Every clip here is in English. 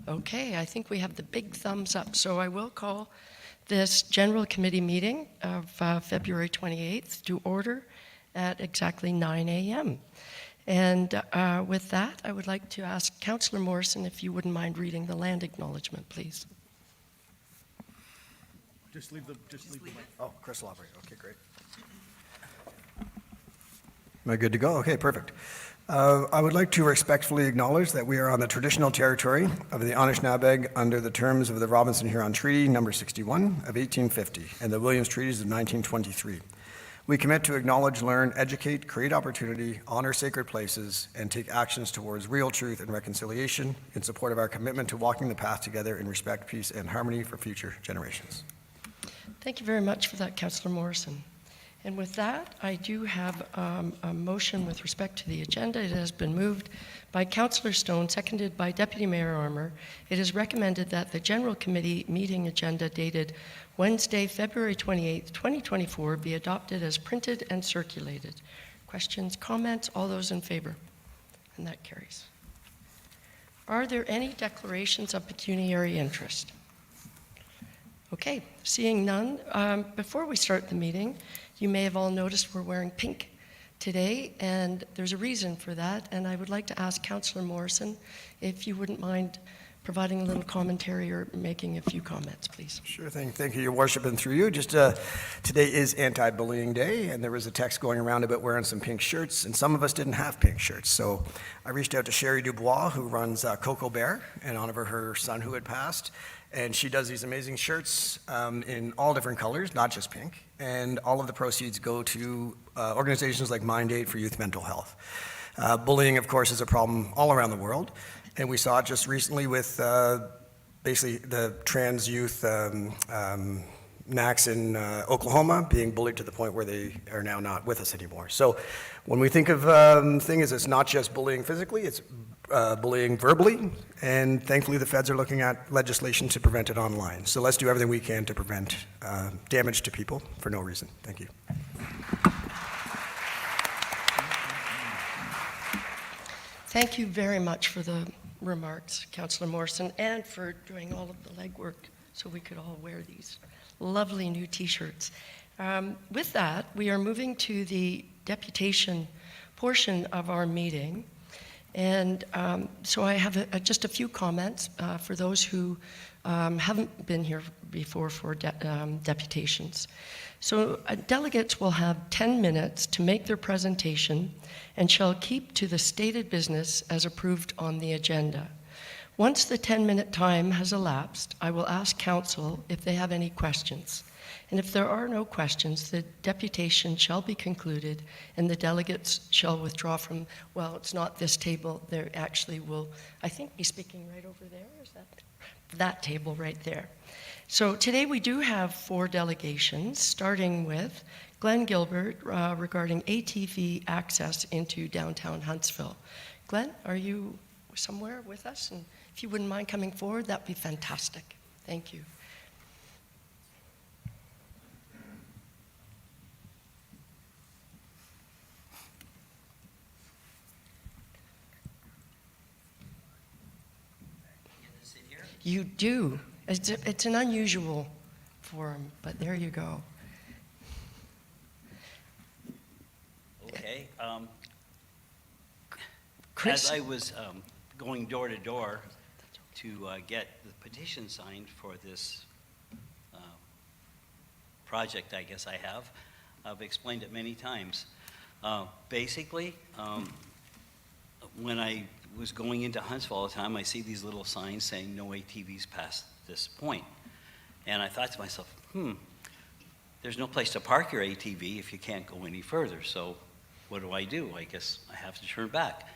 Okay, I think we have the big thumbs up. So I will call this General Committee meeting of February 28th to order at exactly 9 a.m. And with that, I would like to ask Councillor Morrison if you wouldn't mind reading the land acknowledgement, please. Just leave the mic. Oh, Chris will operate. Okay, great. Am I good to go? Okay, perfect. I would like to respectfully acknowledge that we are on the traditional territory of the Anishinaabe under the terms of the Robinson-Huron Treaty number 61 of 1850 and the Williams Treaties of 1923. We commit to acknowledge, learn, educate, create opportunity, honor sacred places, and take actions towards real truth and reconciliation in support of our commitment to walking the path together in respect, peace, and harmony for future generations. Thank you very much for that, Councillor Morrison. And with that, I do have a motion with respect to the agenda. It has been moved by Councillor Stone, seconded by Deputy Mayor Armour. It is recommended that the General Committee meeting agenda dated Wednesday, February 28, 2024 be adopted as printed and circulated. Questions, comments? All those in favor? And that carries. Are there any declarations of pecuniary interest? Okay, seeing none, before we start the meeting, you may have all noticed we're wearing pink today, and there's a reason for that, and I would like to ask Councillor Morrison if you wouldn't mind providing a little commentary or making a few comments, please. Sure thing. Thank you, Your Worship, and through you. Just today is Anti-Bullying Day, and there was a text going around about wearing some pink shirts, and some of us didn't have pink shirts. So I reached out to Sherry Dubois, who runs Cocoa Bear, in honor of her son who had passed. And she does these amazing shirts in all different colors, not just pink. And all of the proceeds go to organizations like Mind Aid for Youth Mental Health. Bullying, of course, is a problem all around the world. And we saw it just recently with basically the trans youth NACs in Oklahoma being bullied to the point where they are now not with us anymore. So when we think of things, it's not just bullying physically, it's bullying verbally, and thankfully the feds are looking at legislation to prevent it online. So let's do everything we can to prevent damage to people for no reason. Thank you. Thank you very much for the remarks, Councillor Morrison, and for doing all of the legwork so we could all wear these lovely new t-shirts. With that, we are moving to the deputation portion of our meeting. And so I have just a few comments for those who haven't been here before for deputations. So delegates will have 10 minutes to make their presentation and shall keep to the stated business as approved on the agenda. Once the 10-minute time has elapsed, I will ask council if they have any questions. And if there are no questions, the deputation shall be concluded and the delegates shall withdraw from, well, it's not this table, they actually will, I think, be speaking right over there. Is that table right there? So today we do have 4 delegations, starting with Glenn Gilbert regarding ATV access into downtown Huntsville. Glenn, are you somewhere with us? And if you wouldn't mind coming forward, that'd be fantastic. Thank you. You do. It's an unusual forum, but there you go. Okay. Chris? As I was going door to door to get the petition signed for this project, I guess I have, I've explained it many times. Basically, when I was going into Huntsville all the time, I see these little signs saying no ATVs past this point. And I thought to myself, there's no place to park your ATV if you can't go any further. So what do? I guess I have to turn back.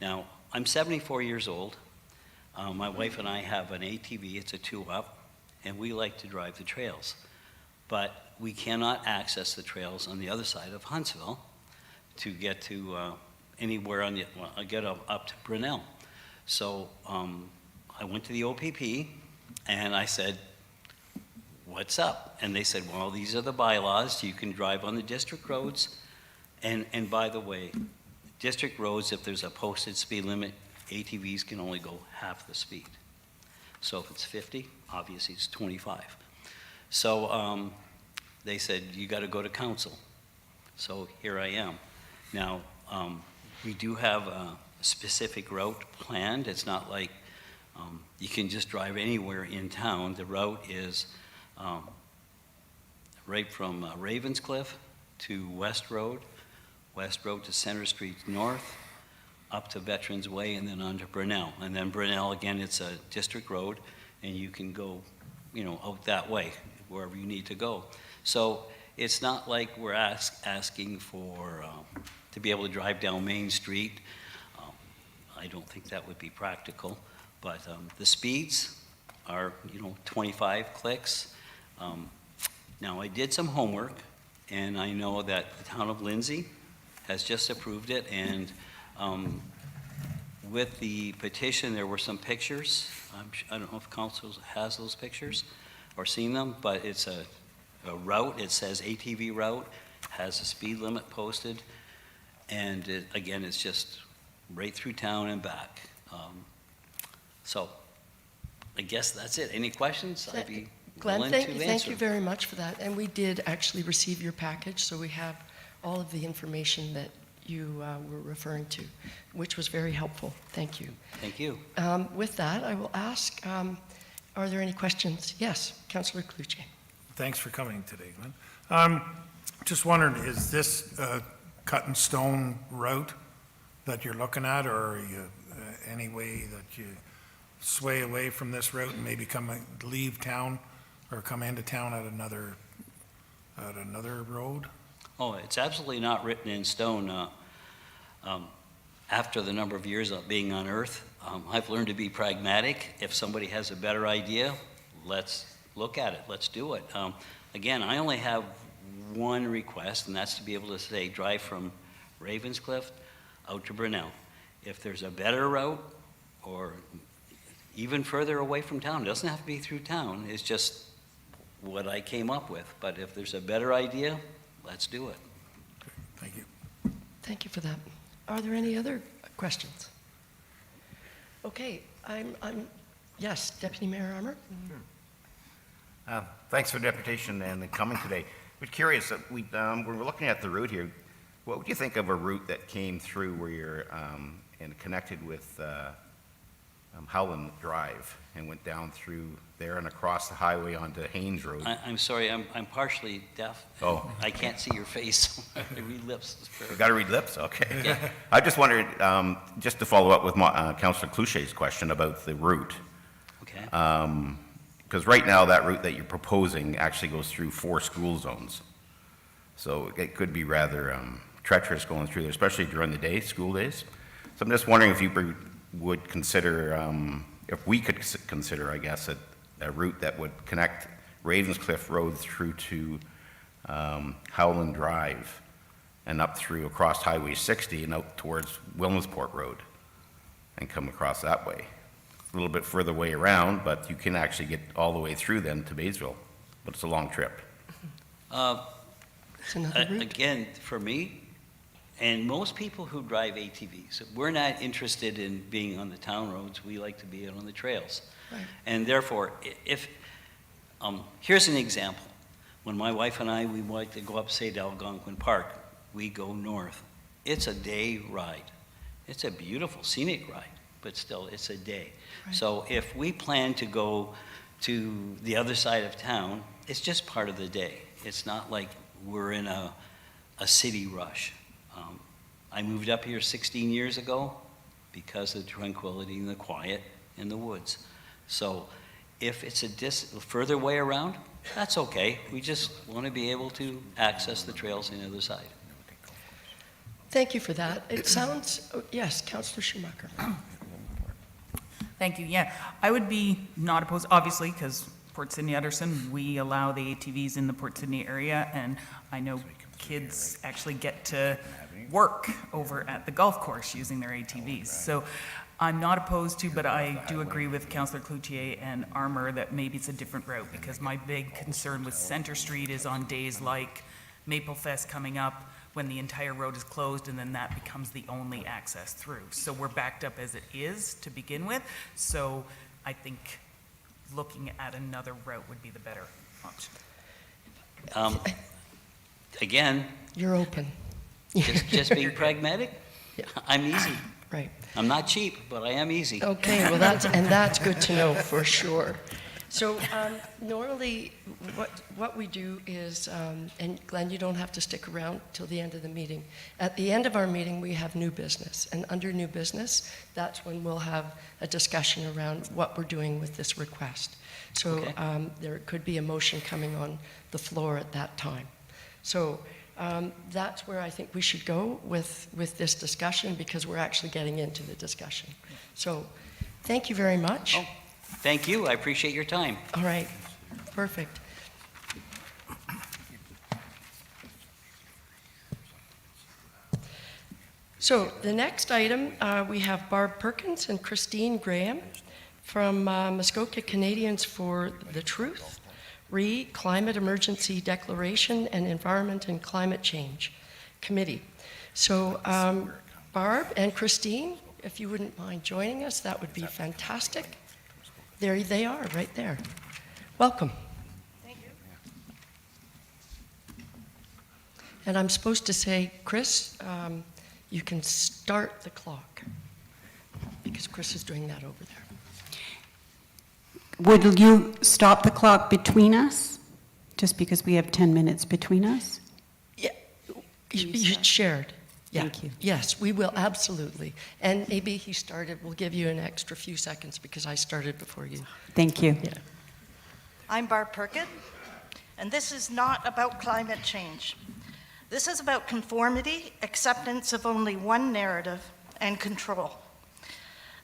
Now, I'm 74 years old. My wife and I have an ATV, it's a 2-up, and we like to drive the trails. But we cannot access the trails on the other side of Huntsville to get to anywhere on the, well, I get up to Brunel. So I went to the OPP and I said, what's up? And they said, well, these are the bylaws. You can drive on the district roads. And by the way, district roads, if there's a posted speed limit, ATVs can only go half the speed. So if it's 50, obviously it's 25. So they said, you got to go to council. So here I am. Now, we do have a specific route planned. It's not like you can just drive anywhere in town. The route is right from Ravenscliff to West Road to Center Street North, up to Veterans Way, and then on to Brunel. And then Brunel, again, it's a district road, and you can go, out that way, wherever you need to go. So it's not like we're asking for, to be able to drive down Main Street. I don't think that would be practical, but the speeds are, 25 clicks. Now, I did some homework, and I know that the town of Lindsay has just approved it, and with the petition, there were some pictures. I don't know if council has those pictures or seen them, but it's a route. It says ATV route, has a speed limit posted, and again, it's just right through town and back. So I guess that's it. Any questions? I'd be Glenn, willing to thank you answer. very much for that. And we did actually receive your package, so we have all of the information that you were referring to, which was very helpful. Thank you. Thank you. With that, I will ask, are there any questions? Yes, Councillor Cloutier. Thanks for coming today, Glenn. Just wondering, is this a cut and stone route that you're looking at, or are you any way that you sway away from this route and maybe leave town or come into town at another road? Oh, it's absolutely not written in stone. After the number of years of being on Earth, I've learned to be pragmatic. If somebody has a better idea, let's look at it. Let's do it. Again, I only have one request, and that's to be able to say drive from Ravenscliff out to Brunel. If there's a better route or even further away from town, it doesn't have to be through town. It's just what I came up with. But if there's a better idea, let's do it. Thank you. Thank you for that. Are there any other questions? Okay, yes, Deputy Mayor Armour? Thanks for the deputation and coming today. We're curious, when we're looking at the route here, what would you think of a route that came through where you're and connected with Howland Drive and went down through there and across the highway onto Haynes Road? I'm sorry, I'm partially deaf. Oh. I can't see your face. I read lips. You got to read lips? Okay. Yeah. I just wondered, just to follow up with Councillor Cloutier's question about the route, Okay. because right now that route that you're proposing actually goes through 4 school zones. So it could be rather treacherous going through there, especially during the day, school days. So I'm just wondering if you would consider, if we could consider, I guess, a route that would connect Ravenscliff Road through to Howland Drive and up through across Highway 60 and out towards Wilmsport Road and come across that way. A little bit further way around, but you can actually get all the way through then to Batesville, but it's a long trip. It's another route. Again, for me, and most people who drive ATVs, we're not interested in being on the town roads. We like to be out on the trails. Right. And therefore, if, here's an example. When my wife and I, we like to go up, say, to Algonquin Park, we go north. It's a day ride. It's a beautiful scenic ride, but still, it's a day. Right. So if we plan to go to the other side of town, it's just part of the day. It's not like we're in a city rush. I moved up here 16 years ago because of the tranquility and the quiet in the woods. So if it's a further way around, that's okay. We just want to be able to access the trails on the other side. Thank you for that. It sounds, yes, Councillor Schumacher. Thank you. Yeah, I would be not opposed, obviously, because Port Sydney Utterson, we allow the ATVs in the Port Sydney area, and I know kids actually get to work over at the golf course using their ATVs. So I'm not opposed to, but I do agree with Councillor Cloutier and Armour that maybe it's a different route, because my big concern with Centre Street is on days like Maple Fest coming up, when the entire road is closed, and then that becomes the only access through. So we're backed up as it is to begin with. So I think looking at another route would be the better option. Again, You're open. just being pragmatic, Yeah. I'm easy. Right. I'm not cheap, but I am easy. Okay, well, that's good to know for sure. So normally, what we do is, and Glenn, you don't have to stick around till the end of the meeting. At the end of our meeting, we have new business, and under new business, that's when we'll have a discussion around what we're doing with this request. So Okay. there could be a motion coming on the floor at that time. So that's where I think we should go with this discussion, because we're actually getting into the discussion. So thank you very much. Oh, thank you. I appreciate your time. All right, perfect. So the next item, we have Barb Perkins and Christine Graham from Muskoka Canadians for the Truth, Climate Emergency Declaration and Environment and Climate Change Committee. So Barb and Christine, if you wouldn't mind joining us, that would be fantastic. There they are, right there. Welcome. Thank you. And I'm supposed to say, Chris, you can start the clock, because Chris is doing that over there. Would you stop the clock between us? Just because we have 10 minutes between us? Yeah, you you start? shared. Yeah. Thank you. Yes, we will, absolutely. And maybe he started, we'll give you an extra few seconds because I started before you. Thank you. Yeah. I'm Barb Perkin, and this is not about climate change. This is about conformity, acceptance of only one narrative, and control.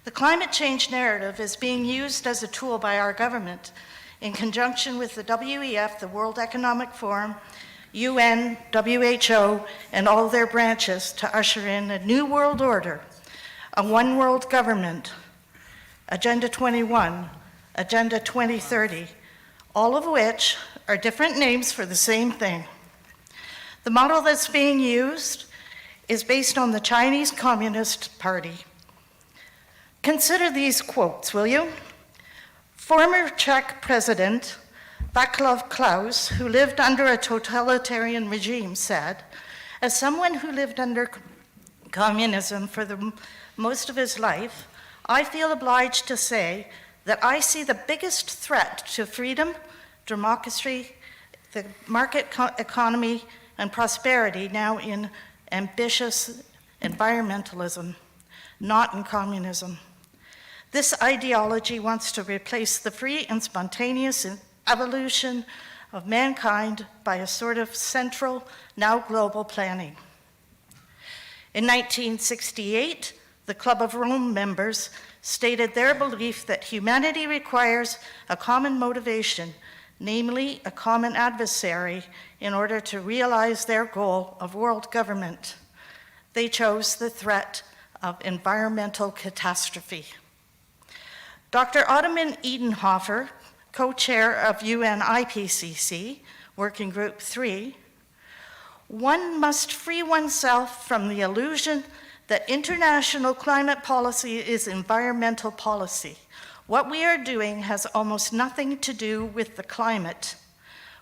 The climate change narrative is being used as a tool by our government in conjunction with the WEF, the World Economic Forum, UN, WHO, and all their branches to usher in a new world order, a one world government, Agenda 21, Agenda 2030, all of which are different names for the same thing. The model that's being used is based on the Chinese Communist Party. Consider these quotes, will you? Former Czech President Václav Klaus, who lived under a totalitarian regime, said, "As someone who lived under communism for most of his life, I feel obliged to say that I see the biggest threat to freedom, democracy, the market economy, and prosperity now in ambitious environmentalism, not in communism. This ideology wants to replace the free and spontaneous evolution of mankind by a sort of central, now global planning." In 1968, the Club of Rome members stated their belief that humanity requires a common motivation, namely a common adversary, in order to realize their goal of world government. They chose the threat of environmental catastrophe. Dr. Ottoman Edenhofer, co-chair of UN IPCC, Working Group 3, "One must free oneself from the illusion that international climate policy is environmental policy. What we are doing has almost nothing to do with the climate.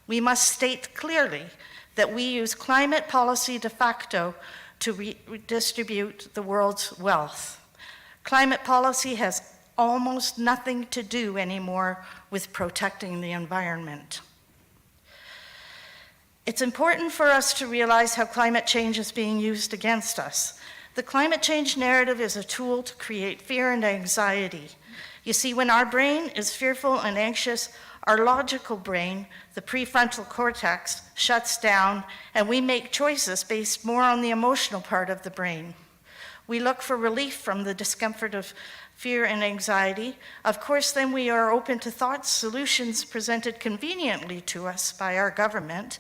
We must state clearly that we use climate policy de facto to redistribute the world's wealth. Climate policy has almost nothing to do anymore with protecting the environment." It's important for us to realize how climate change is being used against us. The climate change narrative is a tool to create fear and anxiety. You see, when our brain is fearful and anxious, our logical brain, the prefrontal cortex, shuts down, and we make choices based more on the emotional part of the brain. We look for relief from the discomfort of fear and anxiety. Of course, then we are open to thoughts, solutions presented conveniently to us by our government,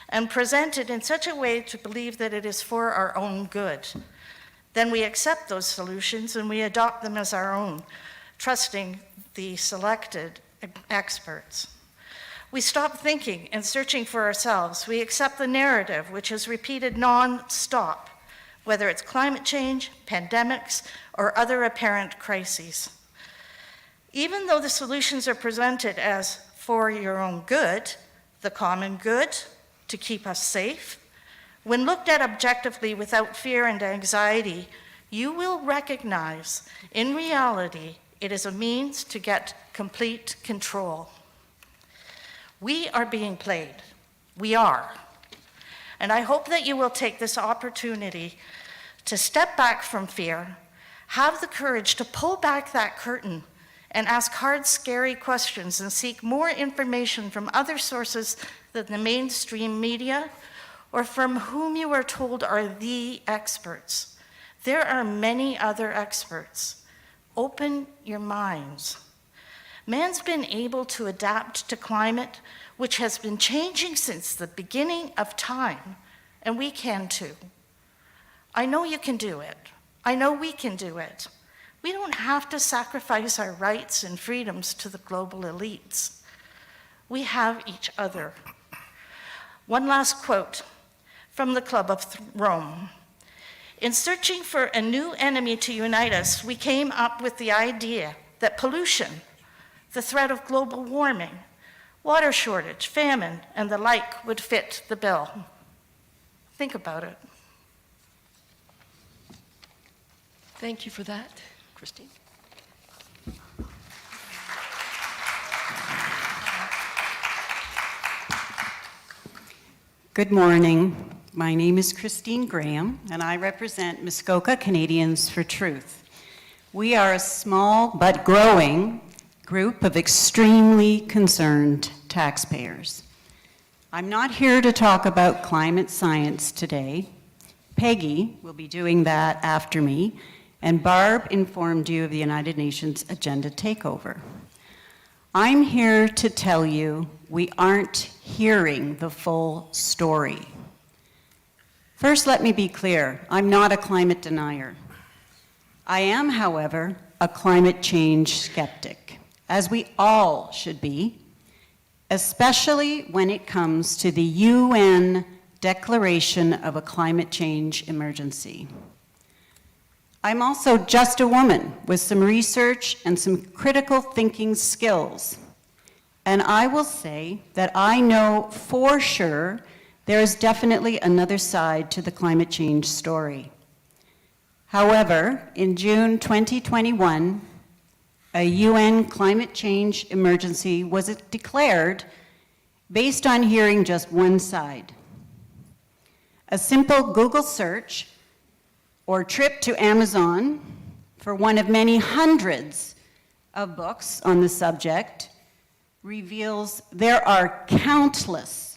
and presented in such a way to believe that it is for our own good. Then we accept those solutions and we adopt them as our own, trusting the selected experts. We stop thinking and searching for ourselves. We accept the narrative, which is repeated non-stop, whether it's climate change, pandemics, or other apparent crises. Even though the solutions are presented as for your own good, the common good, to keep us safe, when looked at objectively without fear and anxiety, you will recognize, in reality, it is a means to get complete control. We are being played. We are. And I hope that you will take this opportunity to step back from fear, have the courage to pull back that curtain and ask hard, scary questions and seek more information from other sources than the mainstream media or from whom you are told are the experts. There are many other experts. Open your minds. Man's been able to adapt to climate, which has been changing since the beginning of time, and we can too. I know you can do it. I know we can do it. We don't have to sacrifice our rights and freedoms to the global elites. We have each other. One last quote from the Club of Rome. In searching for a new enemy to unite us, we came up with the idea that pollution, the threat of global warming, water shortage, famine, and the like would fit the bill. Think about it. Thank you for that, Christine. Good morning. My name is Christine Graham, and I represent Muskoka Canadians for Truth. We are a small but growing group of extremely concerned taxpayers. I'm not here to talk about climate science today. Peggy will be doing that after me, and Barb informed you of the United Nations Agenda Takeover. I'm here to tell you we aren't hearing the full story. First, let me be clear, I'm not a climate denier. I am, however, a climate change skeptic, as we all should be, especially when it comes to the UN declaration of a climate change emergency. I'm also just a woman with some research and some critical thinking skills. And I will say that I know for sure there is definitely another side to the climate change story. However, in June 2021, a UN climate change emergency was declared based on hearing just one side. A simple Google search or trip to Amazon for one of many hundreds of books on the subject reveals there are countless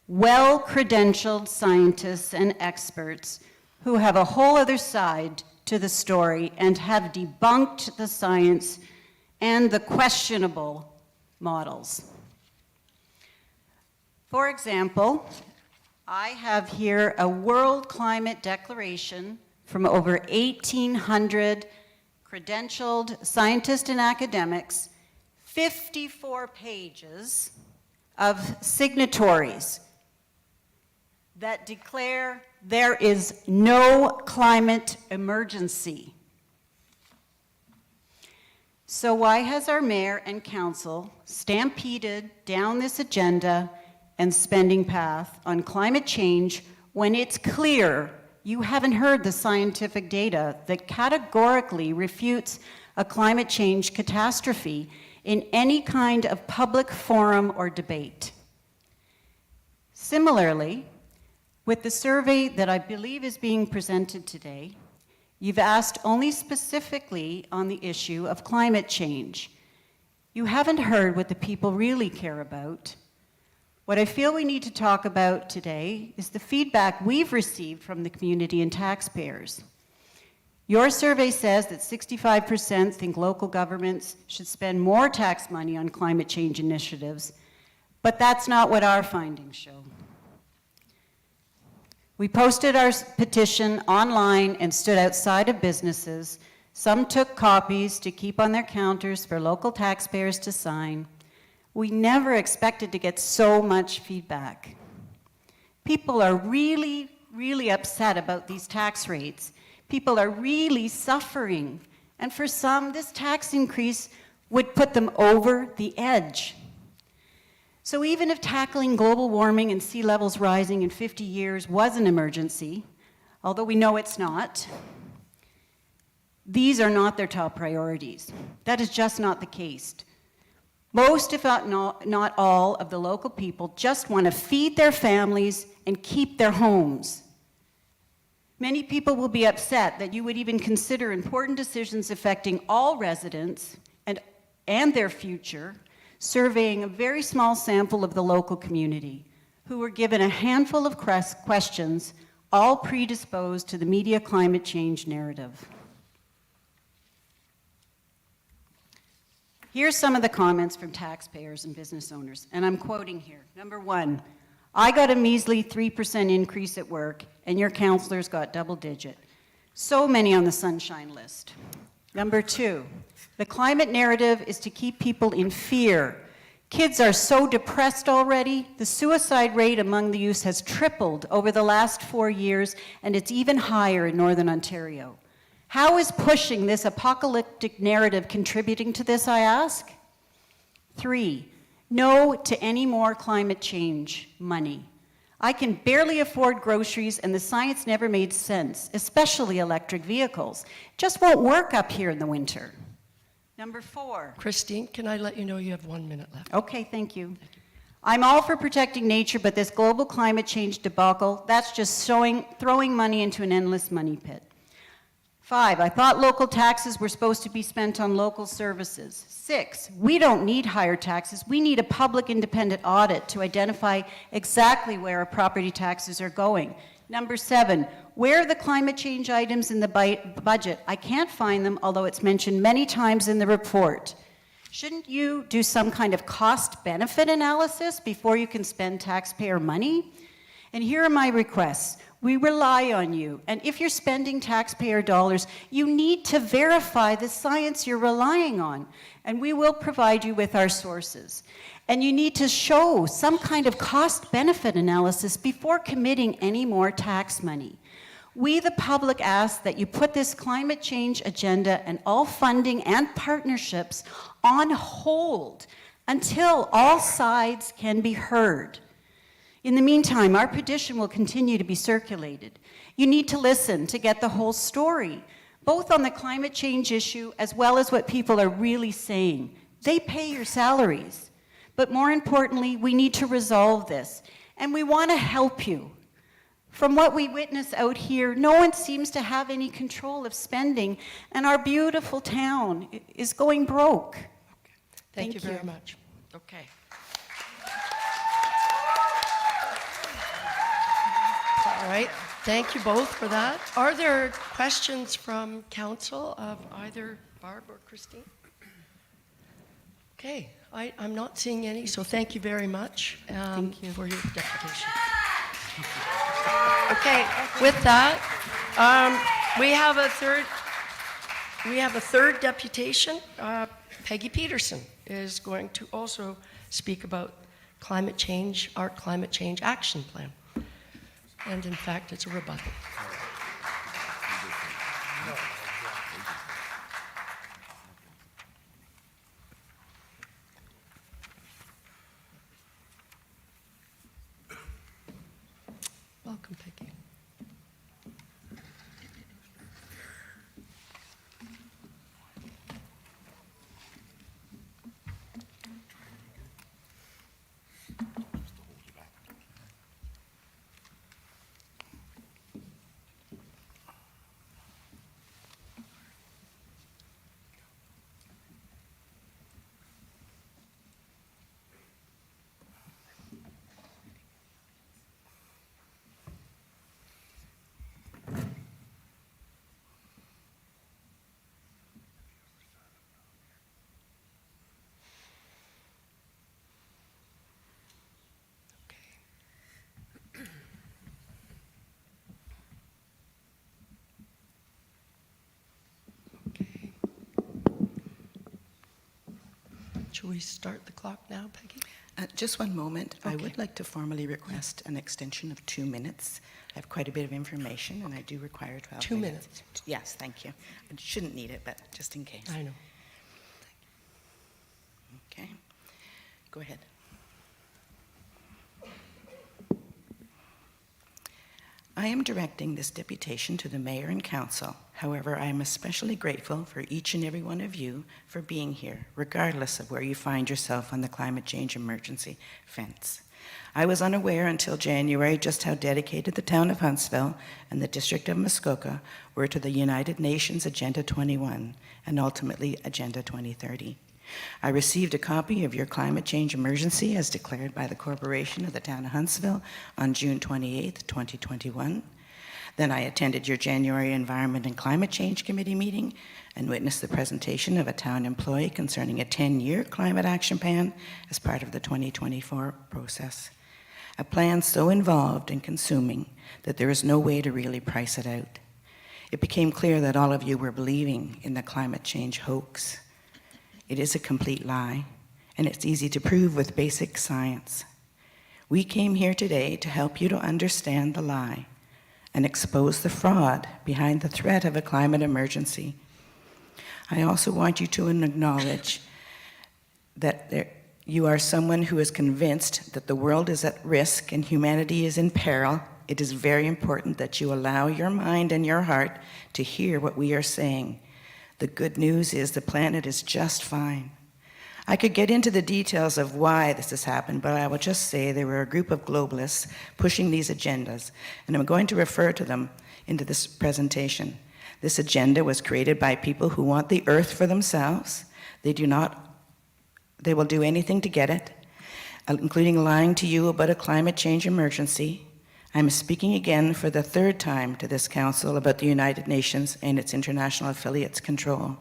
well-credentialed scientists and experts who have a whole other side to the story and have debunked the science and the questionable models. For example, I have here a World Climate Declaration from over 1,800 credentialed scientists and academics, 54 pages of signatories that declare there is no climate emergency. So why has our mayor and council stampeded down this agenda and spending path on climate change when it's clear you haven't heard the scientific data that categorically refutes a climate change catastrophe in any kind of public forum or debate? Similarly, with the survey that I believe is being presented today, you've asked only specifically on the issue of climate change. You haven't heard what the people really care about. What I feel we need to talk about today is the feedback we've received from the community and taxpayers. Your survey says that 65% think local governments should spend more tax money on climate change initiatives, but that's not what our findings show. We posted our petition online and stood outside of businesses. Some took copies to keep on their counters for local taxpayers to sign. We never expected to get so much feedback. People are really, really upset about these tax rates. People are really suffering. And for some, this tax increase would put them over the edge. So even if tackling global warming and sea levels rising in 50 years was an emergency, although we know it's not, these are not their top priorities. That is just not the case. Most, if not all, of the local people just want to feed their families and keep their homes. Many people will be upset that you would even consider important decisions affecting all residents and their future, surveying a very small sample of the local community, who were given a handful of questions, all predisposed to the media climate change narrative. Here's some of the comments from taxpayers and business owners, and I'm quoting here. Number 1, I got a measly 3% increase at work, and your councillors got double-digit. So many on the sunshine list. Number 2, the climate narrative is to keep people in fear. Kids are so depressed already. The suicide rate among the youth has tripled over the last 4 years, and it's even higher in Northern Ontario. How is pushing this apocalyptic narrative contributing to this, I ask? 3, no to any more climate change money. I can barely afford groceries, and the science never made sense, especially electric vehicles. It just won't work up here in the winter. Number 4. Christine, can I let you know you have 1 minute left? Okay, thank you. I'm all for protecting nature, but this global climate change debacle, that's just throwing money into an endless money pit. 5, I thought local taxes were supposed to be spent on local services. 6, we don't need higher taxes. We need a public independent audit to identify exactly where our property taxes are going. Number 7, where are the climate change items in the budget? I can't find them, although it's mentioned many times in the report. Shouldn't you do some kind of cost-benefit analysis before you can spend taxpayer money? And here are my requests. We rely on you, and if you're spending taxpayer dollars, you need to verify the science you're relying on, and we will provide you with our sources. And you need to show some kind of cost-benefit analysis before committing any more tax money. We, the public, ask that you put this climate change agenda and all funding and partnerships on hold until all sides can be heard. In the meantime, our petition will continue to be circulated. You need to listen to get the whole story, both on the climate change issue as well as what people are really saying. They pay your salaries. But more importantly, we need to resolve this, and we want to help you. From what we witness out here, no one seems to have any control of spending, and our beautiful town is going broke. Thank you very much. Okay. All right, thank you both for that. Are there questions from council of either Barb or Christine? Okay, I'm not seeing any, so thank you very much for your deputation. Okay, with that, we have a third deputation. Peggy Peterson is going to also speak about climate change, our climate change action plan. And in fact, it's a rebuttal. Welcome, Peggy. Should we start the clock now, Peggy? Just one moment. I Okay. would like to formally request an extension of 2 minutes. I have quite a bit of information, and I do require 12 2 minutes. minutes. Yes, thank you. I shouldn't need it, but just in case. I know. Go ahead. I am directing this deputation to the mayor and council. However, I am especially grateful for each and every one of you for being here, regardless of where you find yourself on the climate change emergency fence. I was unaware until January just how dedicated the town of Huntsville and the district of Muskoka were to the United Nations Agenda 21 and ultimately Agenda 2030. I received a copy of your climate change emergency as declared by the Corporation of the Town of Huntsville on June 28, 2021. Then I attended your January Environment and Climate Change Committee meeting and witnessed the presentation of a town employee concerning a 10-year climate action plan as part of the 2024 process. A plan so involved and consuming that there is no way to really price it out. It became clear that all of you were believing in the climate change hoax. It is a complete lie, and it's easy to prove with basic science. We came here today to help you to understand the lie and expose the fraud behind the threat of a climate emergency. I also want you to acknowledge that you are someone who is convinced that the world is at risk and humanity is in peril. It is very important that you allow your mind and your heart to hear what we are saying. The good news is the planet is just fine. I could get into the details of why this has happened, but I will just say there were a group of globalists pushing these agendas, and I'm going to refer to them into this presentation. This agenda was created by people who want the earth for themselves. They will do anything to get it, including lying to you about a climate change emergency. I'm speaking again for the third time to this council about the United Nations and its international affiliates' control.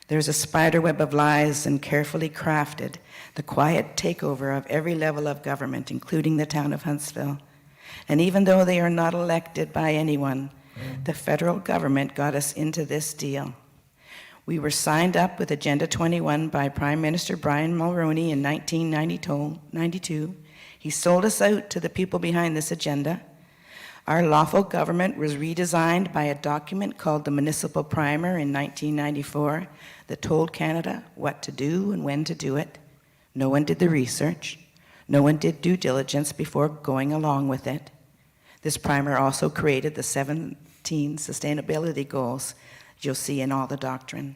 There's a spider web of lies and carefully crafted, the quiet takeover of every level of government, including the town of Huntsville. And even though they are not elected by anyone, the federal government got us into this deal. We were signed up with Agenda 21 by Prime Minister Brian Mulroney in 1992. He sold us out to the people behind this agenda. Our lawful government was redesigned by a document called the Municipal Primer in 1994 that told Canada what to do and when to do it. No one did the research. No one did due diligence before going along with it. This primer also created the 17 sustainability goals you'll see in all the doctrine.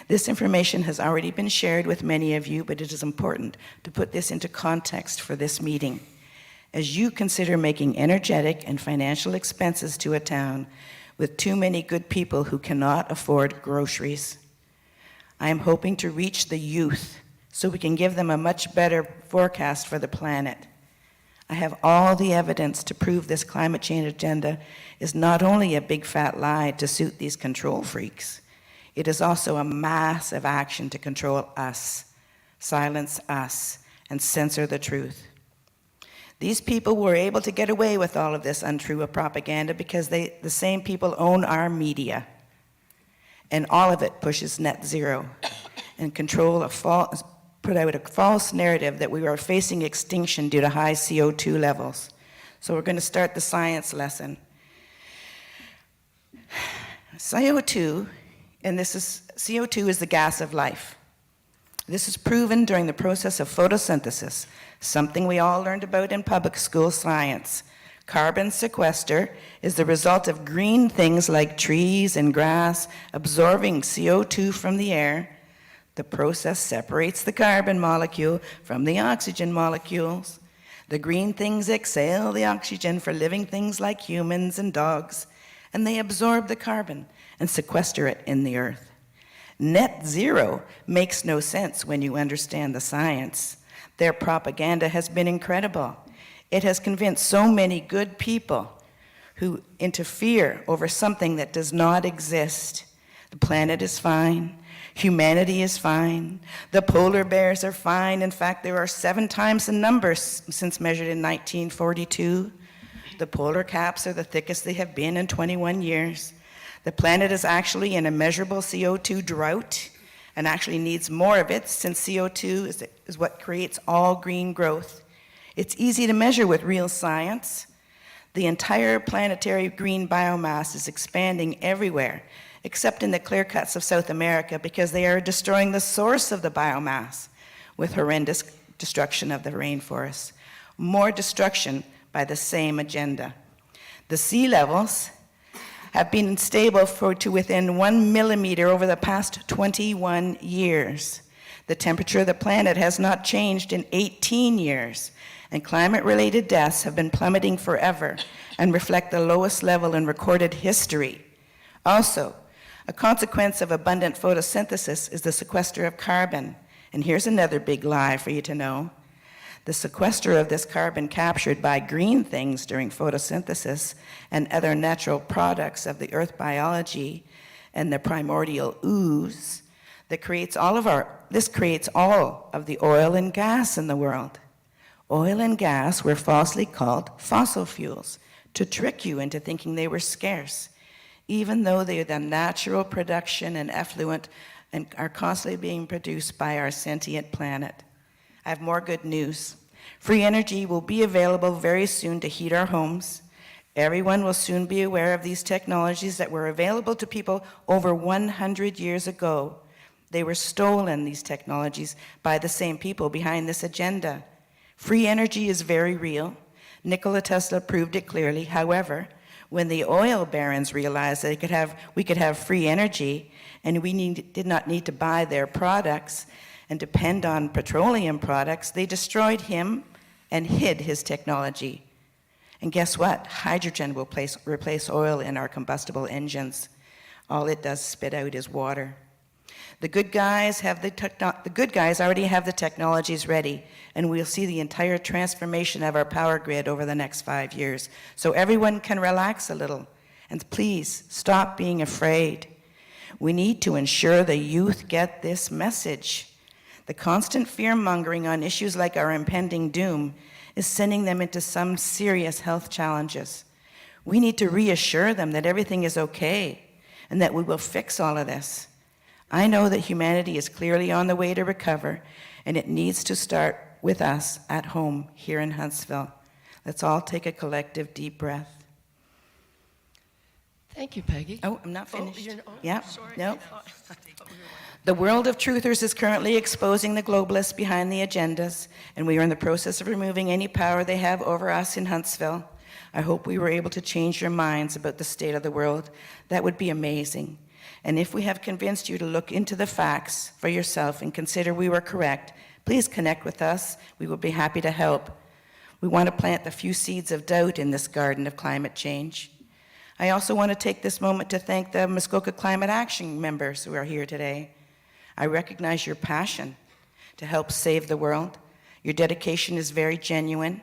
This information has already been shared with many of you, but it is important to put this into context for this meeting. As you consider making energetic and financial expenses to a town with too many good people who cannot afford groceries, I am hoping to reach the youth so we can give them a much better forecast for the planet. I have all the evidence to prove this climate change agenda is not only a big fat lie to suit these control freaks, it is also a massive action to control us, silence us, and censor the truth. These people were able to get away with all of this untrue propaganda because the same people own our media. And all of it pushes net zero and put out a false narrative that we are facing extinction due to high CO2 levels. So we're going to start the science lesson. CO2 is the gas of life. This is proven during the process of photosynthesis, something we all learned about in public school science. Carbon sequester is the result of green things like trees and grass absorbing CO2 from the air. The process separates the carbon molecule from the oxygen molecules. The green things exhale the oxygen for living things like humans and dogs, and they absorb the carbon and sequester it in the earth. Net zero makes no sense when you understand the science. Their propaganda has been incredible. It has convinced so many good people who interfere over something that does not exist. The planet is fine. Humanity is fine. The polar bears are fine. In fact, there are 7 times the number since measured in 1942. The polar caps are the thickest they have been in 21 years. The planet is actually in a measurable CO2 drought and actually needs more of it, since CO2 is what creates all green growth. It's easy to measure with real science. The entire planetary green biomass is expanding everywhere, except in the clear cuts of South America, because they are destroying the source of the biomass with horrendous destruction of the rainforests. More destruction by the same agenda. The sea levels have been stable to within 1 millimeter over the past 21 years. The temperature of the planet has not changed in 18 years, and climate-related deaths have been plummeting forever and reflect the lowest level in recorded history. Also, a consequence of abundant photosynthesis is the sequester of carbon. And here's another big lie for you to know. The sequester of this carbon captured by green things during photosynthesis and other natural products of the earth biology and the primordial ooze that creates this creates all of the oil and gas in the world. Oil and gas were falsely called fossil fuels to trick you into thinking they were scarce, even though they are the natural production and effluent and are constantly being produced by our sentient planet. I have more good news. Free energy will be available very soon to heat our homes. Everyone will soon be aware of these technologies that were available to people over 100 years ago. They were stolen, these technologies, by the same people behind this agenda. Free energy is very real. Nikola Tesla proved it clearly. However, when the oil barons realized that we could have free energy and we did not need to buy their products and depend on petroleum products, they destroyed him and hid his technology. And guess what? Hydrogen will replace oil in our combustible engines. All it does spit out is water. The good guys already have the technologies ready, and we'll see the entire transformation of our power grid over the next 5 years. So everyone can relax a little, and please stop being afraid. We need to ensure the youth get this message. The constant fear-mongering on issues like our impending doom is sending them into some serious health challenges. We need to reassure them that everything is okay and that we will fix all of this. I know that humanity is clearly on the way to recover, and it needs to start with us at home here in Huntsville. Let's all take a collective deep breath. Thank you, Peggy. Oh, I'm not finished. Yeah. No. The world of truthers is currently exposing the globalists behind the agendas, and we are in the process of removing any power they have over us in Huntsville. I hope we were able to change your minds about the state of the world. That would be amazing. And if we have convinced you to look into the facts for yourself and consider we were correct, please connect with us. We will be happy to help. We want to plant the few seeds of doubt in this garden of climate change. I also want to take this moment to thank the Muskoka Climate Action members who are here today. I recognize your passion to help save the world. Your dedication is very genuine.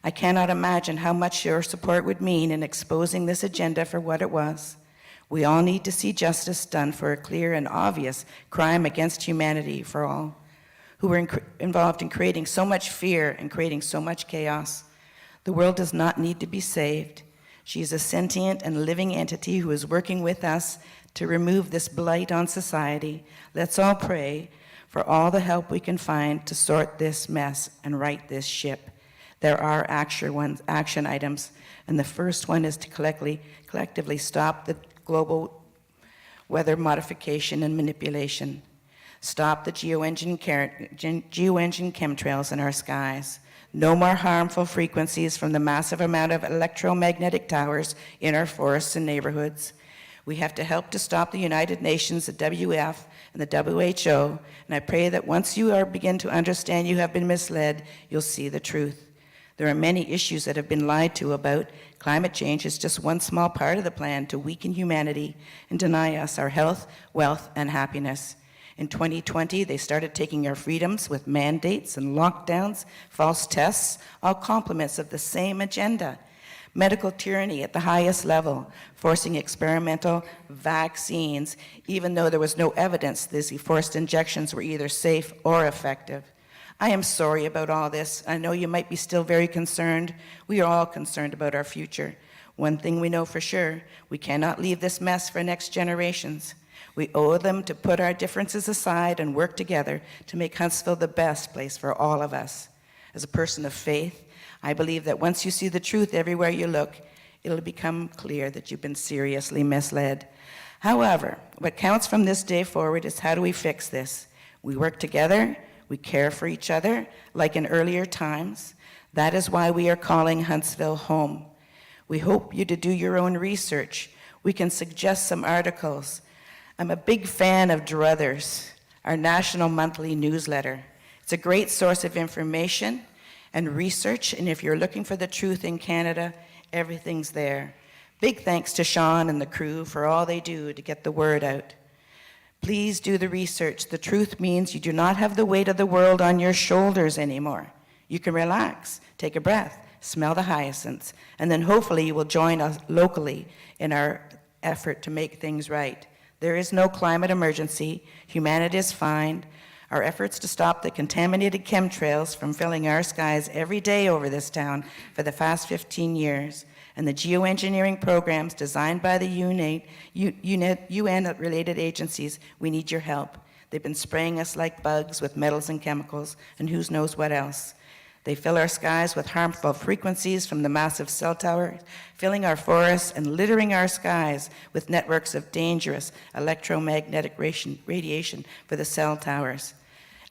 I cannot imagine how much your support would mean in exposing this agenda for what it was. We all need to see justice done for a clear and obvious crime against humanity for all who were involved in creating so much fear and creating so much chaos. The world does not need to be saved. She is a sentient and living entity who is working with us to remove this blight on society. Let's all pray for all the help we can find to sort this mess and right this ship. There are action items, and the first one is to collectively stop the global weather modification and manipulation. Stop the geoengine chemtrails in our skies. No more harmful frequencies from the massive amount of electromagnetic towers in our forests and neighborhoods. We have to help to stop the United Nations, the WF, and the WHO, and I pray that once you begin to understand you have been misled, you'll see the truth. There are many issues that have been lied to about. Climate change is just one small part of the plan to weaken humanity and deny us our health, wealth, and happiness. In 2020, they started taking our freedoms with mandates and lockdowns, false tests, all complements of the same agenda. Medical tyranny at the highest level, forcing experimental vaccines, even though there was no evidence these forced injections were either safe or effective. I am sorry about all this. I know you might be still very concerned. We are all concerned about our future. One thing we know for sure, we cannot leave this mess for next generations. We owe them to put our differences aside and work together to make Huntsville the best place for all of us. As a person of faith, I believe that once you see the truth everywhere you look, it'll become clear that you've been seriously misled. However, what counts from this day forward is how do we fix this? We work together, We care for each other like in earlier times. That is why we are calling Huntsville home. We hope you to do your own research. We can suggest some articles. I'm a big fan of Druthers, our national monthly newsletter. It's a great source of information and research, and if you're looking for the truth in Canada, everything's there. Big thanks to Sean and the crew for all they do to get the word out. Please do the research. The truth means you do not have the weight of the world on your shoulders anymore. You can relax, take a breath, smell the hyacinths, and then hopefully you will join us locally in our effort to make things right. There is no climate emergency. Humanity is fine. Our efforts to stop the contaminated chemtrails from filling our skies every day over this town for the past 15 years, and the geoengineering programs designed by the UN-related agencies, we need your help. They've been spraying us like bugs with metals and chemicals, and who knows what else. They fill our skies with harmful frequencies from the massive cell towers, filling our forests and littering our skies with networks of dangerous electromagnetic radiation for the cell towers.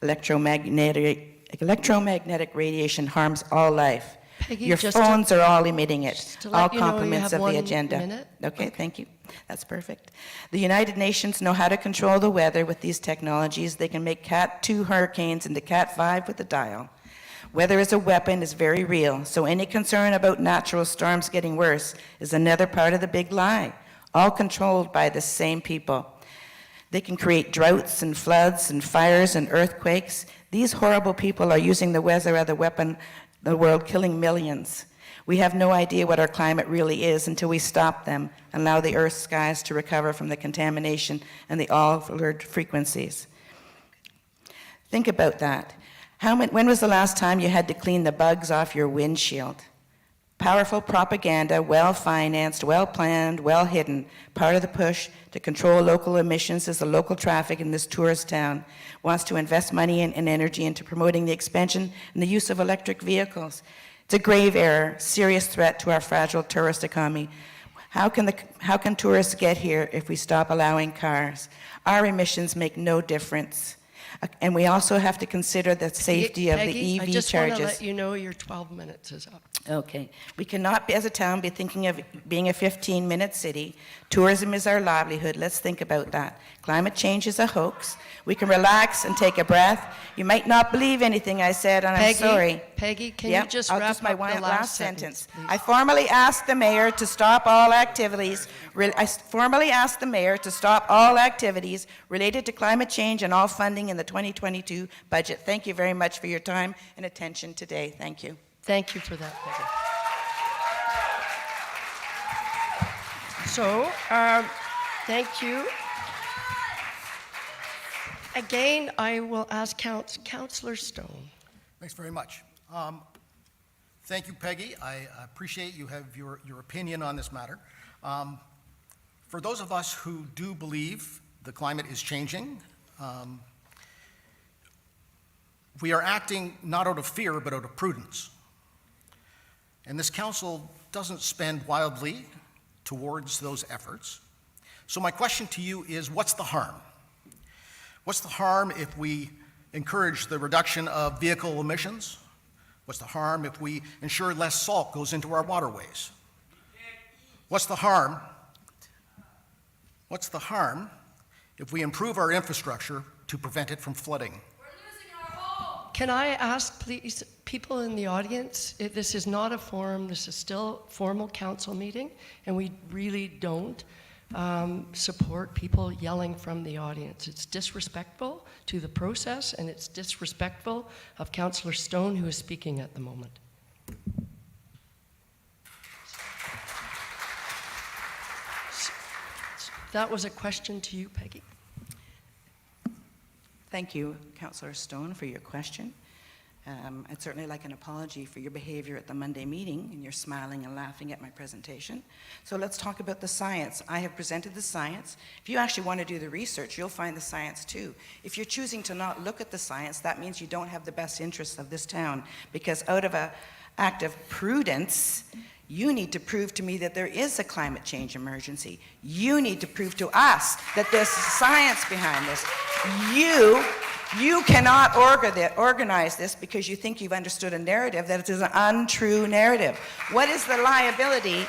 Electromagnetic radiation harms all life. Peggy, Your just phones are all emitting it. just to All let you know you compliments have of the 1 agenda. minute. Okay, thank you. That's perfect. The United Nations know how to control the weather with these technologies. They can make Cat 2 hurricanes into Cat 5 with a dial. Weather as a weapon is very real, so any concern about natural storms getting worse is another part of the big lie, all controlled by the same people. They can create droughts and floods and fires and earthquakes. These horrible people are using the weather as a weapon, the world, killing millions. We have no idea what our climate really is until we stop them and allow the Earth's skies to recover from the contamination and the altered frequencies. Think about that. When was the last time you had to clean the bugs off your windshield? Powerful propaganda, well-financed, well-planned, well-hidden. Part of the push to control local emissions is the local traffic in this tourist town wants to invest money and energy into promoting the expansion and the use of electric vehicles. It's a grave error, serious threat to our fragile tourist economy. How can tourists get here if we stop allowing cars? Our emissions make no difference. And we also have to consider the safety of the Peggy, EV I just charges. want to let you know your 12 minutes is up. Okay. We cannot, as a town, be thinking of being a 15-minute city. Tourism is our livelihood. Let's think about that. Climate change is a hoax. We can relax and take a breath. You might not believe anything I said, and I'm sorry. Peggy, can Yep, you just I'll wrap just my up the last sentence, please? I formally asked the mayor to stop all activities. I formally asked the mayor to stop all activities related to climate change and all funding in the 2022 budget. Thank you very much for your time and attention today. Thank you. Thank you for that, Peggy. So, thank you. Again, I will ask Councillor Stone. Thanks very much. Thank you, Peggy. I appreciate you have your opinion on this matter. For those of us who do believe the climate is changing, we are acting not out of fear, but out of prudence. And this council doesn't spend wildly towards those efforts. So my question to you is, what's the harm? What's the harm if we encourage the reduction of vehicle emissions? What's the harm if we ensure less salt goes into our waterways? What's the harm? What's the harm if we improve our infrastructure to prevent it from flooding? Can I ask, please, people in the audience, this is not a forum, this is still a formal council meeting, and we really don't support people yelling from the audience. It's disrespectful to the process, and it's disrespectful of Councillor Stone, who is speaking at the moment. That was a question to you, Peggy. Thank you, Councillor Stone, for your question. I'd certainly like an apology for your behavior at the Monday meeting, and you're smiling and laughing at my presentation. So let's talk about the science. I have presented the science. If you actually want to do the research, you'll find the science too. If you're choosing to not look at the science, that means you don't have the best interests of this town, because out of an act of prudence, you need to prove to me that there is a climate change emergency. You need to prove to us that there's science behind this. You You cannot organize this because you think you've understood a narrative that is an untrue narrative. What is the liability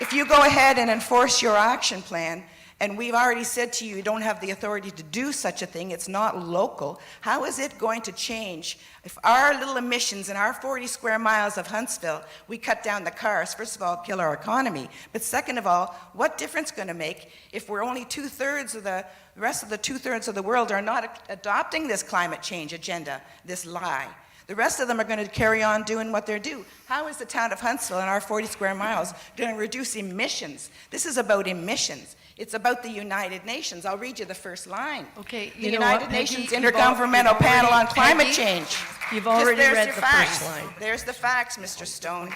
if you go ahead and enforce your action plan, and we've already said to you, you don't have the authority to do such a thing, it's not local, how is it going to change? If our little emissions in our 40 square miles of Huntsville, we cut down the cars, first of all, kill our economy, but second of all, what difference going to make if we're only two-thirds of the rest of the two-thirds of the world are not adopting this climate change agenda, this lie? The rest of them are going to carry on doing what they're doing. How is the town of Huntsville and our 40 square miles going to reduce emissions? This is about emissions. It's about the United Nations. I'll read you the first line. Okay, The you know what, United Peggy, Nations you've Intergovernmental Panel on Climate Peggy, Change. You've already There's read your the facts. first line. There's the facts, Mr. Stone.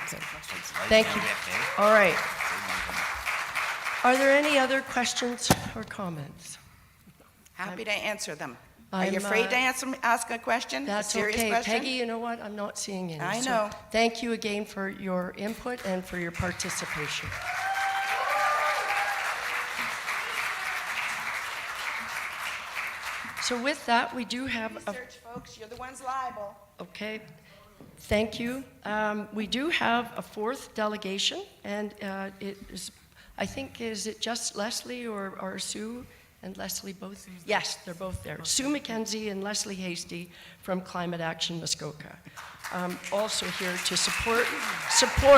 Thank you. All right. Are there any other questions or comments? Happy to answer them. Are I'm, you afraid to ask a question? That's a serious okay. question? Peggy, you know what? I'm not seeing any. I So know. thank you again for your input and for your participation. So with that, we do have a... Research, folks, you're the ones liable. Okay, thank you. We do have a fourth delegation, and it is, I think, is it just Leslie or Sue and Leslie both? Yes, they're both there. Sue McKenzie and Leslie Hasty from Climate Action Muskoka. Also here to support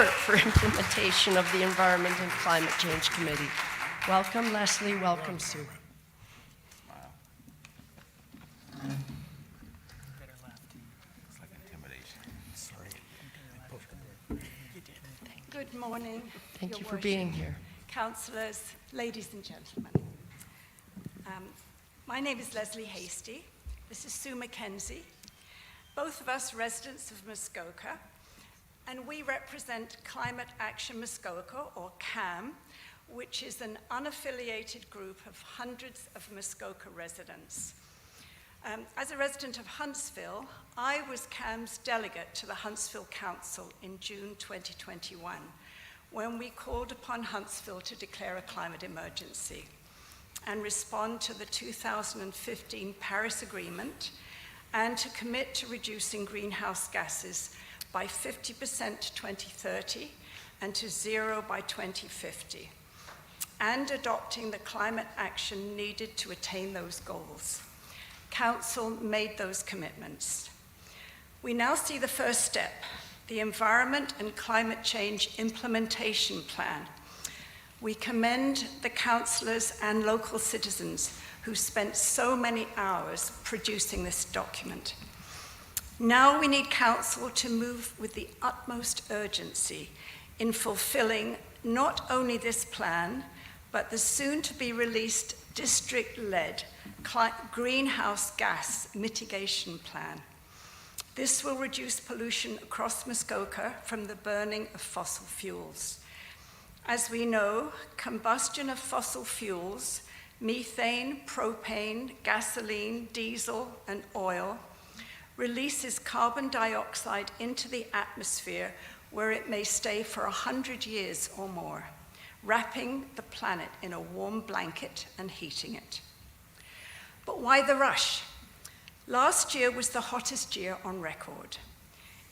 for implementation of the Environment and Climate Change Committee. Welcome, Leslie. Welcome, Sue. Good morning. Thank Your you for Worship, being here. Councillors, ladies and gentlemen. My name is Leslie Hasty. This is Sue McKenzie. Both of us residents of Muskoka, and we represent Climate Action Muskoka, or CAM, which is an unaffiliated group of hundreds of Muskoka residents. As a resident of Huntsville, I was CAM's delegate to the Huntsville Council in June 2021, when we called upon Huntsville to declare a climate emergency and respond to the 2015 Paris Agreement and to commit to reducing greenhouse gases by 50% to 2030 and to zero by 2050, and adopting the climate action needed to attain those goals. Council made those commitments. We now see the first step, the Environment and Climate Change Implementation Plan. We commend the councillors and local citizens who spent so many hours producing this document. Now we need Council to move with the utmost urgency in fulfilling not only this plan, but the soon-to-be-released district-led greenhouse gas mitigation plan. This will reduce pollution across Muskoka from the burning of fossil fuels. As we know, combustion of fossil fuels, methane, propane, gasoline, diesel, and oil, releases carbon dioxide into the atmosphere where it may stay for 100 years or more, wrapping the planet in a warm blanket and heating it. But why the rush? Last year was the hottest year on record.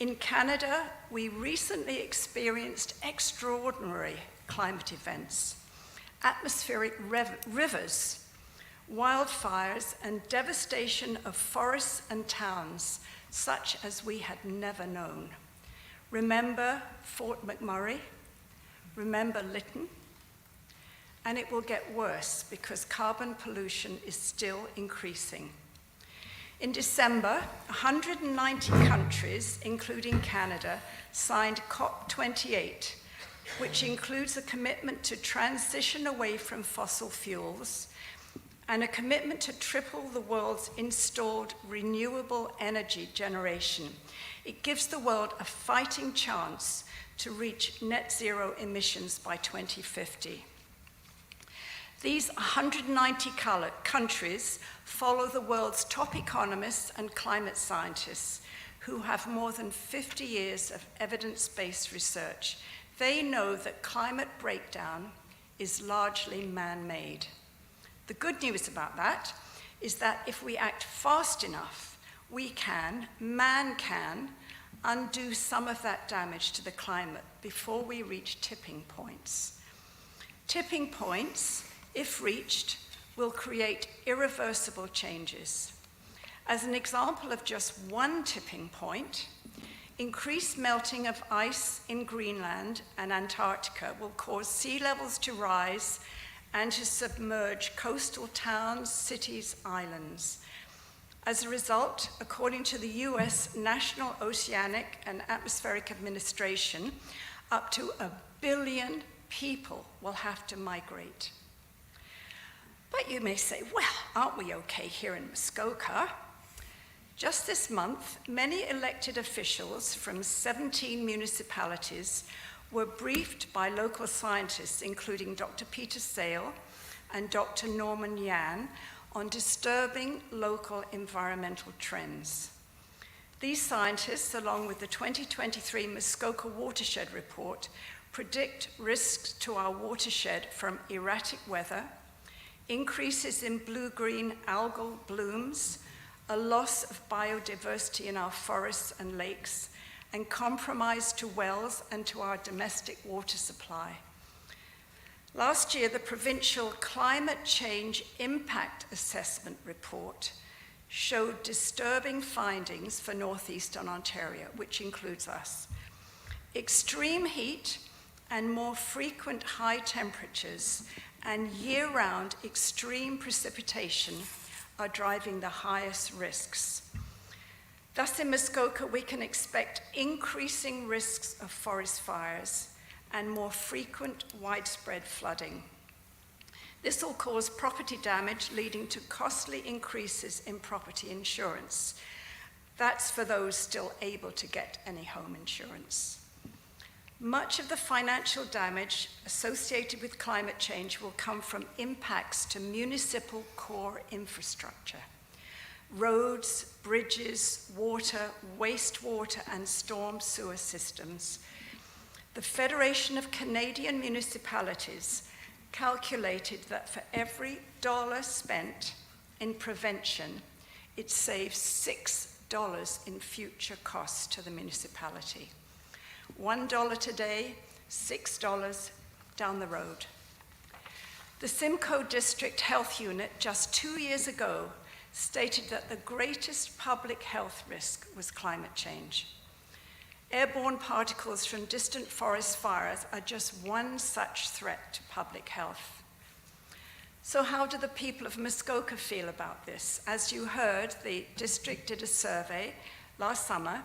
In Canada, we recently experienced extraordinary climate events, atmospheric rivers, wildfires, and devastation of forests and towns such as we had never known. Remember Fort McMurray? Remember Lytton? And it will get worse because carbon pollution is still increasing. In December, 190 countries, including Canada, signed COP28, which includes a commitment to transition away from fossil fuels and a commitment to triple the world's installed renewable energy generation. It gives the world a fighting chance to reach net zero emissions by 2050. These 190 countries follow the world's top economists and climate scientists who have more than 50 years of evidence-based research. They know that climate breakdown is largely man-made. The good news about that is that if we act fast enough, we can, man can, undo some of that damage to the climate before we reach tipping points. Tipping points, if reached, will create irreversible changes. As an example of just one tipping point, increased melting of ice in Greenland and Antarctica will cause sea levels to rise and to submerge coastal towns, cities, islands. As a result, according to the US National Oceanic and Atmospheric Administration, up to 1 billion people will have to migrate. But you may say, well, aren't we okay here in Muskoka? Just this month, many elected officials from 17 municipalities were briefed by local scientists, including Dr. Peter Sale and Dr. Norman Yan, on disturbing local environmental trends. These scientists, along with the 2023 Muskoka Watershed Report, predict risks to our watershed from erratic weather, increases in blue-green algal blooms, a loss of biodiversity in our forests and lakes, and compromise to wells and to our domestic water supply. Last year, the Provincial Climate Change Impact Assessment Report showed disturbing findings for northeastern Ontario, which includes us. Extreme heat and more frequent high temperatures and year-round extreme precipitation are driving the highest risks. Thus, in Muskoka, we can expect increasing risks of forest fires and more frequent widespread flooding. This will cause property damage, leading to costly increases in property insurance. That's for those still able to get any home insurance. Much of the financial damage associated with climate change will come from impacts to municipal core infrastructure. Roads, bridges, water, wastewater, and storm sewer systems. The Federation of Canadian Municipalities calculated that for every dollar spent in prevention, it saves $6 in future costs to the municipality. $1 today, $6 down the road. The Simcoe District Health Unit just 2 years ago stated that the greatest public health risk was climate change. Airborne particles from distant forest fires are just one such threat to public health. So how do the people of Muskoka feel about this? As you heard, the district did a survey last summer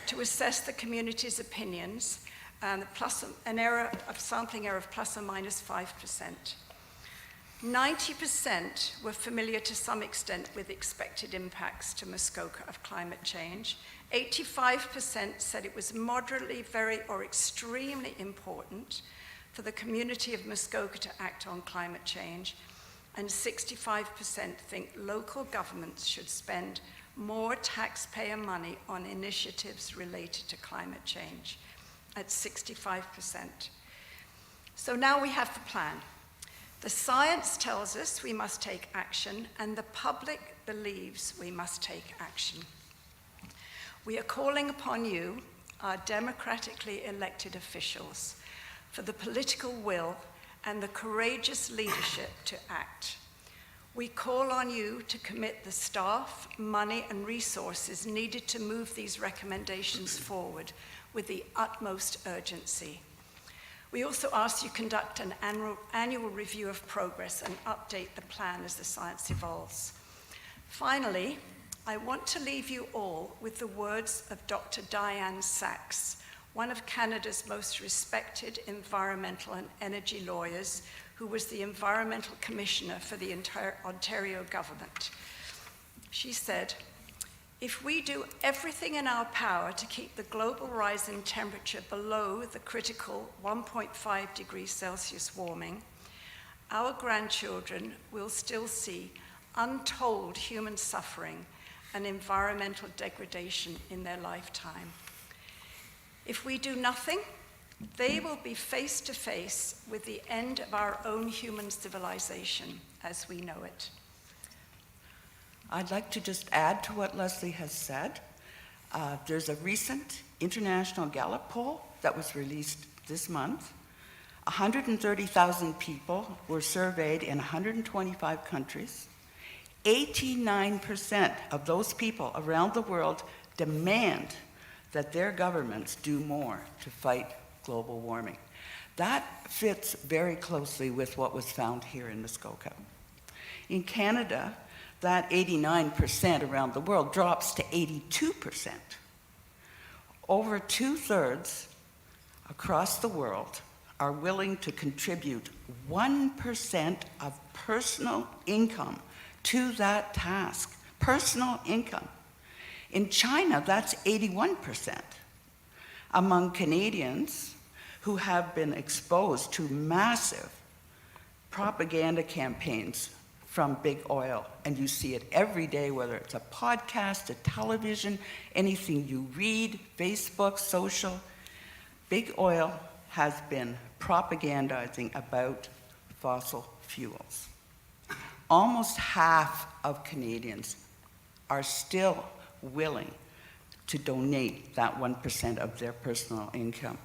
to assess the community's opinions, and sampling error of plus or minus 5%. 90% were familiar to some extent with expected impacts to Muskoka of climate change. 85% said it was moderately, very, or extremely important for the community of Muskoka to act on climate change. And 65% think local governments should spend more taxpayer money on initiatives related to climate change, at 65%. So now we have the plan. The science tells us we must take action, and the public believes we must take action. We are calling upon you, our democratically elected officials, for the political will and the courageous leadership to act. We call on you to commit the staff, money, and resources needed to move these recommendations forward with the utmost urgency. We also ask you conduct an annual review of progress and update the plan as the science evolves. Finally, I want to leave you all with the words of Dr. Diane Sachs, one of Canada's most respected environmental and energy lawyers, who was the Environmental Commissioner for the entire Ontario government. She said, "If we do everything in our power to keep the global rise in temperature below the critical 1.5 degrees Celsius warming, our grandchildren will still see untold human suffering and environmental degradation in their lifetime. If we do nothing, they will be face to face with the end of our own human civilization as we know it." I'd like to just add to what Leslie has said. There's a recent international Gallup poll that was released this month. 130,000 people were surveyed in 125 countries. 89% of those people around the world demand that their governments do more to fight global warming. That fits very closely with what was found here in Muskoka. In Canada, that 89% around the world drops to 82%. Over 2/3 across the world are willing to contribute 1% of personal income to that task. Personal income. In China, that's 81%. Among Canadians who have been exposed to massive propaganda campaigns from big oil, and you see it every day, whether it's a podcast, a television, anything you read, Facebook, social. Big oil has been propagandizing about fossil fuels. Almost half of Canadians are still willing to donate that 1% of their personal income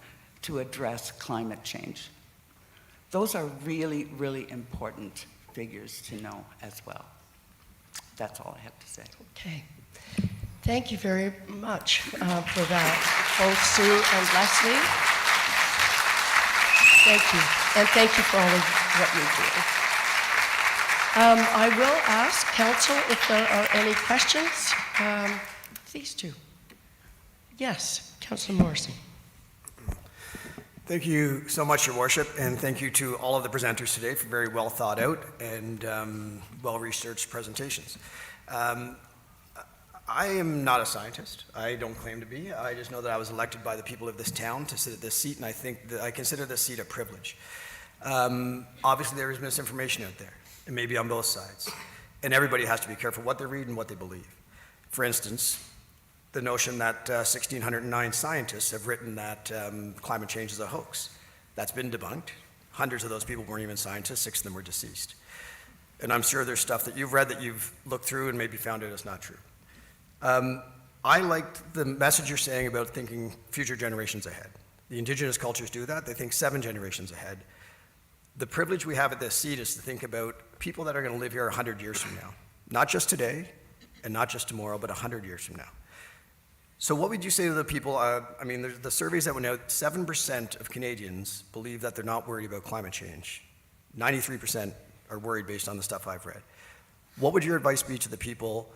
to address climate change. Those are really, really important figures to know as well. That's all I have to say. Okay. Thank you very much for that, both Sue and Leslie. Thank you. And thank you for all of what you do. I will ask council if there are any questions. These two. Yes, Councillor Morrison. Thank you so much, Your Worship, and thank you to all of the presenters today for very well thought out and well-researched presentations. I am not a scientist. I don't claim to be. I just know that I was elected by the people of this town to sit at this seat, and I think that I consider this seat a privilege. Obviously, there is misinformation out there, and maybe on both sides, and everybody has to be careful what they read and what they believe. For instance, the notion that 1,609 scientists have written that climate change is a hoax. That's been debunked. Hundreds of those people weren't even scientists, 6 of them were deceased. And I'm sure there's stuff that you've read that you've looked through and maybe found out is not true. I liked the message you're saying about thinking future generations ahead. The indigenous cultures do that. They think 7 generations ahead. The privilege we have at this seat is to think about people that are going to live here 100 years from now. Not just today and not just tomorrow, but 100 years from now. So what would you say to the people, there's the surveys that went out, 7% of Canadians believe that they're not worried about climate change. 93% are worried based on the stuff I've read. What would your advice be to the people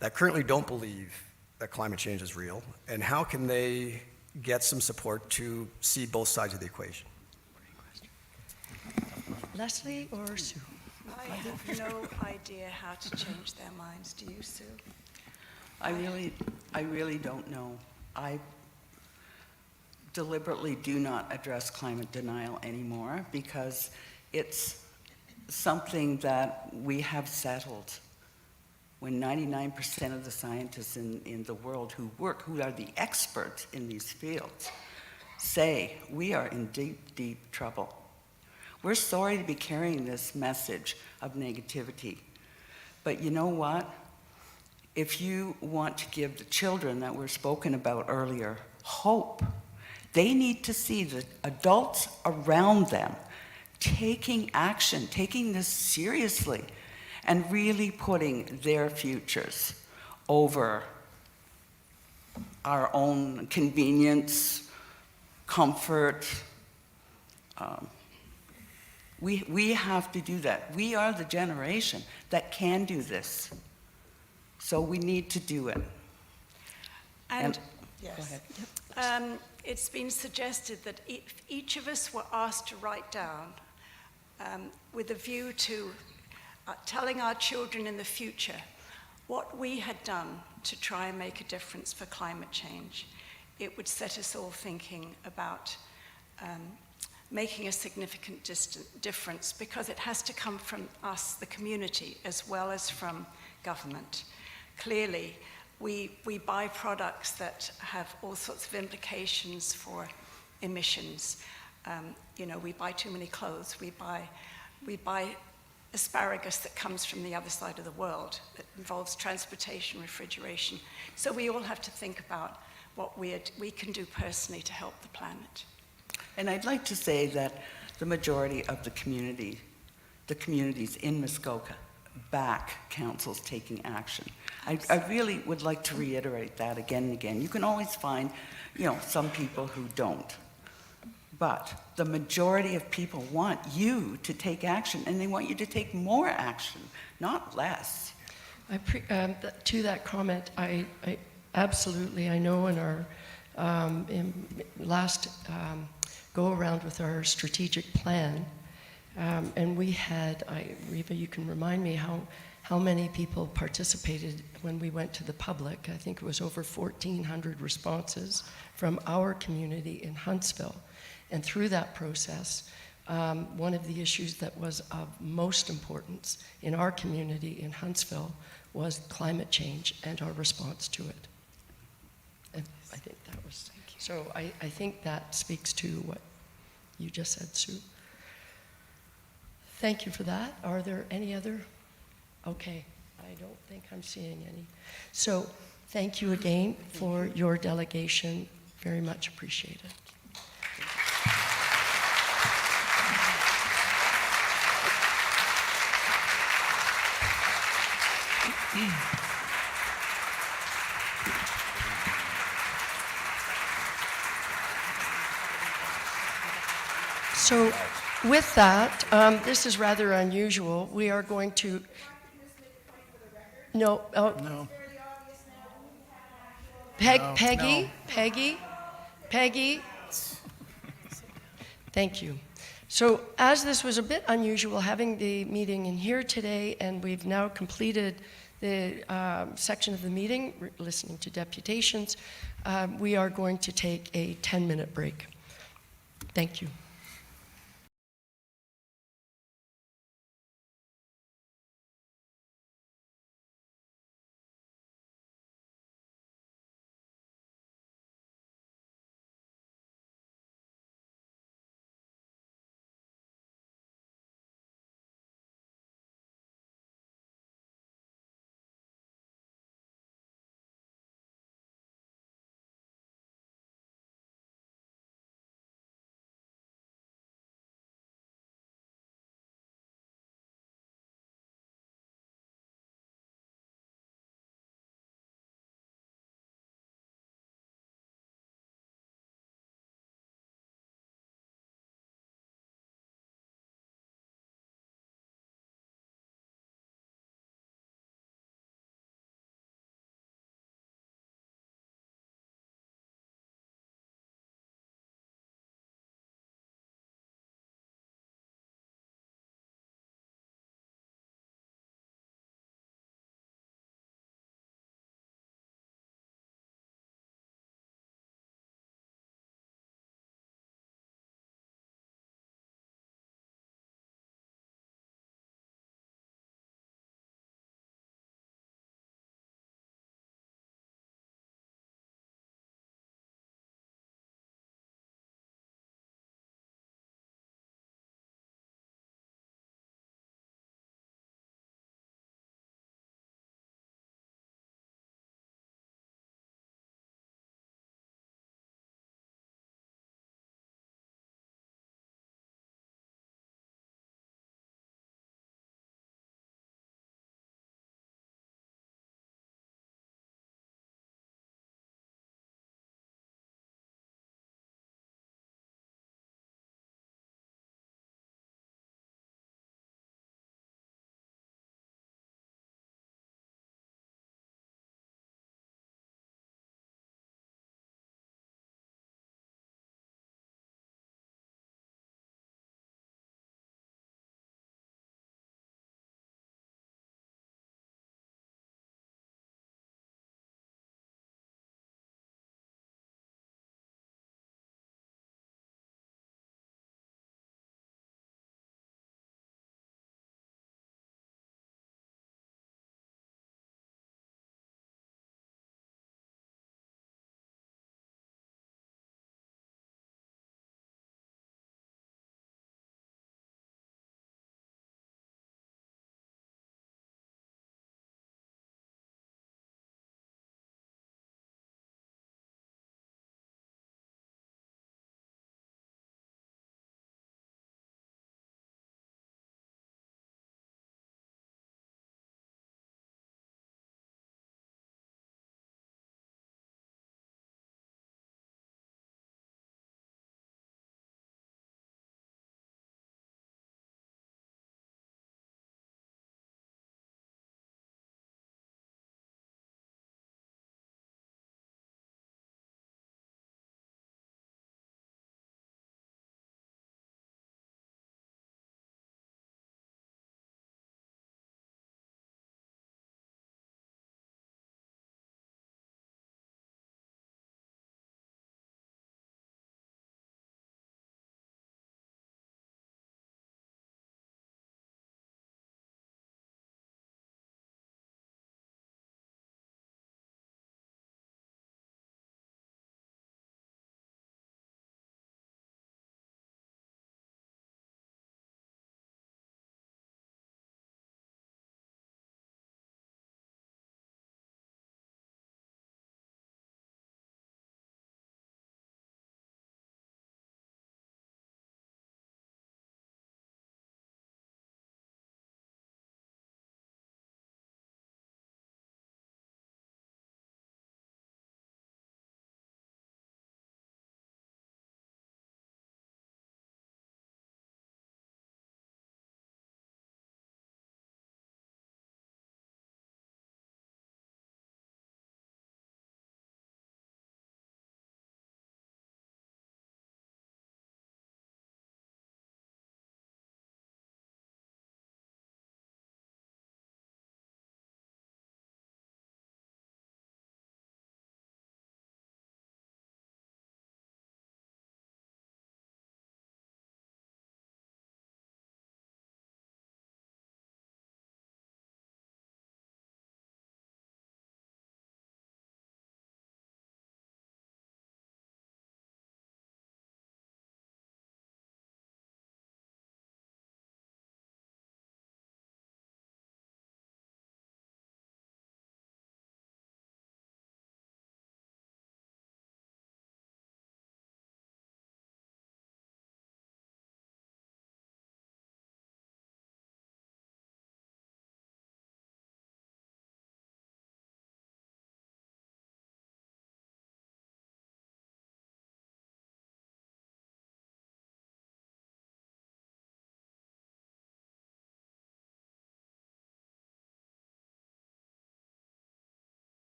that currently don't believe that climate change is real, and how can they get some support to see both sides of the equation? Leslie or Sue? I have no idea how to change their minds. Do you, Sue? I really don't know. I deliberately do not address climate denial anymore because it's something that we have settled when 99% of the scientists in the world who are the experts in these fields, say we are in deep, deep trouble. We're sorry to be carrying this message of negativity, but you know what? If you want to give the children that were spoken about earlier hope, they need to see the adults around them taking action, taking this seriously, and really putting their futures over our own convenience, comfort. We have to do that. We are the generation that can do this. So we need to do it. And Yes. Go ahead. It's been suggested that if each of us were asked to write down with a view to telling our children in the future what we had done to try and make a difference for climate change, it would set us all thinking about making a significant difference, because it has to come from us, the community, as well as from government. Clearly, we buy products that have all sorts of implications for emissions. We buy too many clothes. We buy asparagus that comes from the other side of the world, that involves transportation, refrigeration. So we all have to think about what we can do personally to help the planet. And I'd like to say that the majority of the communities in Muskoka back councils taking action. I really would like to reiterate that again and again. You can always find, some people who don't. But the majority of people want you to take action, and they want you to take more action, not less. To that comment, I absolutely, I know in our last go-around with our strategic plan, and we had, Reva, you can remind me how many people participated when we went to the public. I think it was over 1,400 responses from our community in Huntsville. And through that process, one of the issues that was of most importance in our community in Huntsville was climate change and our response to it. And I think that was, so I think that speaks to what you just said, Sue. Thank you for that. Are there any other? Okay, I don't think I'm seeing any. So thank you again for your delegation. Very much appreciated. So with that, this is rather unusual. We are going to... No. No. Peggy? Thank you. So as this was a bit unusual, having the meeting in here today, and we've now completed the section of the meeting, listening to deputations, we are going to take a 10-minute break. Thank you.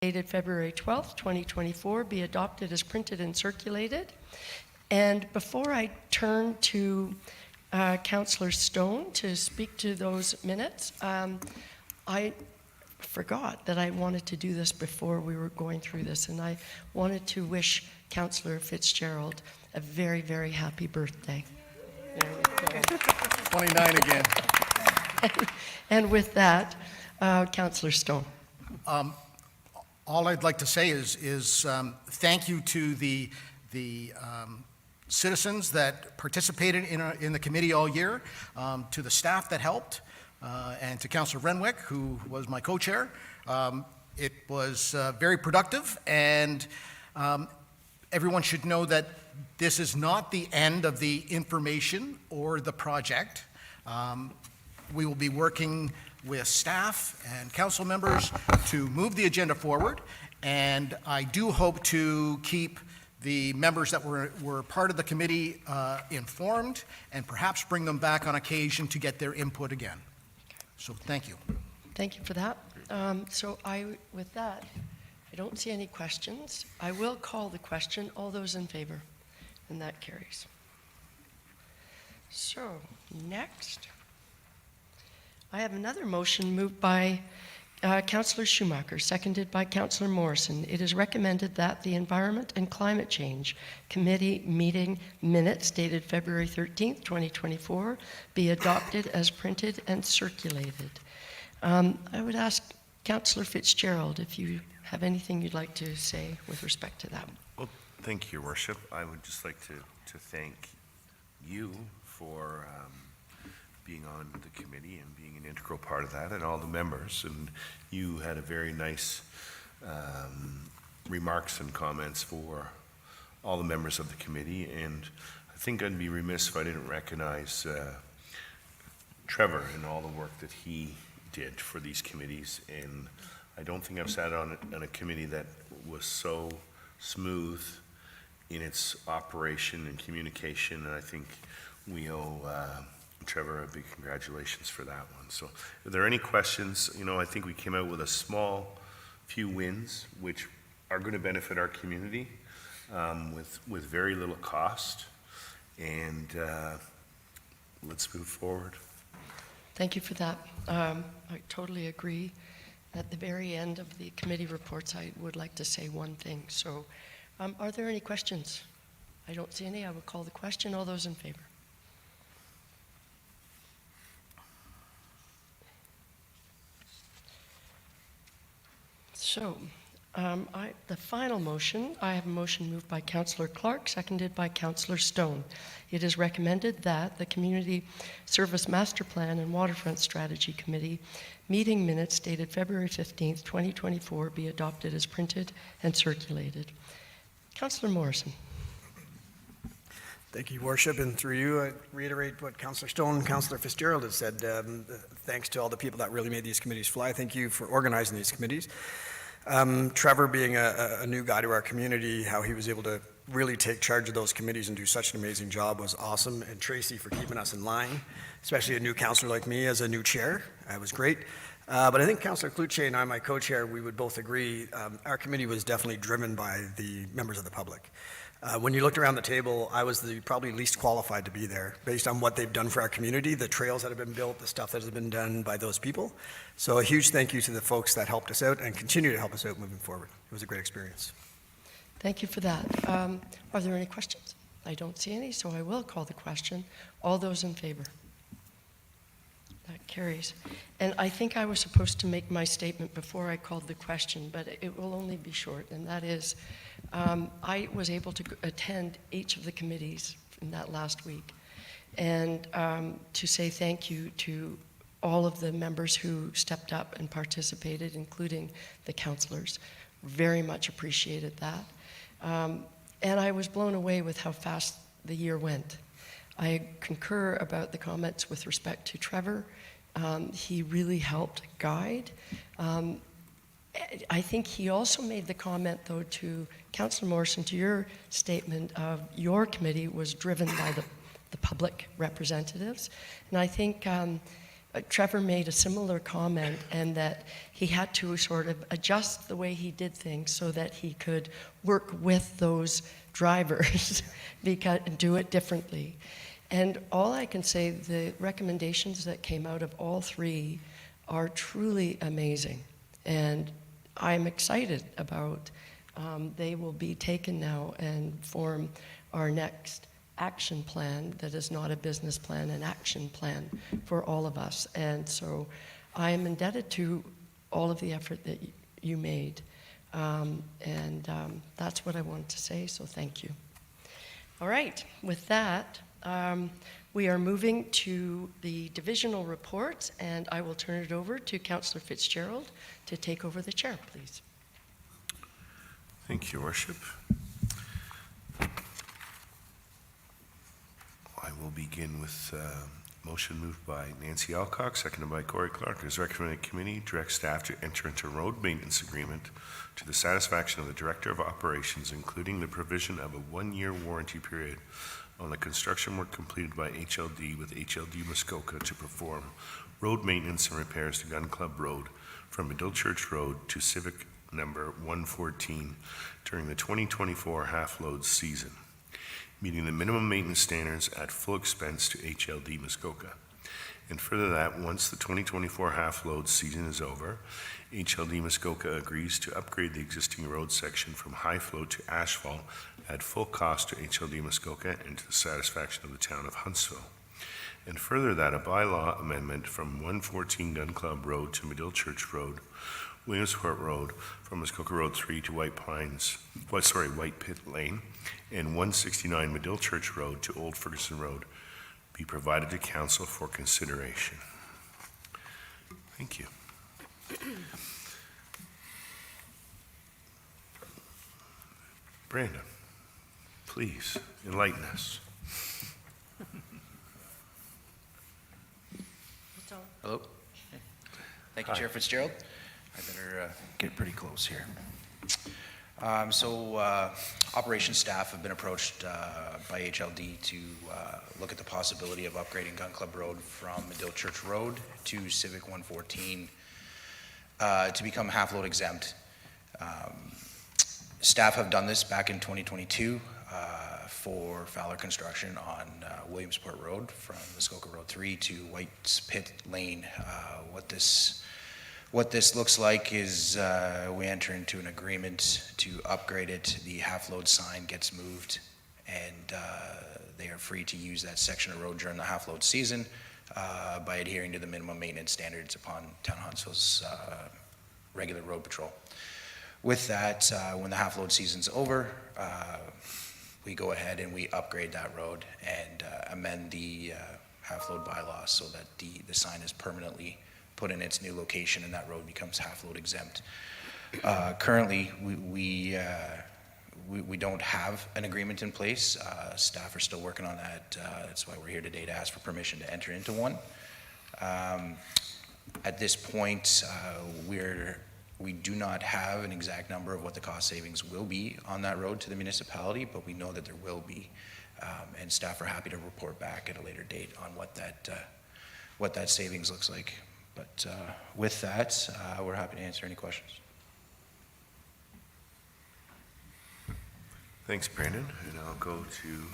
dated February 12th, 2024, be adopted as printed and circulated. And before I turn to Councillor Stone to speak to those minutes, I forgot that I wanted to do this before we were going through this, and I wanted to wish Councillor Fitzgerald a very, very happy birthday. There we go. 29 again. And with that, Councillor Stone. All I'd like to say is thank you to the citizens that participated in the committee all year, to the staff that helped, and to Councillor Renwick, who was my co-chair. It was very productive, and everyone should know that this is not the end of the information or the project. We will be working with staff and council members to move the agenda forward, and I do hope to keep the members that were part of the committee informed, and perhaps bring them back on occasion to get their input again. So thank you. Thank you for that. With that, I don't see any questions. I will call the question. All those in favor? And that carries. So, next, I have another motion moved by Councillor Schumacher, seconded by Councillor Morrison. It is recommended that the Environment and Climate Change Committee meeting minutes dated February 13th, 2024 be adopted as printed and circulated. I would ask Councillor Fitzgerald if you have anything you'd like to say with respect to that. Well, thank you, Your Worship. I would just like to thank you for being on the committee and being an integral part of that, and all the members. And you had a very nice remarks and comments for all the members of the committee. And I think I'd be remiss if I didn't recognize Trevor and all the work that he did for these committees. And I don't think I've sat on a committee that was so smooth in its operation and communication, and I think we owe Trevor a big congratulations for that one. So if there are any questions, I think we came out with a small few wins, which are going to benefit our community with very little cost, and let's move forward. Thank you for that. I totally agree. At the very end of the committee reports, I would like to say one thing. So, are there any questions? I don't see any. I will call the question. All those in favor? So, the final motion, I have a motion moved by Councillor Clark, seconded by Councillor Stone. It is recommended that the Community Service Master Plan and Waterfront Strategy Committee meeting minutes dated February 15th, 2024 be adopted as printed and circulated. Councillor Morrison. Thank you, Your Worship, and through you, I reiterate what Councillor Stone and Councillor Fitzgerald has said. Thanks to all the people that really made these committees fly. Thank you for organizing these committees. Trevor being a new guy to our community, how he was able to really take charge of those committees and do such an amazing job was awesome. And Tracy for keeping us in line, especially a new councillor like me as a new chair. That was great. But I think Councillor Cloutier and I, my co-chair, we would both agree our committee was definitely driven by the members of the public. When you looked around the table, I was the probably least qualified to be there based on what they've done for our community, the trails that have been built, the stuff that has been done by those people. So a huge thank you to the folks that helped us out and continue to help us out moving forward. It was a great experience. Thank you for that. Are there any questions? I don't see any, so I will call the question. All those in favor? That carries. And I think I was supposed to make my statement before I called the question, but it will only be short, and that is I was able to attend each of the committees in that last week, and to say thank you to all of the members who stepped up and participated, including the councillors. Very much appreciated that. And I was blown away with how fast the year went. I concur about the comments with respect to Trevor. He really helped guide. I think he also made the comment, though, to Councillor Morrison, to your statement of your committee was driven by the public representatives. And I think Trevor made a similar comment, and that he had to sort of adjust the way he did things so that he could work with those drivers and do it differently. And all I can say, the recommendations that came out of all three are truly amazing. And I'm excited about, they will be taken now and form our next action plan that is not a business plan, an action plan for all of us. And so I am indebted to all of the effort that you made. That's what I wanted to say, so thank you. All right, with that, we are moving to the divisional reports, and I will turn it over to Councillor Fitzgerald to take over the chair, please. Thank you, Worship. I will begin with a motion moved by Nancy Alcock, seconded by Corey Clark. It is recommended committee direct staff to enter into a road maintenance agreement to the satisfaction of the Director of Operations, including the provision of a one-year warranty period on the construction work completed by HLD with HLD Muskoka to perform road maintenance and repairs to Gun Club Road from Medill Church Road to Civic number 114 during the 2024 half-load season, meeting the minimum maintenance standards at full expense to HLD Muskoka. And further that, once the 2024 half-load season is over, HLD Muskoka agrees to upgrade the existing road section from high flow to asphalt at full cost to HLD Muskoka and to the satisfaction of the town of Huntsville. And further that, a bylaw amendment from 114 Gun Club Road to Medill Church Road, Williamsport Road, from Muskoka Road 3 to White Pit Lane, and 169 Medill Church Road to Old Ferguson Road be provided to council for consideration. Thank you. Brandon, please enlighten us. Hello. Thank you, Chair Fitzgerald. I better get pretty close here. Operations staff have been approached by HLD to look at the possibility of upgrading Gun Club Road from Medill Church Road to Civic 114 to become half-load exempt. Staff have done this back in 2022 for Fowler Construction on Williamsport Road from Muskoka Road 3 to White's Pit Lane. What this looks like is we enter into an agreement to upgrade it. The half-load sign gets moved, and they are free to use that section of road during the half-load season by adhering to the minimum maintenance standards upon Town of Huntsville's regular road patrol. With that, when the half-load season's over, we go ahead and we upgrade that road and amend the half-load bylaw so that the sign is permanently put in its new location and that road becomes half-load exempt. Currently, we don't have an agreement in place. Staff are still working on that. That's why we're here today, to ask for permission to enter into one. At this point, we do not have an exact number of what the cost savings will be on that road to the municipality, but we know that there will be. And staff are happy to report back at a later date on what that savings looks like. But with that, we're happy to answer any questions. Thanks, Brandon. And I'll go to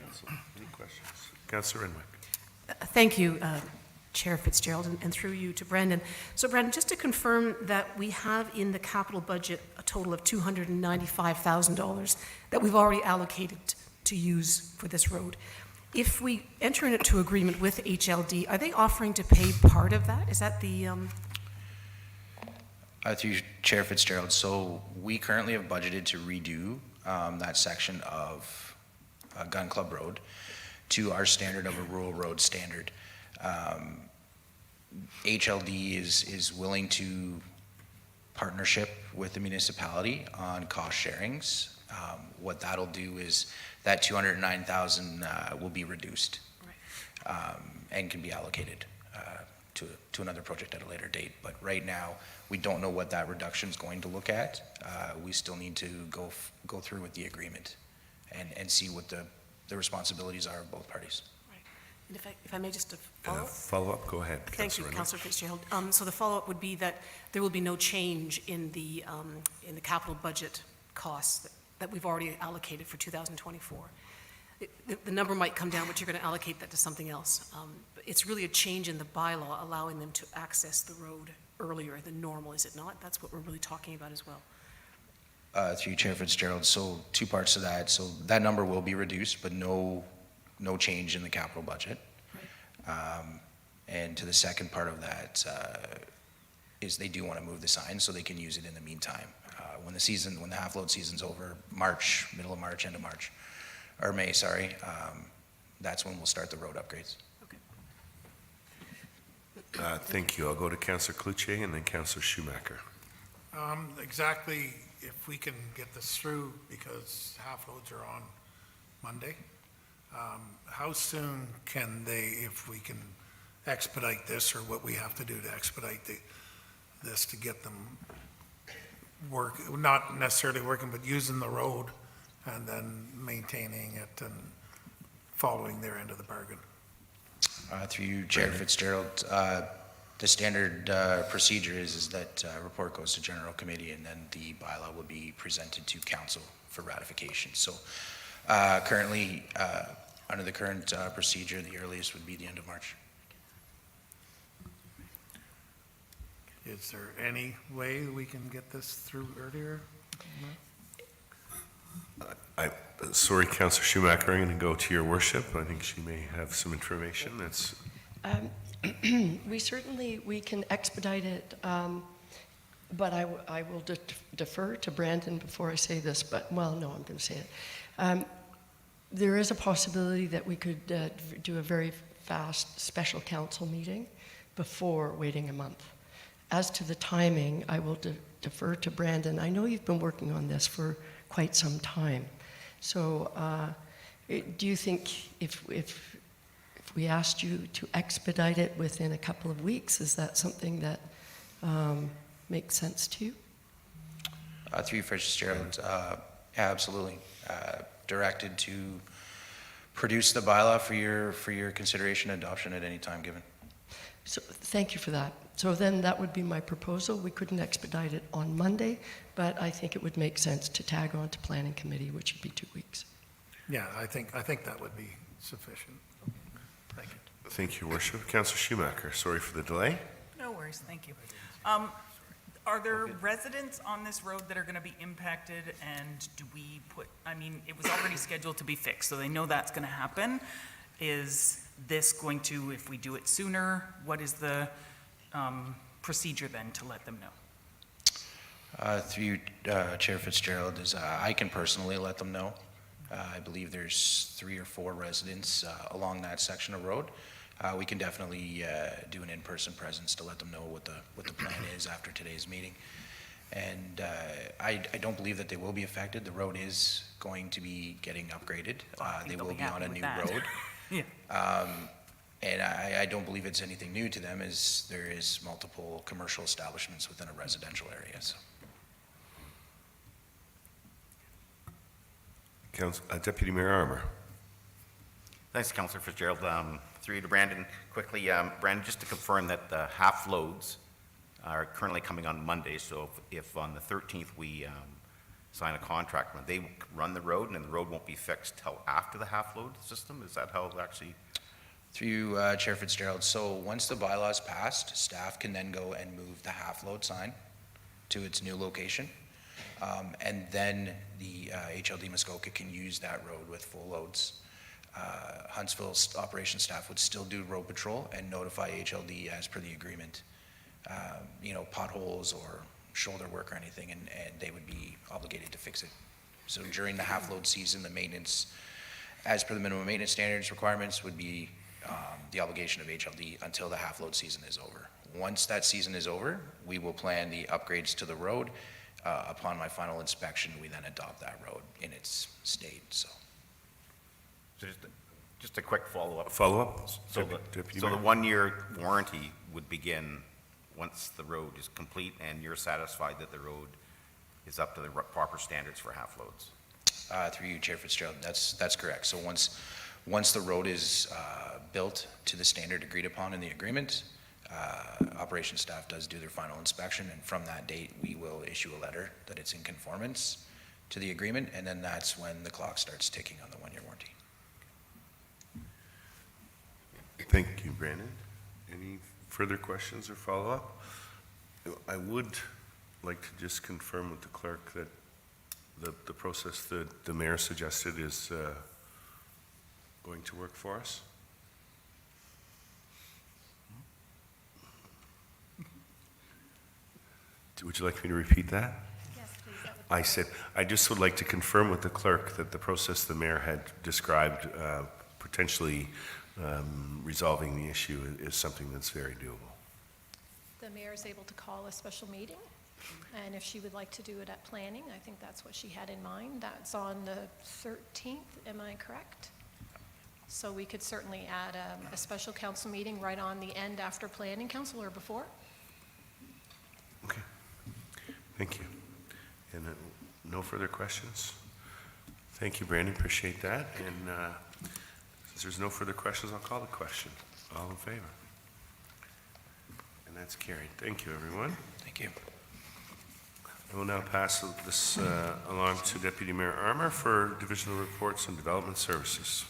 council. Any questions? Councillor Renwick. Thank you, Chair Fitzgerald, and through you to Brandon. So Brandon, just to confirm that we have in the capital budget a total of $295,000 that we've already allocated to use for this road. If we enter into agreement with HLD, are they offering to pay part of that? Is that the... Through Chair Fitzgerald, so we currently have budgeted to redo that section of Gun Club Road to our standard of a rural road standard. HLD is willing to partnership with the municipality on cost sharings. What that'll do is that $209,000 will be reduced and can be allocated to another project at a later date. But right now, we don't know what that reduction is going to look at. We still need to go through with the agreement and see what the responsibilities are of both parties. And if I may just follow up? Follow up, go ahead. Thank you, Councillor Councillor Fitzgerald. So the follow-up would be that there will be no change in the capital budget costs that we've already allocated for 2024. The number might come down, but you're going to allocate that to something else. But it's really a change in the bylaw allowing them to access the road earlier than normal, is it not? That's what we're really talking about as well. Through you, Chair Fitzgerald, so two parts to that. So that number will be reduced, but no change in the capital budget. And to the second part of that is they do want to move the sign so they can use it in the meantime. When the half-load season's over, March, middle of March, end of March, or May, sorry, that's when we'll start the road upgrades. Thank you. I'll go to Councillor Cloutier and then Councillor Schumacher. Exactly, if we can get this through, because half-loads are on Monday, how soon can they, if we can expedite this, or what we have to do to expedite this to get them not necessarily working, but using the road and then maintaining it and following their end of the bargain? Through you, Chair Fitzgerald, the standard procedure is that report goes to General Committee and then the bylaw will be presented to Council for ratification. So currently, under the current procedure, the earliest would be the end of March. Is there any way we can get this through earlier? Sorry, Councillor Schumacher, I'm going to go to your worship. I think she may have some information that's... We can expedite it, but I will defer to Brandon before I say this, but, well, no, I'm going to say it. There is a possibility that we could do a very fast special council meeting before waiting a month. As to the timing, I will defer to Brandon. I know you've been working on this for quite some time. So do you think if we asked you to expedite it within a couple of weeks, is that something that makes sense to you? Through you, Fitzgerald, absolutely. Directed to produce the bylaw for your consideration and adoption at any time given. So thank you for that. So then that would be my proposal. We couldn't expedite it on Monday, but I think it would make sense to tag on to Planning Committee, which would be 2 weeks. Yeah, I think that would be sufficient. Thank you. Thank you, Worship. Councillor Schumacher, sorry for the delay. No worries, thank you. Are there residents on this road that are going to be impacted, and do we it was already scheduled to be fixed, so they know that's going to happen. Is this going to, if we do it sooner, what is the procedure then to let them know? Through you, Chair Fitzgerald, I can personally let them know. I believe there's 3 or 4 residents along that section of road. We can definitely do an in-person presence to let them know what the plan is after today's meeting. And I don't believe that they will be affected. The road is going to be getting upgraded. They will be on a new road. Yeah. And I don't believe it's anything new to them, as there is multiple commercial establishments within a residential area. So. Deputy Mayor Armour. Thanks, Councillor Fitzgerald. Through you to Brandon, quickly, Brandon, just to confirm that the half loads are currently coming on Monday, so if on the 13th we sign a contract, they run the road and then the road won't be fixed till after the half load system? Is that how it actually? Through you, Chair Fitzgerald, so once the bylaw is passed, staff can then go and move the half-load sign to its new location. And then the HLD Muskoka can use that road with full loads. Huntsville's operations staff would still do road patrol and notify HLD as per the agreement, potholes or shoulder work or anything, and they would be obligated to fix it. So during the half-load season, the maintenance, as per the minimum maintenance standards requirements, would be the obligation of HLD until the half-load season is over. Once that season is over, we will plan the upgrades to the road. Upon my final inspection, we then adopt that road in its state. So just a quick follow-up. Follow-up? So the 1-year warranty would begin once the road is complete and you're satisfied that the road is up to the proper standards for half loads? Through you, Chair Fitzgerald, that's correct. So Once the road is built to the standard agreed upon in the agreement, operations staff does do their final inspection, and from that date, we will issue a letter that it's in conformance to the agreement, and then that's when the clock starts ticking on the one-year warranty. Thank you, Brandon. Any further questions or follow-up? I would like to just confirm with the clerk that the process that the mayor suggested is going to work for us. Would you like me to repeat that? Yes, please. I said, I just would like to confirm with the clerk that the process the mayor had described, potentially resolving the issue, is something that's very doable. The mayor is able to call a special meeting, and if she would like to do it at planning, I think that's what she had in mind. That's on the 13th, am I correct? So we could certainly add a special council meeting right on the end after planning council or before. Okay. Thank you. And no further questions? Thank you, Brandon. Appreciate that. And since there's no further questions, I'll call the question. All in favor? And that's carried. Thank you, everyone. Thank you. I will now pass this along to Deputy Mayor Armour for divisional reports and development services.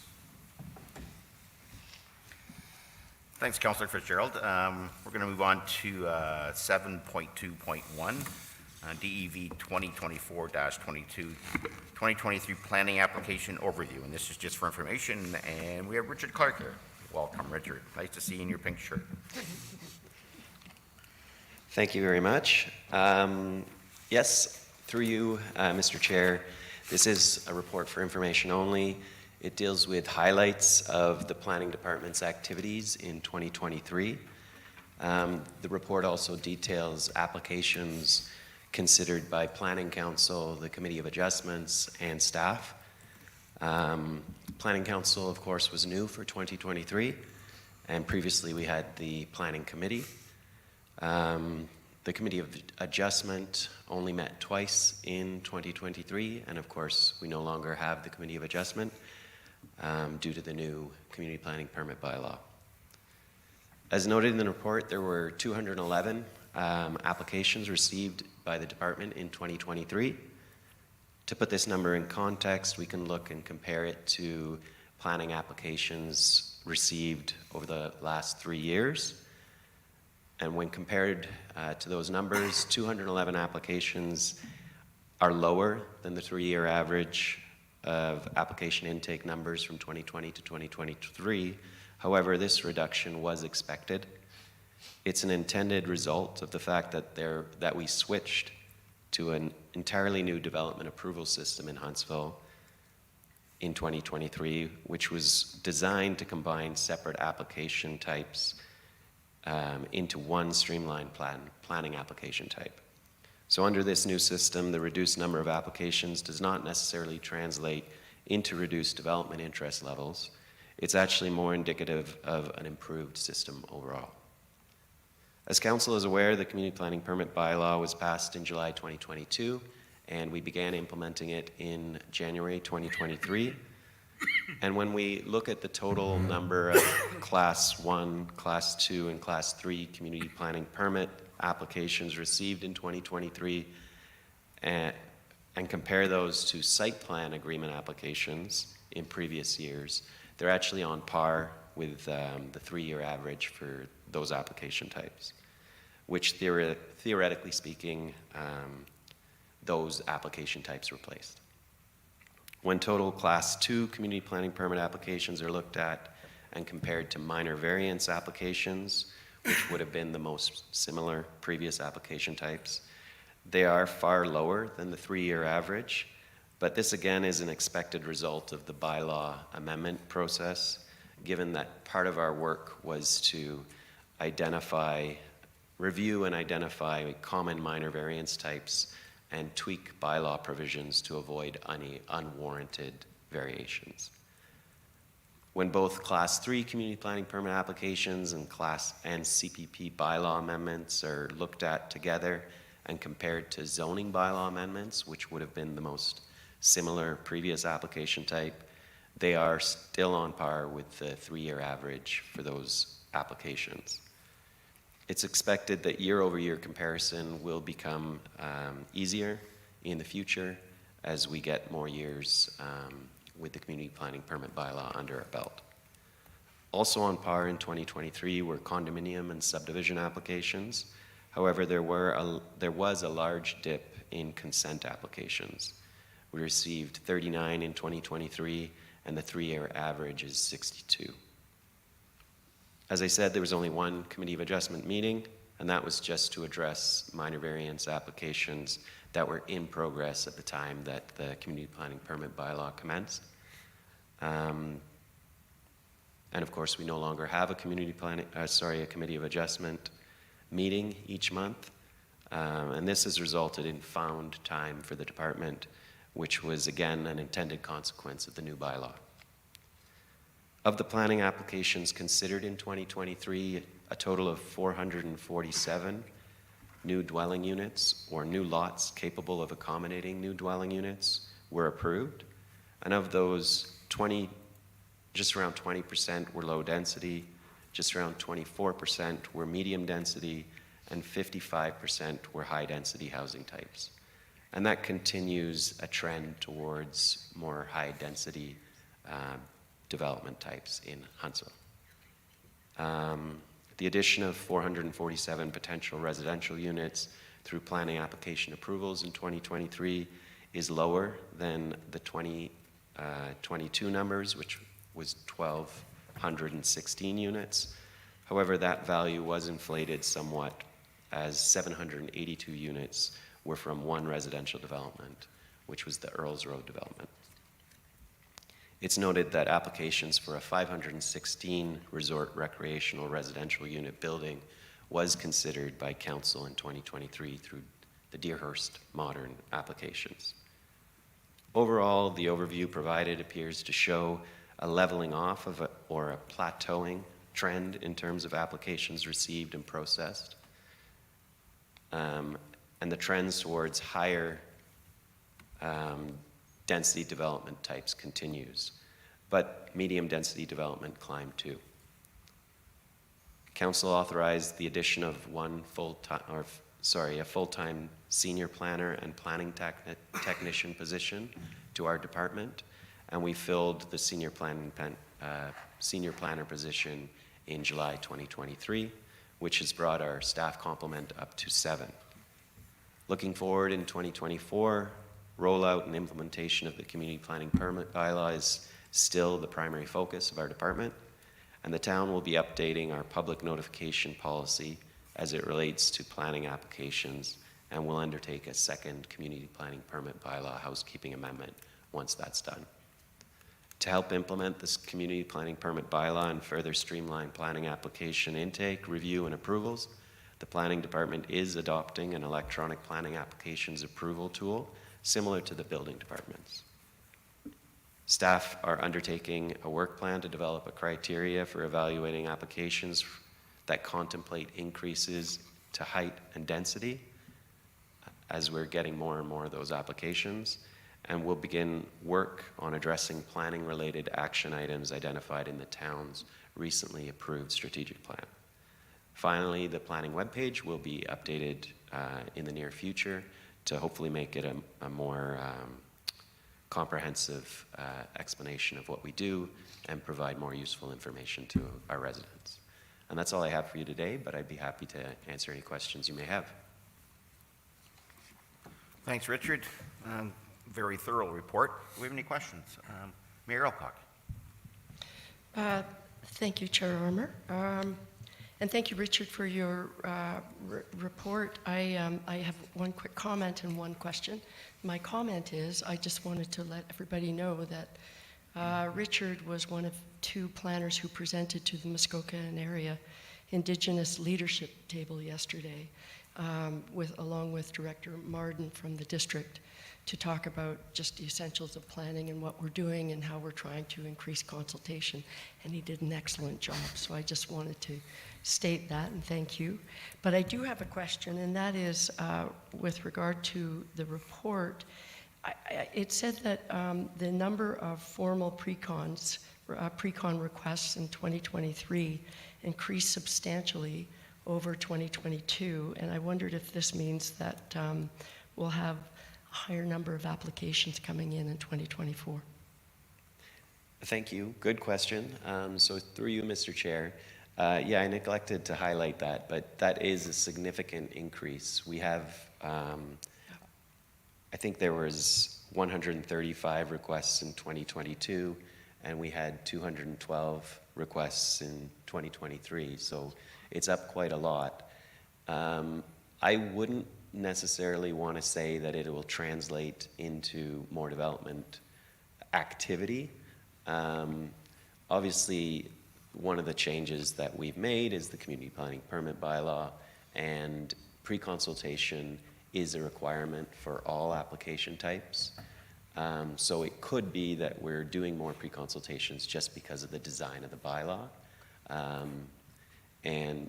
Thanks, Councillor Fitzgerald. We're going to move on to 7.2.1, DEV 2024-22, 2023 Planning Application Overview. And this is just for information. And we have Richard Clark here. Welcome, Richard. Nice to see you in your pink shirt. Thank you very much. Yes, through you, Mr. Chair, this is a report for information only. It deals with highlights of the Planning Department's activities in 2023. The report also details applications considered by Planning Council, the Committee of Adjustments, and staff. Planning Council, of course, was new for 2023, and previously we had the Planning Committee. The Committee of Adjustment only met twice in 2023, and of course, we no longer have the Committee of Adjustment due to the new Community Planning Permit Bylaw. As noted in the report, there were 211 applications received by the department in 2023. To put this number in context, we can look and compare it to planning applications received over the last 3 years. And when compared to those numbers, 211 applications are lower than the 3-year average of application intake numbers from 2020 to 2023. However, this reduction was expected. It's an intended result of the fact that we switched to an entirely new development approval system in Huntsville in 2023, which was designed to combine separate application types into one streamlined planning application type. So under this new system, the reduced number of applications does not necessarily translate into reduced development interest levels. It's actually more indicative of an improved system overall. As Council is aware, the Community Planning Permit Bylaw was passed in July 2022, and we began implementing it in January 2023. And when we look at the total number of Class 1, Class 2, and Class 3 Community Planning Permit applications received in 2023 and compare those to site plan agreement applications in previous years, they're actually on par with the 3-year average for those application types, which theoretically speaking, those application types replaced. When total Class 2 Community Planning Permit applications are looked at and compared to minor variance applications, which would have been the most similar previous application types, they are far lower than the 3-year average, but this again is an expected result of the bylaw amendment process, given that part of our work was to review and identify common minor variance types and tweak bylaw provisions to avoid any unwarranted variations. When both Class 3 Community Planning Permit applications and CPP bylaw amendments are looked at together and compared to zoning bylaw amendments, which would have been the most similar previous application type, they are still on par with the 3-year average for those applications. It's expected that year-over-year comparison will become easier in the future as we get more years with the community planning permit bylaw under our belt. Also on par in 2023 were condominium and subdivision applications. However, there was a large dip in consent applications. We received 39 in 2023, and the 3-year average is 62. As I said, there was only one Committee of Adjustment meeting, and that was just to address minor variance applications that were in progress at the time that the community planning permit bylaw commenced. And of course, we no longer have a Committee of Adjustment meeting each month. And this has resulted in found time for the department, which was again an intended consequence of the new bylaw. Of the planning applications considered in 2023, a total of 447 new dwelling units or new lots capable of accommodating new dwelling units were approved. And of those, just around 20% were low density, just around 24% were medium density, and 55% were high density housing types. And that continues a trend towards more high density development types in Huntsville. The addition of 447 potential residential units through planning application approvals in 2023 is lower than the 2022 numbers, which was 1,216 units. However, that value was inflated somewhat as 782 units were from one residential development, which was the Earls Road development. It's noted that applications for a 516 resort recreational residential unit building was considered by Council in 2023 through the Deerhurst Modern applications. Overall, the overview provided appears to show a leveling off of or a plateauing trend in terms of applications received and processed. And the trends towards higher density development types continues, but medium density development climbed too. Council authorized the addition of a full-time senior planner and planning technician position to our department, and we filled the senior planner position in July 2023, which has brought our staff complement up to 7. Looking forward in 2024, rollout and implementation of the community planning permit bylaw is still the primary focus of our department, and the town will be updating our public notification policy as it relates to planning applications, and will undertake a second community planning permit bylaw housekeeping amendment once that's done. To help implement this community planning permit bylaw and further streamline planning application intake, review, and approvals, the planning department is adopting an electronic planning applications approval tool similar to the building department's. Staff are undertaking a work plan to develop a criteria for evaluating applications that contemplate increases to height and density as we're getting more and more of those applications, and we'll begin work on addressing planning-related action items identified in the town's recently approved strategic plan. Finally, the planning webpage will be updated in the near future to hopefully make it a more comprehensive explanation of what we do and provide more useful information to our residents. And that's all I have for you today, but I'd be happy to answer any questions you may have. Thanks, Richard. Very thorough report. Do we have any questions? Mayor Elcock. Thank you, Chair Armour. And thank you, Richard, for your report. I have one quick comment and one question. My comment is, I just wanted to let everybody know that Richard was one of 2 planners who presented to the Muskoka and area Indigenous Leadership Table yesterday, along with Director Marden from the district, to talk about just the essentials of planning and what we're doing and how we're trying to increase consultation. And he did an excellent job. So I just wanted to state that and thank you. But I do have a question, and that is with regard to the report. It said that the number of formal pre-con requests in 2023 increased substantially over 2022, and I wondered if this means that we'll have a higher number of applications coming in 2024. Thank you. Good question. So through you, Mr. Chair, yeah, I neglected to highlight that, but that is a significant increase. We have, I think there was 135 requests in 2022, and we had 212 requests in 2023. So it's up quite a lot. I wouldn't necessarily want to say that it will translate into more development activity. Obviously, one of the changes that we've made is the community planning permit bylaw, and pre-consultation is a requirement for all application types. So it could be that we're doing more pre-consultations just because of the design of the bylaw.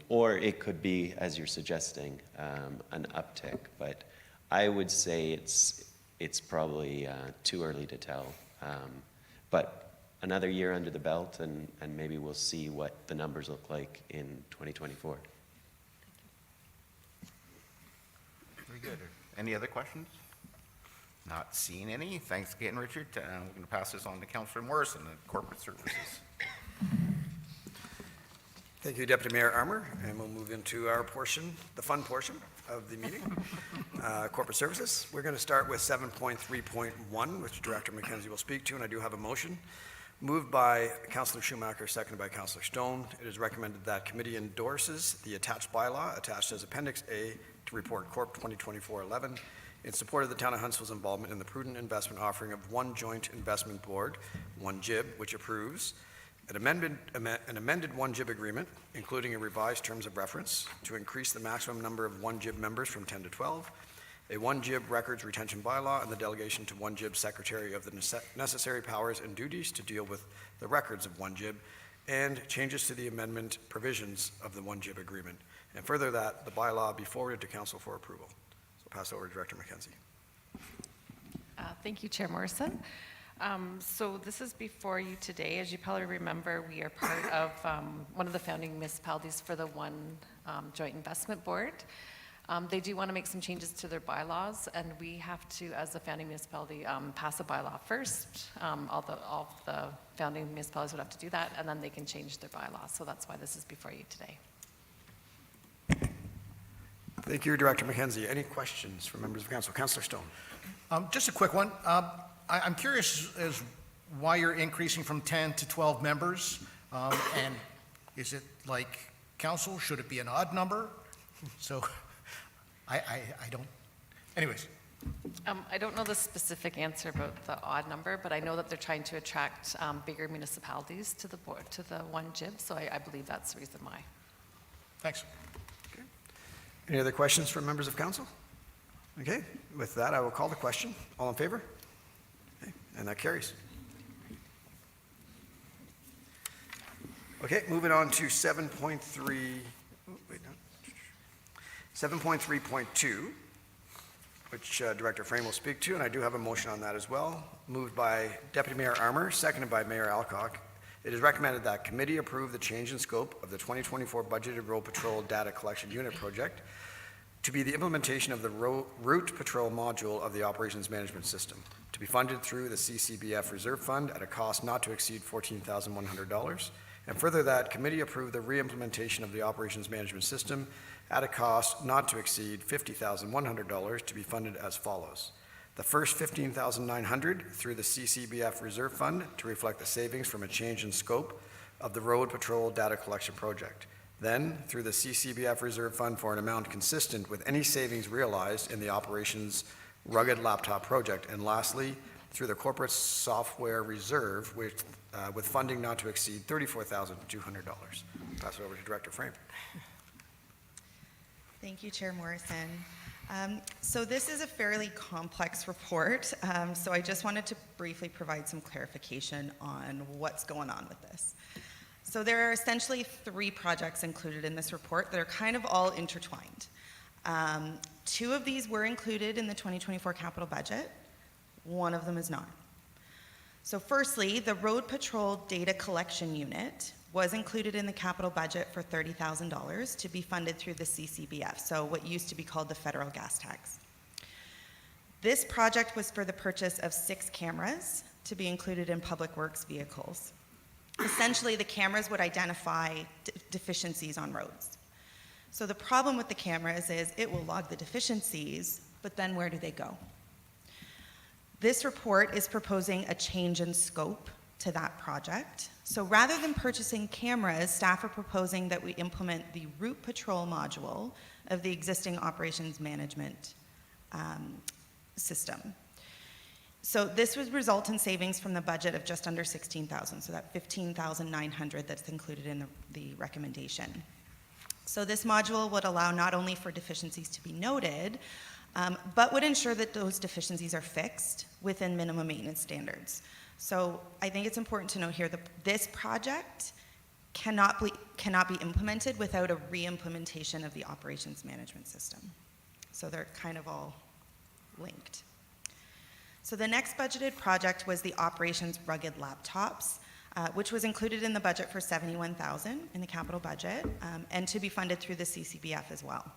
Or it could be, as you're suggesting, an uptick, but I would say it's probably too early to tell. But another year under the belt, and maybe we'll see what the numbers look like in 2024. Very good. Any other questions? Not seeing any. Thanks again, Richard. We're going to pass this on to Councillor Morrison at Corporate Services. Thank you, Deputy Mayor Armour, and we'll move into our portion, the fun portion of the meeting, Corporate Services. We're going to start with 7.3.1, which Director McKenzie will speak to, and I do have a motion. Moved by Councillor Schumacher, seconded by Councillor Stone. It is recommended that committee endorses the attached bylaw attached as Appendix A to Report Corp 2024-11 in support of the Town of Huntsville's involvement in the prudent investment offering of one joint investment board, one JIB, which approves an amended one JIB agreement, including a revised terms of reference to increase the maximum number of one JIB members from 10 to 12, a one JIB records retention bylaw, and the delegation to one JIB secretary of the necessary powers and duties to deal with the records of one JIB, and changes to the amendment provisions of the one JIB agreement. And further that the bylaw be forwarded to council for approval. So pass over to Director McKenzie. Thank you, Chair Morrison. So this is before you today. As you probably remember, we are part of one of the founding municipalities for the One Joint Investment Board. They do want to make some changes to their bylaws, and we have to, as a founding municipality, pass a bylaw first. All the founding municipalities would have to do that, and then they can change their bylaws. So that's why this is before you today. Thank you, Director McKenzie. Any questions from members of council? Councillor Stone. Just a quick one. I'm curious as why you're increasing from 10 to 12 members, and is it like council? Should it be an odd number? So I don't, anyways. I don't know the specific answer about the odd number, but I know that they're trying to attract bigger municipalities to the board, to the one JIB, so I believe that's the reason why. Thanks. Okay. Any other questions from members of council? Okay, with that, I will call the question. All in favor? Okay. And that carries. Okay, moving on to 7.3.2, which Director Frame will speak to, and I do have a motion on that as well. Moved by Deputy Mayor Armour, seconded by Mayor Alcock. It is recommended that committee approve the change in scope of the 2024 budgeted road patrol data collection unit project to be the implementation of the route patrol module of the operations management system, to be funded through the CCBF Reserve Fund at a cost not to exceed $14,100. And further that committee approve the re-implementation of the operations management system at a cost not to exceed $50,100 to be funded as follows. The first $15,900 through the CCBF Reserve Fund to reflect the savings from a change in scope of the road patrol data collection project. Then through the CCBF Reserve Fund for an amount consistent with any savings realized in the operations rugged laptop project. And lastly, through the corporate software reserve with funding not to exceed $34,200. Pass it over to Director Frame. Thank you, Chair Morrison. So this is a fairly complex report, so I just wanted to briefly provide some clarification on what's going on with this. So there are essentially 3 projects included in this report that are kind of all intertwined. 2 of these were included in the 2024 capital budget. One of them is not. So firstly, the Road Patrol Data Collection Unit was included in the capital budget for $30,000 to be funded through the CCBF, so what used to be called the federal gas tax. This project was for the purchase of 6 cameras to be included in public works vehicles. Essentially, the cameras would identify deficiencies on roads. So the problem with the cameras is it will log the deficiencies, but then where do they go? This report is proposing a change in scope to that project. So rather than purchasing cameras, staff are proposing that we implement the route patrol module of the existing operations management system. So this would result in savings from the budget of just under $16,000, so that $15,900 that's included in the recommendation. So this module would allow not only for deficiencies to be noted, but would ensure that those deficiencies are fixed within minimum maintenance standards. So I think it's important to note here that this project cannot be implemented without a re-implementation of the operations management system. So they're kind of all linked. So the next budgeted project was the operations rugged laptops, which was included in the budget for $71,000 in the capital budget, and to be funded through the CCBF as well.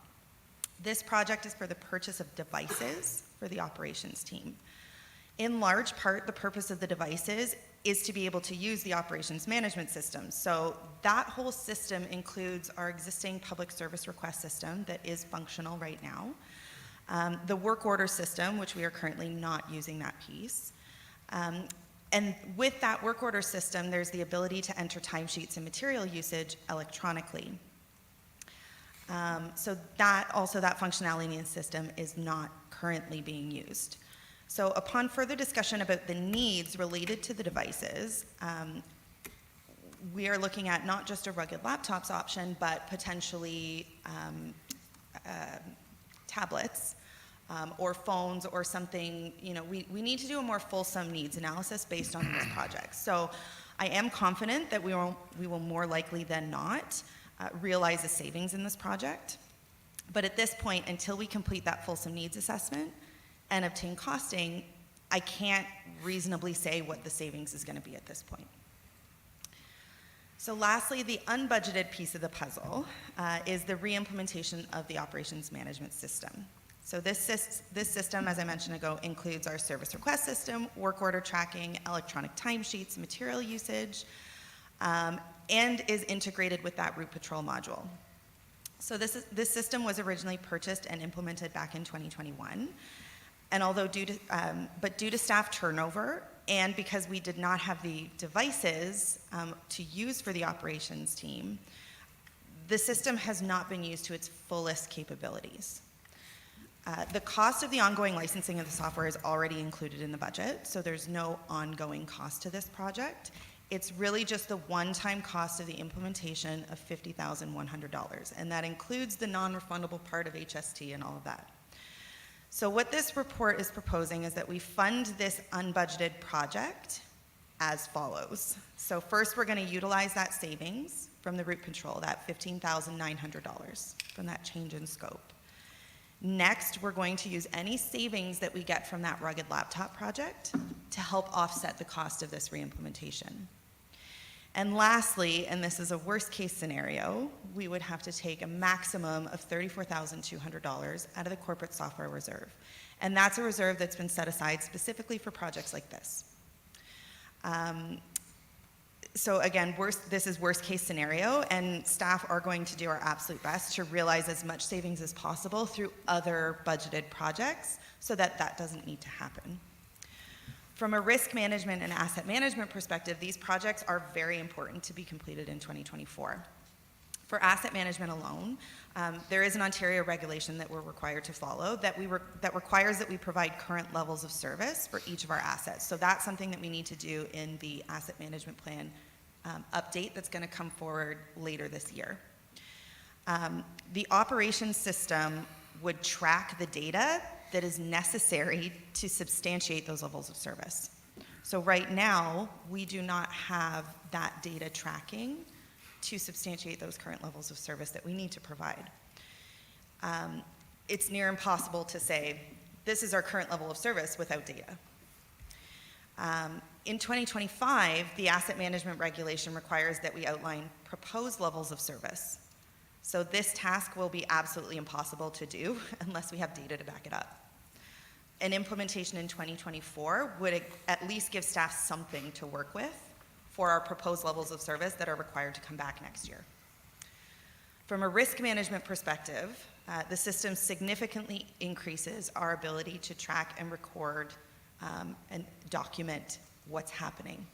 This project is for the purchase of devices for the operations team. In large part, the purpose of the devices is to be able to use the operations management system. So that whole system includes our existing public service request system that is functional right now, the work order system, which we are currently not using that piece. And with that work order system, there's the ability to enter timesheets and material usage electronically. So that functionality in the system is not currently being used. So upon further discussion about the needs related to the devices, we are looking at not just a rugged laptops option, but potentially tablets or phones or something. You know, we need to do a more fulsome needs analysis based on these projects. So I am confident that we will more likely than not realize a savings in this project. But at this point, until we complete that fulsome needs assessment and obtain costing, I can't reasonably say what the savings is going to be at this point. So lastly, the unbudgeted piece of the puzzle is the re-implementation of the operations management system. So this system, as I mentioned ago, includes our service request system, work order tracking, electronic timesheets, material usage, and is integrated with that route patrol module. So this system was originally purchased and implemented back in 2021. And although due to staff turnover and because we did not have the devices to use for the operations team, the system has not been used to its fullest capabilities. The cost of the ongoing licensing of the software is already included in the budget, so there's no ongoing cost to this project. It's really just the one-time cost of the implementation of $50,100, and that includes the non-refundable part of HST and all of that. So what this report is proposing is that we fund this unbudgeted project as follows. So first, we're going to utilize that savings from the route patrol, that $15,900 from that change in scope. Next, we're going to use any savings that we get from that rugged laptop project to help offset the cost of this re-implementation. And lastly, and this is a worst case scenario, we would have to take a maximum of $34,200 out of the corporate software reserve. And that's a reserve that's been set aside specifically for projects like this. So again, this is worst case scenario, and staff are going to do our absolute best to realize as much savings as possible through other budgeted projects so that that doesn't need to happen. From a risk management and asset management perspective, these projects are very important to be completed in 2024. For asset management alone, there is an Ontario regulation that we're required to follow that requires that we provide current levels of service for each of our assets. So that's something that we need to do in the asset management plan update that's going to come forward later this year. The operations system would track the data that is necessary to substantiate those levels of service. So right now, we do not have that data tracking to substantiate those current levels of service that we need to provide. It's near impossible to say, this is our current level of service without data. In 2025, the asset management regulation requires that we outline proposed levels of service. So this task will be absolutely impossible to do unless we have data to back it up. An implementation in 2024 would at least give staff something to work with for our proposed levels of service that are required to come back next year. From a risk management perspective, the system significantly increases our ability to track and record and document what's happening.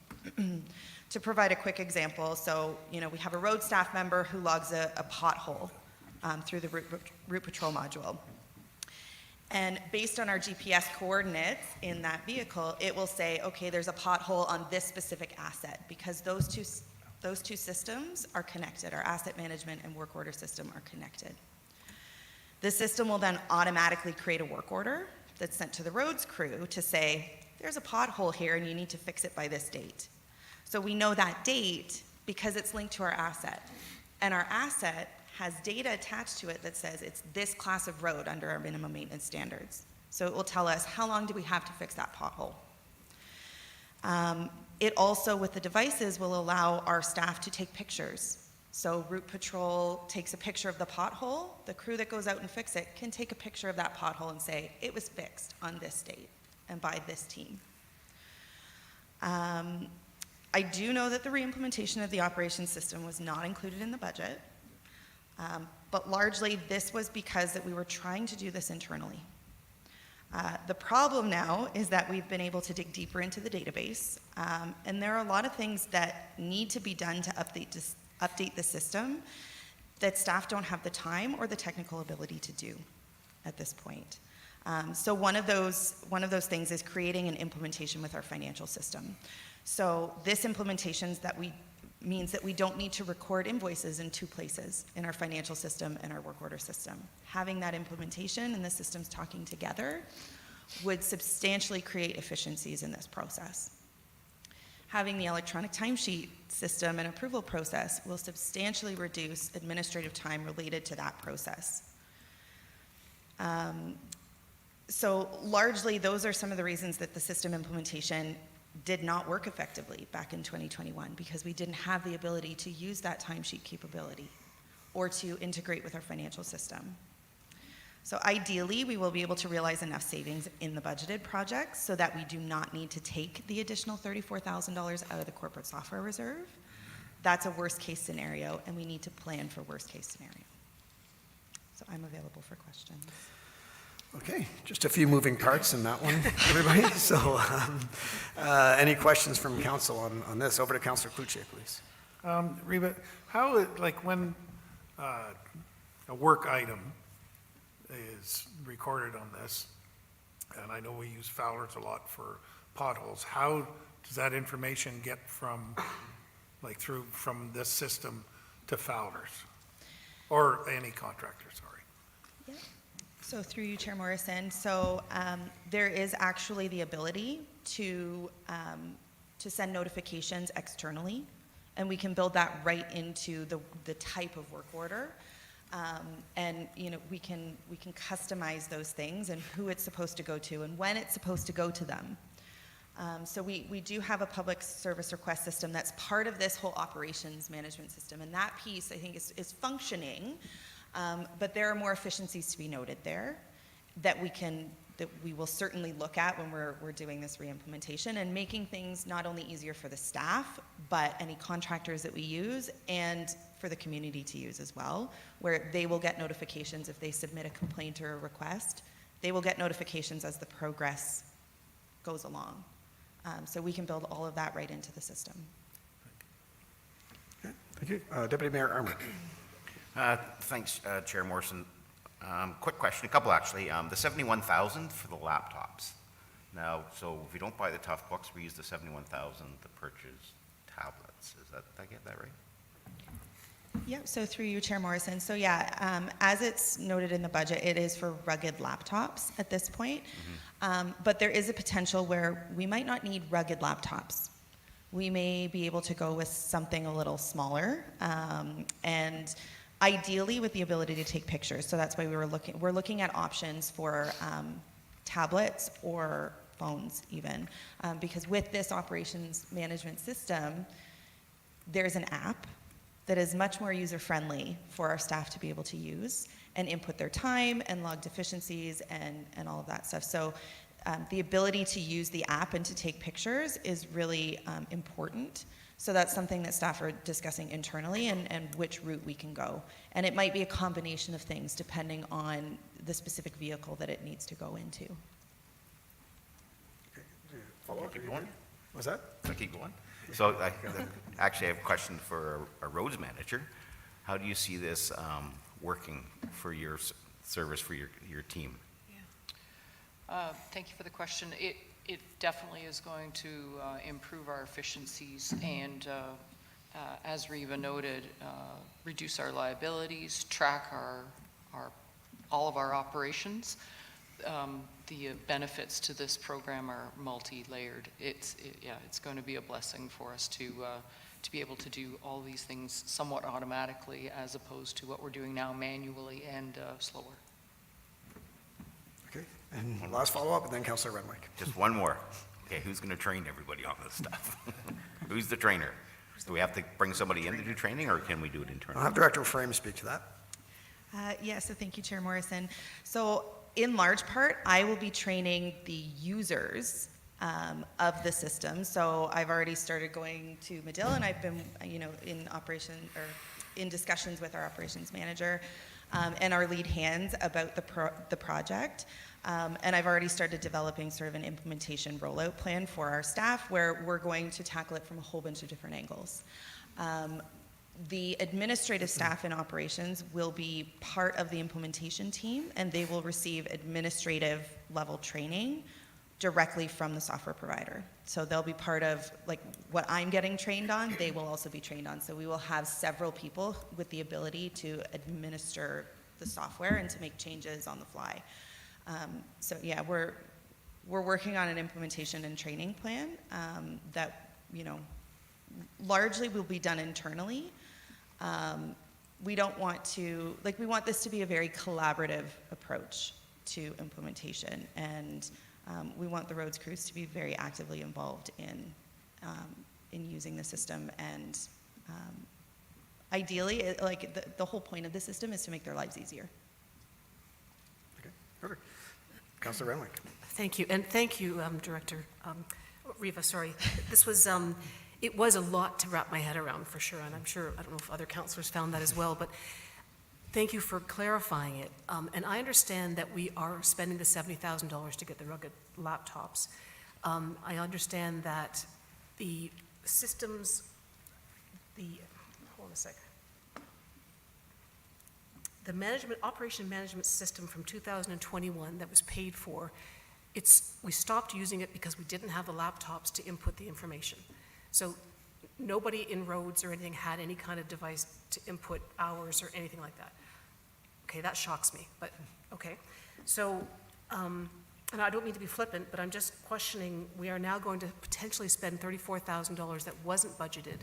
To provide a quick example, so we have a road staff member who logs a pothole through the route patrol module. And based on our GPS coordinates in that vehicle, it will say, okay, there's a pothole on this specific asset, because those two systems are connected. Our asset management and work order system are connected. The system will then automatically create a work order that's sent to the roads crew to say, there's a pothole here and you need to fix it by this date. So we know that date because it's linked to our asset. And our asset has data attached to it that says it's this class of road under our minimum maintenance standards. So it will tell us how long do we have to fix that pothole. It also, with the devices, will allow our staff to take pictures. So Route Patrol takes a picture of the pothole. The crew that goes out and fix it can take a picture of that pothole and say, it was fixed on this date and by this team. I do know that the reimplementation of the operations system was not included in the budget, but largely this was because that we were trying to do this internally. The problem now is that we've been able to dig deeper into the database, and there are a lot of things that need to be done to update the system that staff don't have the time or the technical ability to do at this point. So one of those things is creating an implementation with our financial system. So this implementation means that we don't need to record invoices in two places, in our financial system and our work order system. Having that implementation and the systems talking together would substantially create efficiencies in this process. Having the electronic timesheet system and approval process will substantially reduce administrative time related to that process. So largely, those are some of the reasons that the system implementation did not work effectively back in 2021, because we didn't have the ability to use that timesheet capability or to integrate with our financial system. So ideally, we will be able to realize enough savings in the budgeted projects so that we do not need to take the additional $34,000 out of the corporate software reserve. That's a worst case scenario, and we need to plan for worst case scenario. So I'm available for questions. Okay, just a few moving parts in that one, everybody. So any questions from council on this? Over to Councillor Cloutier, please. Reba, how, like when a work item is recorded on this, and I know we use Fowler's a lot for potholes, how does that information get from this system to Fowler's? Or any contractor, sorry. Yeah. So through you, Chair Morrison, so there is actually the ability to send notifications externally, and we can build that right into the type of work order. And we can customize those things and who it's supposed to go to and when it's supposed to go to them. So we do have a public service request system that's part of this whole operations management system, and that piece I think is functioning, but there are more efficiencies to be noted there that we will certainly look at when we're doing this reimplementation, and making things not only easier for the staff, but any contractors that we use, and for the community to use as well, where they will get notifications if they submit a complaint or a request. They will get notifications as the progress goes along. So we can build all of that right into the system. Okay, thank you. Deputy Mayor Armour. Thanks, Chair Morrison. Quick question, a couple actually. The $71,000 for the laptops. Now, so if we don't buy the tough books, we use the $71,000 to purchase tablets. Did I get that right? Yeah, so through you, Chair Morrison. So yeah, as it's noted in the budget, it is for rugged laptops at this point. But there is a potential where we might not need rugged laptops. We may be able to go with something a little smaller, and ideally with the ability to take pictures. So that's why we're looking at options for tablets or phones even. Because with this operations management system, there's an app that is much more user-friendly for our staff to be able to use and input their time and log deficiencies and all of that stuff. So the ability to use the app and to take pictures is really important. So that's something that staff are discussing internally and which route we can go. And it might be a combination of things depending on the specific vehicle that it needs to go into. Follow up? Keep going? What's that? So keep going. So actually, I have a question for our roads manager. How do you see this working for your service, for your team? Thank you for the question. It definitely is going to improve our efficiencies and, as Reva noted, reduce our liabilities, track all of our operations. The benefits to this program are multi-layered. It's going to be a blessing for us to be able to do all these things somewhat automatically as opposed to what we're doing now manually and slower. Okay, and last follow-up, and then Councillor Renwick. Just one more. Okay, who's going to train everybody on this stuff? Who's the trainer? Do we have to bring somebody in to do training, or can we do it internally? I'll have Director Frame speak to that. So thank you, Chair Morrison. So in large part, I will be training the users of the system. So I've already started going to Medill, and I've been, in operation or in discussions with our operations manager and our lead hands about the project. And I've already started developing sort of an implementation rollout plan for our staff where we're going to tackle it from a whole bunch of different angles. The administrative staff in operations will be part of the implementation team, and they will receive administrative level training directly from the software provider. So they'll be part of, like, what I'm getting trained on, they will also be trained on. So we will have several people with the ability to administer the software and to make changes on the fly. So yeah, we're working on an implementation and training plan that, largely will be done internally. We don't want to, we want this to be a very collaborative approach to implementation, and we want the roads crews to be very actively involved in using the system, and ideally, the whole point of the system is to make their lives easier. Okay, perfect. Councillor Renwick. Thank you, and thank you, Director Reva, sorry. This was, it was a lot to wrap my head around, for sure, and I'm sure, I don't know if other councillors found that as well, but thank you for clarifying it. And I understand that we are spending the $70,000 to get the rugged laptops. I understand that the systems, hold on a sec. The operation management system from 2021 that was paid for, we stopped using it because we didn't have the laptops to input the information. So nobody in roads or anything had any kind of device to input hours or anything like that. Okay, that shocks me, but okay. So, and I don't mean to be flippant, but I'm just questioning, we are now going to potentially spend $34,000 that wasn't budgeted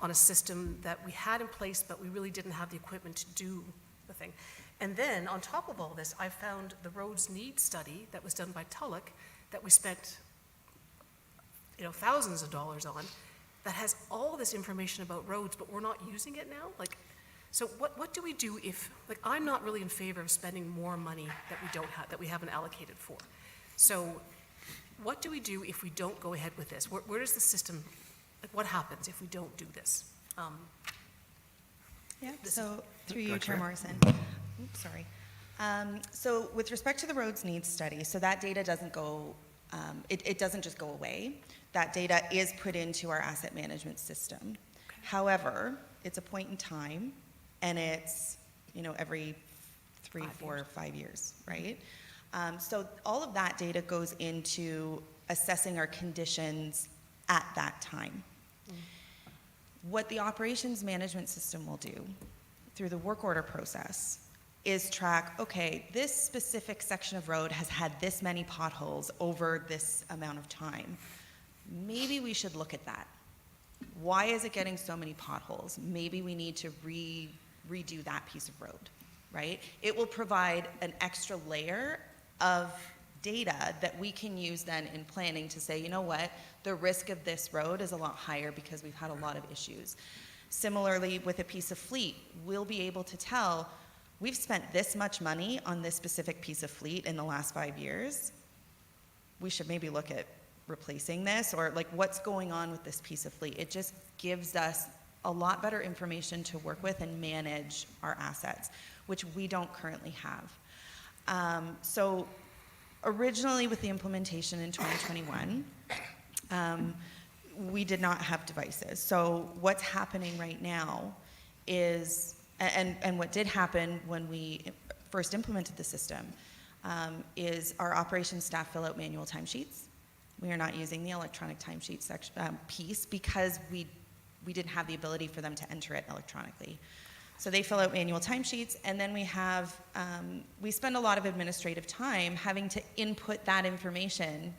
on a system that we had in place, but we really didn't have the equipment to do the thing. And then, on top of all this, I found the roads needs study that was done by Tulloch that we spent, thousands of dollars on, that has all this information about roads, but we're not using it now? So what do we do if, I'm not really in favor of spending more money that we don't have, that we haven't allocated for. So what do we do if we don't go ahead with this? Where does the system, what happens if we don't do this? So through you, Chair Morrison. Oops, sorry. So with respect to the roads needs study, so that data doesn't go, it doesn't just go away. That data is put into our asset management system. Okay. However, it's a point in time, and it's, every 3, 4, 5 years, right? So all of that data goes into assessing our conditions at that time. What the operations management system will do through the work order process is track, okay, this specific section of road has had this many potholes over this amount of time. Maybe we should look at that. Why is it getting so many potholes? Maybe we need to redo that piece of road, right? It will provide an extra layer of data that we can use then in planning to say, you know what, the risk of this road is a lot higher because we've had a lot of issues. Similarly, with a piece of fleet, we'll be able to tell, we've spent this much money on this specific piece of fleet in the last 5 years. We should maybe look at replacing this, or like what's going on with this piece of fleet. It just gives us a lot better information to work with and manage our assets, which we don't currently have. So originally with the implementation in 2021, we did not have devices. So what's happening right now is, and what did happen when we first implemented the system, is our operations staff fill out manual timesheets. We are not using the electronic timesheet piece because we didn't have the ability for them to enter it electronically. So they fill out manual timesheets, and then we spend a lot of administrative time having to input that information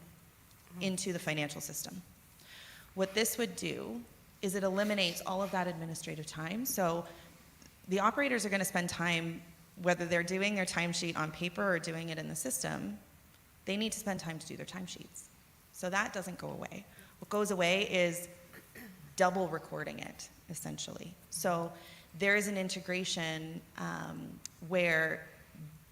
into the financial system. What this would do is it eliminates all of that administrative time. So the operators are going to spend time, whether they're doing their timesheet on paper or doing it in the system, they need to spend time to do their timesheets. So that doesn't go away. What goes away is double recording it, essentially. So there is an integration where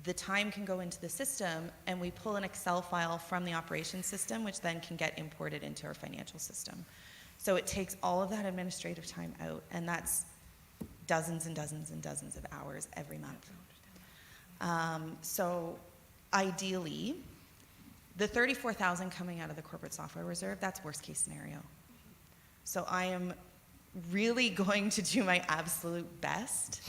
the time can go into the system, and we pull an Excel file from the operations system, which then can get imported into our financial system. So it takes all of that administrative time out, and that's dozens and dozens and dozens of hours every month. So ideally, the $34,000 coming out of the corporate software reserve, that's worst case scenario. So I am really going to do my absolute best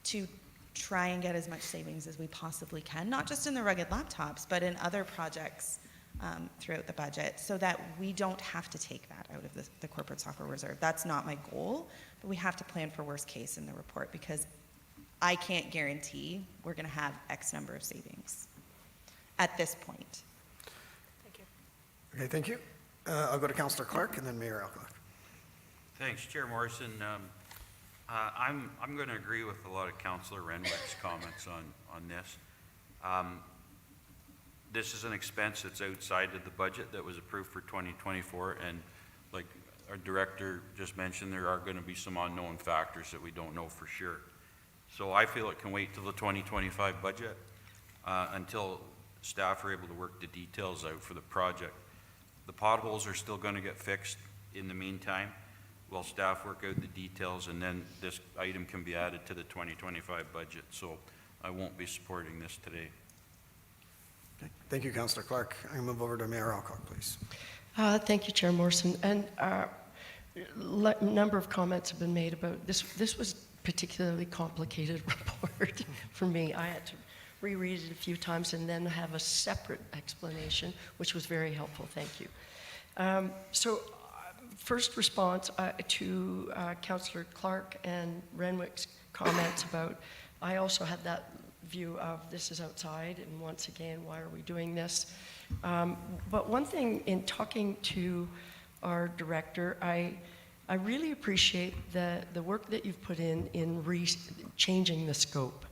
to try and get as much savings as we possibly can, not just in the rugged laptops, but in other projects throughout the budget, so that we don't have to take that out of the corporate software reserve. That's not my goal, but we have to plan for worst case in the report, because I can't guarantee we're going to have X number of savings at this point. Thank you. Okay, thank you. I'll go to Councillor Clark and then Mayor Alcock. Thanks, Chair Morrison. I'm going to agree with a lot of Councillor Renwick's comments on this. This is an expense that's outside of the budget that was approved for 2024, and like our director just mentioned, there are going to be some unknown factors that we don't know for sure. So I feel it can wait till the 2025 budget until staff are able to work the details out for the project. The potholes are still going to get fixed in the meantime while staff work out the details, and then this item can be added to the 2025 budget. So I won't be supporting this today. Okay. Thank you, Councillor Clark. I move over to Mayor Alcock, please. Thank you, Chair Morrison. And a number of comments have been made about this. This was a particularly complicated report for me. I had to reread it a few times and then have a separate explanation, which was very helpful. Thank you. First response to Councillor Clark and Renwick's comments about, I also had that view of this is outside, and once again, why are we doing this? But one thing, in talking to our director, I really appreciate the work that you've put in changing the scope.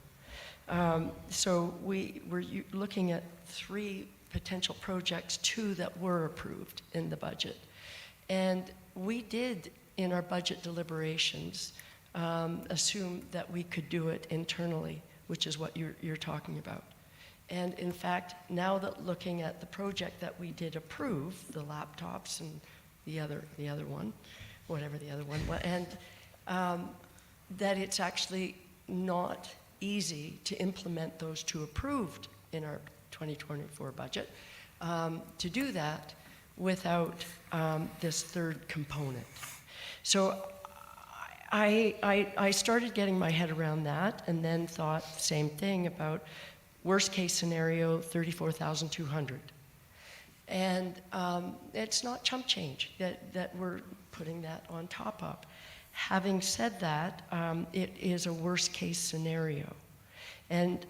So we're looking at 3 potential projects, 2 that were approved in the budget. And we did, in our budget deliberations, assume that we could do it internally, which is what you're talking about. And in fact, now that looking at the project that we did approve, the laptops and the other one, whatever the other one was, and that it's actually not easy to implement those 2 approved in our 2024 budget, to do that without this 3rd component. So I started getting my head around that, and then thought the same thing about worst case scenario, $34,200. And it's not chump change that we're putting that on top of. Having said that, it is a worst case scenario. And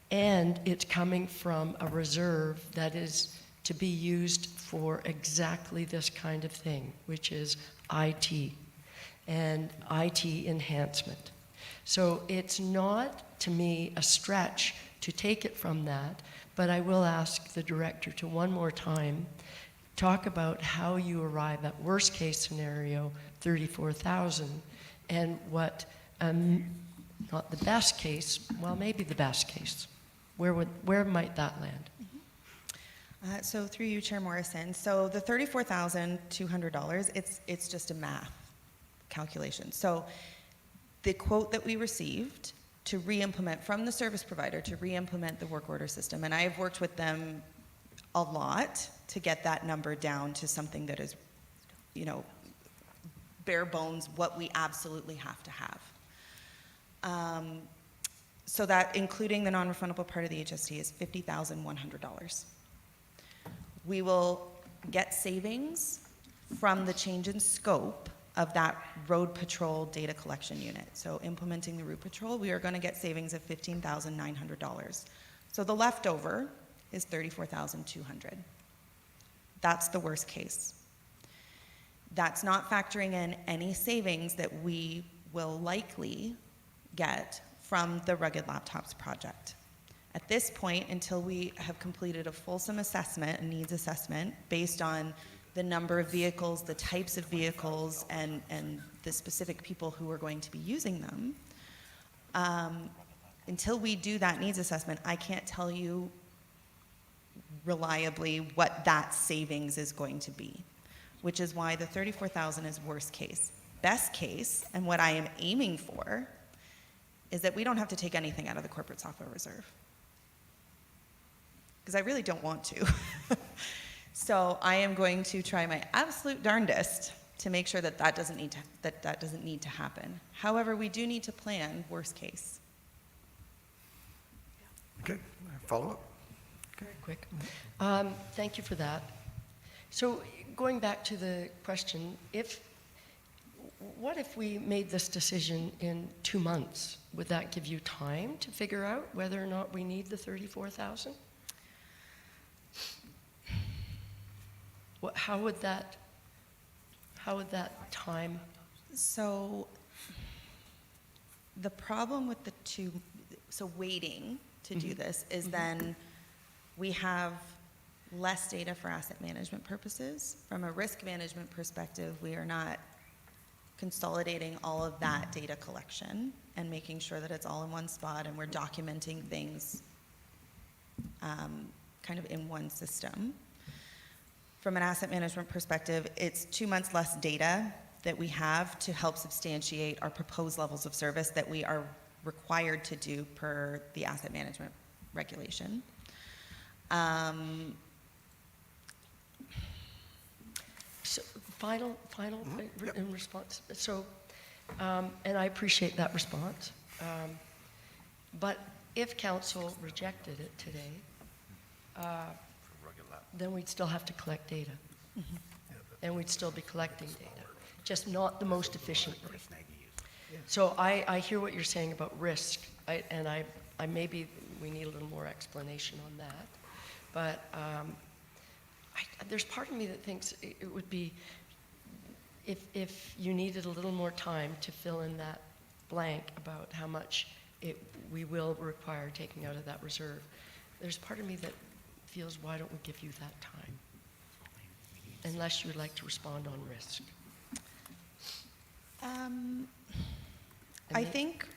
it's coming from a reserve that is to be used for exactly this kind of thing, which is IT and IT enhancement. So it's not, to me, a stretch to take it from that, but I will ask the director to one more time talk about how you arrive at worst case scenario 34,000 and what, not the best case, well, maybe the best case. Where might that land? So through you, Chair Morrison, so the $34,200, it's just a math calculation. So the quote that we received to re-implement from the service provider to re-implement the work order system, and I have worked with them a lot to get that number down to something that is, you know, bare bones, what we absolutely have to have. So that, including the non-refundable part of the HST, is $50,100. We will get savings from the change in scope of that road patrol data collection unit. So implementing the route patrol, we are going to get savings of $15,900. So the leftover is $34,200. That's the worst case. That's not factoring in any savings that we will likely get from the Rugged Laptops project. At this point, until we have completed a fulsome assessment, a needs assessment, based on the number of vehicles, the types of vehicles, and the specific people who are going to be using them, until we do that needs assessment, I can't tell you reliably what that savings is going to be, which is why the $34,000 is worst case. Best case, and what I am aiming for, is that we don't have to take anything out of the corporate software reserve. Because I really don't want to. So I am going to try my absolute darndest to make sure that that doesn't need to happen. However, we do need to plan worst case. Okay, follow up? Very quick. Thank you for that. So going back to the question, what if we made this decision in 2 months? Would that give you time to figure out whether or not we need the 34,000? How would that time? So the problem with waiting to do this is then we have less data for asset management purposes. From a risk management perspective, we are not consolidating all of that data collection and making sure that it's all in one spot and we're documenting things kind of in one system. From an asset management perspective, it's 2 months less data that we have to help substantiate our proposed levels of service that we are required to do per the asset management regulation. So final in response. So, and I appreciate that response. But if council rejected it today, then we'd still have to collect data. And we'd still be collecting data, just not the most efficient way. So I hear what you're saying about risk, and I maybe we need a little more explanation on that. But there's part of me that thinks it would be, if you needed a little more time to fill in that blank about how much we will require taking out of that reserve, there's part of me that feels, why don't we give you that time? Unless you would like to respond on risk. I think,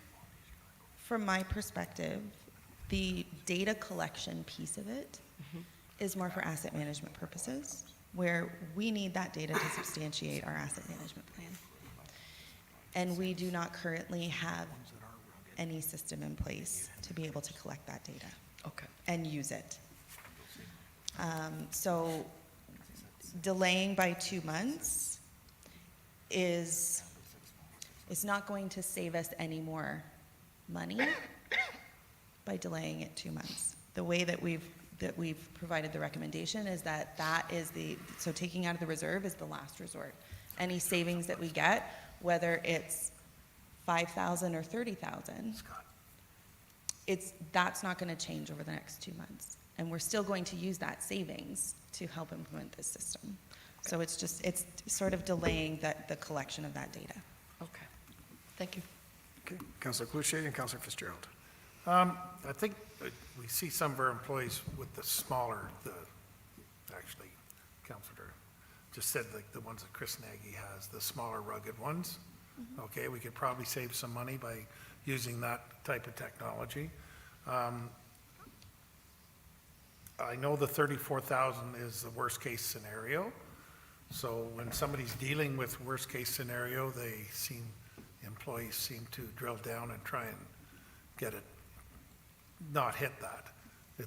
from my perspective, the data collection piece of it is more for asset management purposes, where we need that data to substantiate our asset management plan. And we do not currently have any system in place to be able to collect that data and use it. So delaying by 2 months is not going to save us any more money by delaying it 2 months. The way that we've provided the recommendation is that so taking out of the reserve is the last resort. Any savings that we get, whether it's 5,000 or 30,000, that's not going to change over the next 2 months. And we're still going to use that savings to help implement this system. So it's sort of delaying the collection of that data. Okay, thank you. Okay, Councillor Cloutier and Councillor Fitzgerald. I think we we see some of our employees with the smaller, actually, Councillor just said like the ones that Chris Nagy has, the smaller rugged ones. Okay, we could probably save some money by using that type of technology. I know the 34,000 is the worst case scenario. So when somebody's dealing with worst case scenario, employees seem to drill down and try and get it, not hit that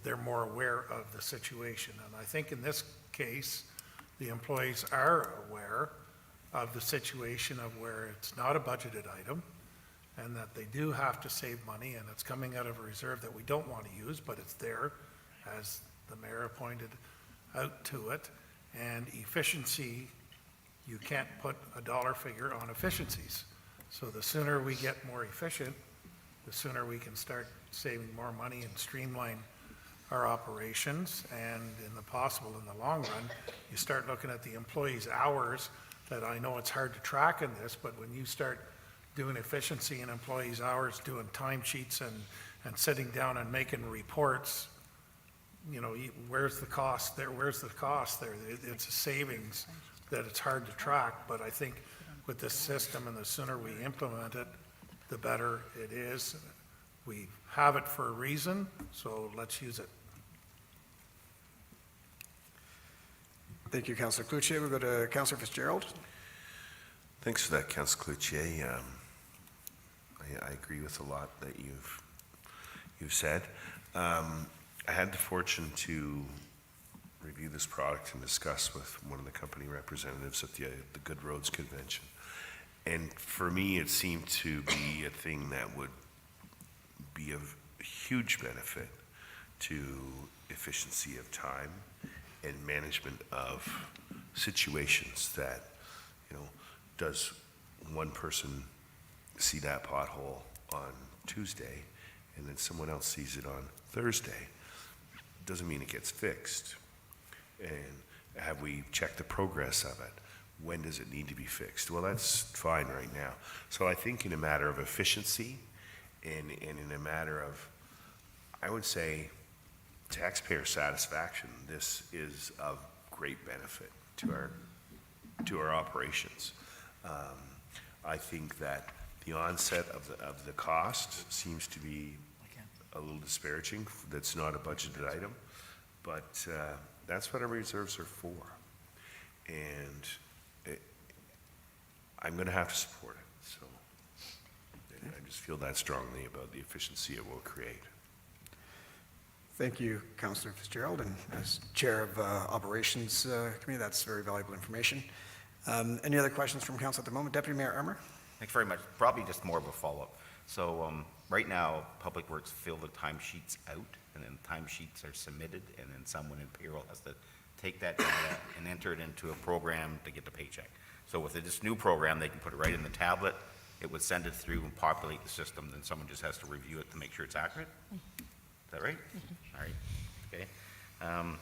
they're more aware of the situation. And I think in this case, the employees are aware of the situation of where it's not a budgeted item and that they do have to save money and it's coming out of a reserve that we don't want to use, but it's there as the mayor pointed out to it. And efficiency, you can't put a dollar figure on efficiencies. So the sooner we get more efficient, the sooner we can start saving more money and streamline our operations. And in the long run, you start looking at the employees' hours that I know it's hard to track in this, but when you start doing efficiency in employees' hours, doing timesheets and sitting down and making reports, you know, where's the cost there? Where's the cost there? It's a savings that it's hard to track, but I think with this system and the sooner we implement it, the better it is. We have it for a reason, so let's use it. Thank you, Councillor Cloutier. We'll go to Councillor Fitzgerald. Thanks for that, Councillor Cloutier. I agree with a lot that you've said. I had the fortune to review this product and discuss with one of the company representatives at the Good Roads Convention. And for me, it seemed to be a thing that would be of huge benefit to efficiency of time and management of situations that, you know, does one person see that pothole on Tuesday and then someone else sees it on Thursday? Doesn't mean it gets fixed. And have we checked the progress of it? When does it need to be fixed? Well, that's fine right now. So I think in a matter of efficiency and in a matter of, I would say, taxpayer satisfaction, this is of great benefit to our operations. I think that the onset of the cost seems to be a little disparaging. That's not a budgeted item, but that's what our reserves are for. And I'm going to have to support it. So I just feel that strongly about the efficiency it will create. Thank you, Councillor Fitzgerald. And as Chair of Operations Committee, that's very valuable information. Any other questions from Council at the moment? Deputy Mayor Armour. Thanks very much. Probably just more of a follow-up. So right now, Public Works fill the timesheets out, and then timesheets are submitted, and then someone in payroll has to take that data and enter it into a program to get the paycheck. So with this new program, they can put it right in the tablet. It would send it through and populate the system. Then someone just has to review it to make sure it's accurate. Is that right? All right. Okay.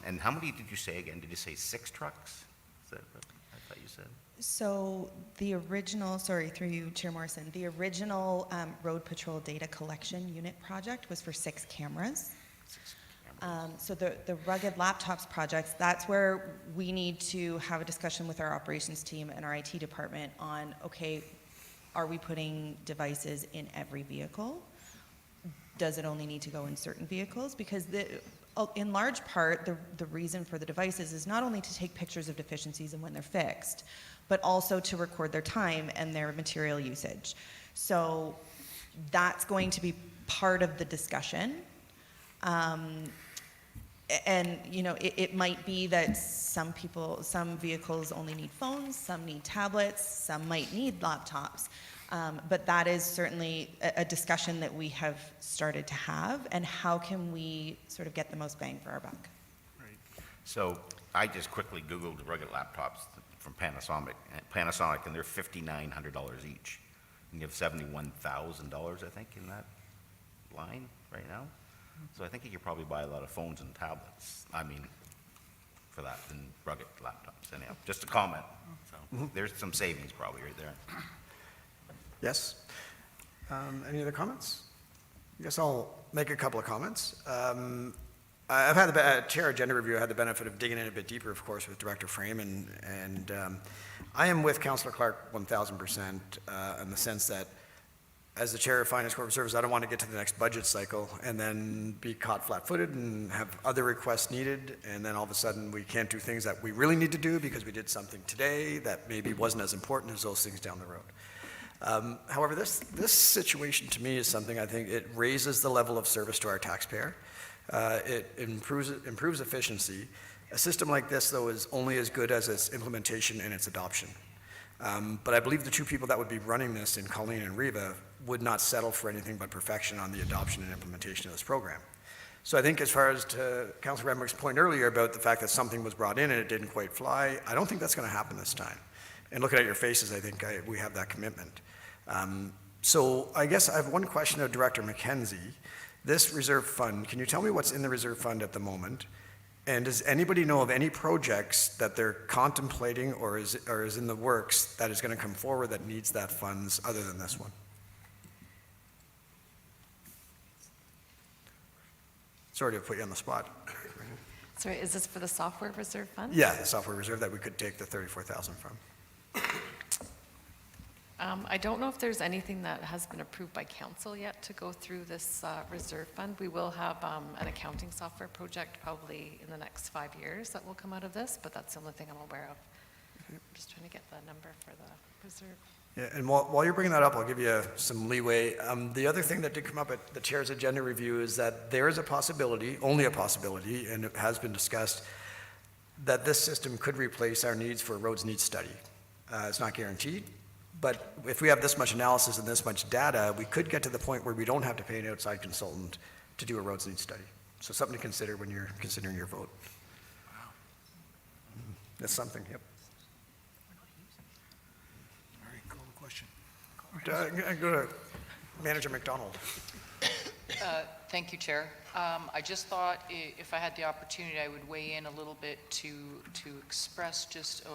And how many did you say again? Did you say 6 trucks? Is that what I thought you said? So the original, sorry, through you, Chair Morrison, the original road patrol data collection unit project was for 6 cameras. So the rugged laptops projects, that's where we need to have a discussion with our operations team and our IT department on, okay, are we putting devices in every vehicle? Does it only need to go in certain vehicles? Because in large part, the reason for the devices is not only to take pictures of deficiencies and when they're fixed, but also to record their time and their material usage. So that's going to be part of the discussion. And, you know, it might be that some vehicles only need phones, some need tablets, some might need laptops. But that is certainly a discussion that we have started to have, and how can we sort of get the most bang for our buck? Right. So I just quickly Googled rugged laptops from Panasonic, and they're $5,900 each. And you have $71,000, I think, in that line right now. So I think you could probably buy a lot of phones and tablets, I mean, for that, and rugged laptops. Anyhow, just a comment. So there's some savings probably right there. Yes. Any other comments? I guess I'll make a couple of comments. I've had the chair agenda review. I had the benefit of digging in a bit deeper, of course, with Director Frame, and I am with Councillor Clark 1,000% in the sense that as the chair of Finance Corporate Service, I don't want to get to the next budget cycle and then be caught flat-footed and have other requests needed, and then all of a sudden we can't do things that we really need to do because we did something today that maybe wasn't as important as those things down the road. However, this situation to me is something I think it raises the level of service to our taxpayer. It improves efficiency. A system like this, though, is only as good as its implementation and its adoption. But I believe the two people that would be running this in Colleen and Riva would not settle for anything but perfection on the adoption and implementation of this program. So I think as far as to Councilor Renwick's point earlier about the fact that something was brought in and it didn't quite fly, I don't think that's going to happen this time. And looking at your faces, I think we have that commitment. So I guess I have one question of Director McKenzie. This reserve fund, can you tell me what's in the reserve fund at the moment? And does anybody know of any projects that they're contemplating or is in the works that is going to come forward that needs that funds other than this one? Sorry to put you on the spot. Sorry, is this for the software reserve fund? Yeah, the software reserve that we could take the 34,000 from. I don't know if there's anything that has been approved by council yet to go through this reserve fund. We will have an accounting software project probably in the next 5 years that will come out of this, but that's the only thing I'm aware of. I'm just trying to get the number for the reserve. Yeah, and while you're bringing that up, I'll give you some leeway. The other thing that did come up at the chair's agenda review is that there is a possibility, only a possibility, and it has been discussed, that this system could replace our needs for a roads needs study. It's not guaranteed, but if we have this much analysis and this much data, we could get to the point where we don't have to pay an outside consultant to do a roads needs study. So something to consider when you're considering your vote. Wow. That's something, yep. Go to Manager McDonald. Thank you, Chair. I just thought if I had the opportunity, I would weigh in a little bit to express just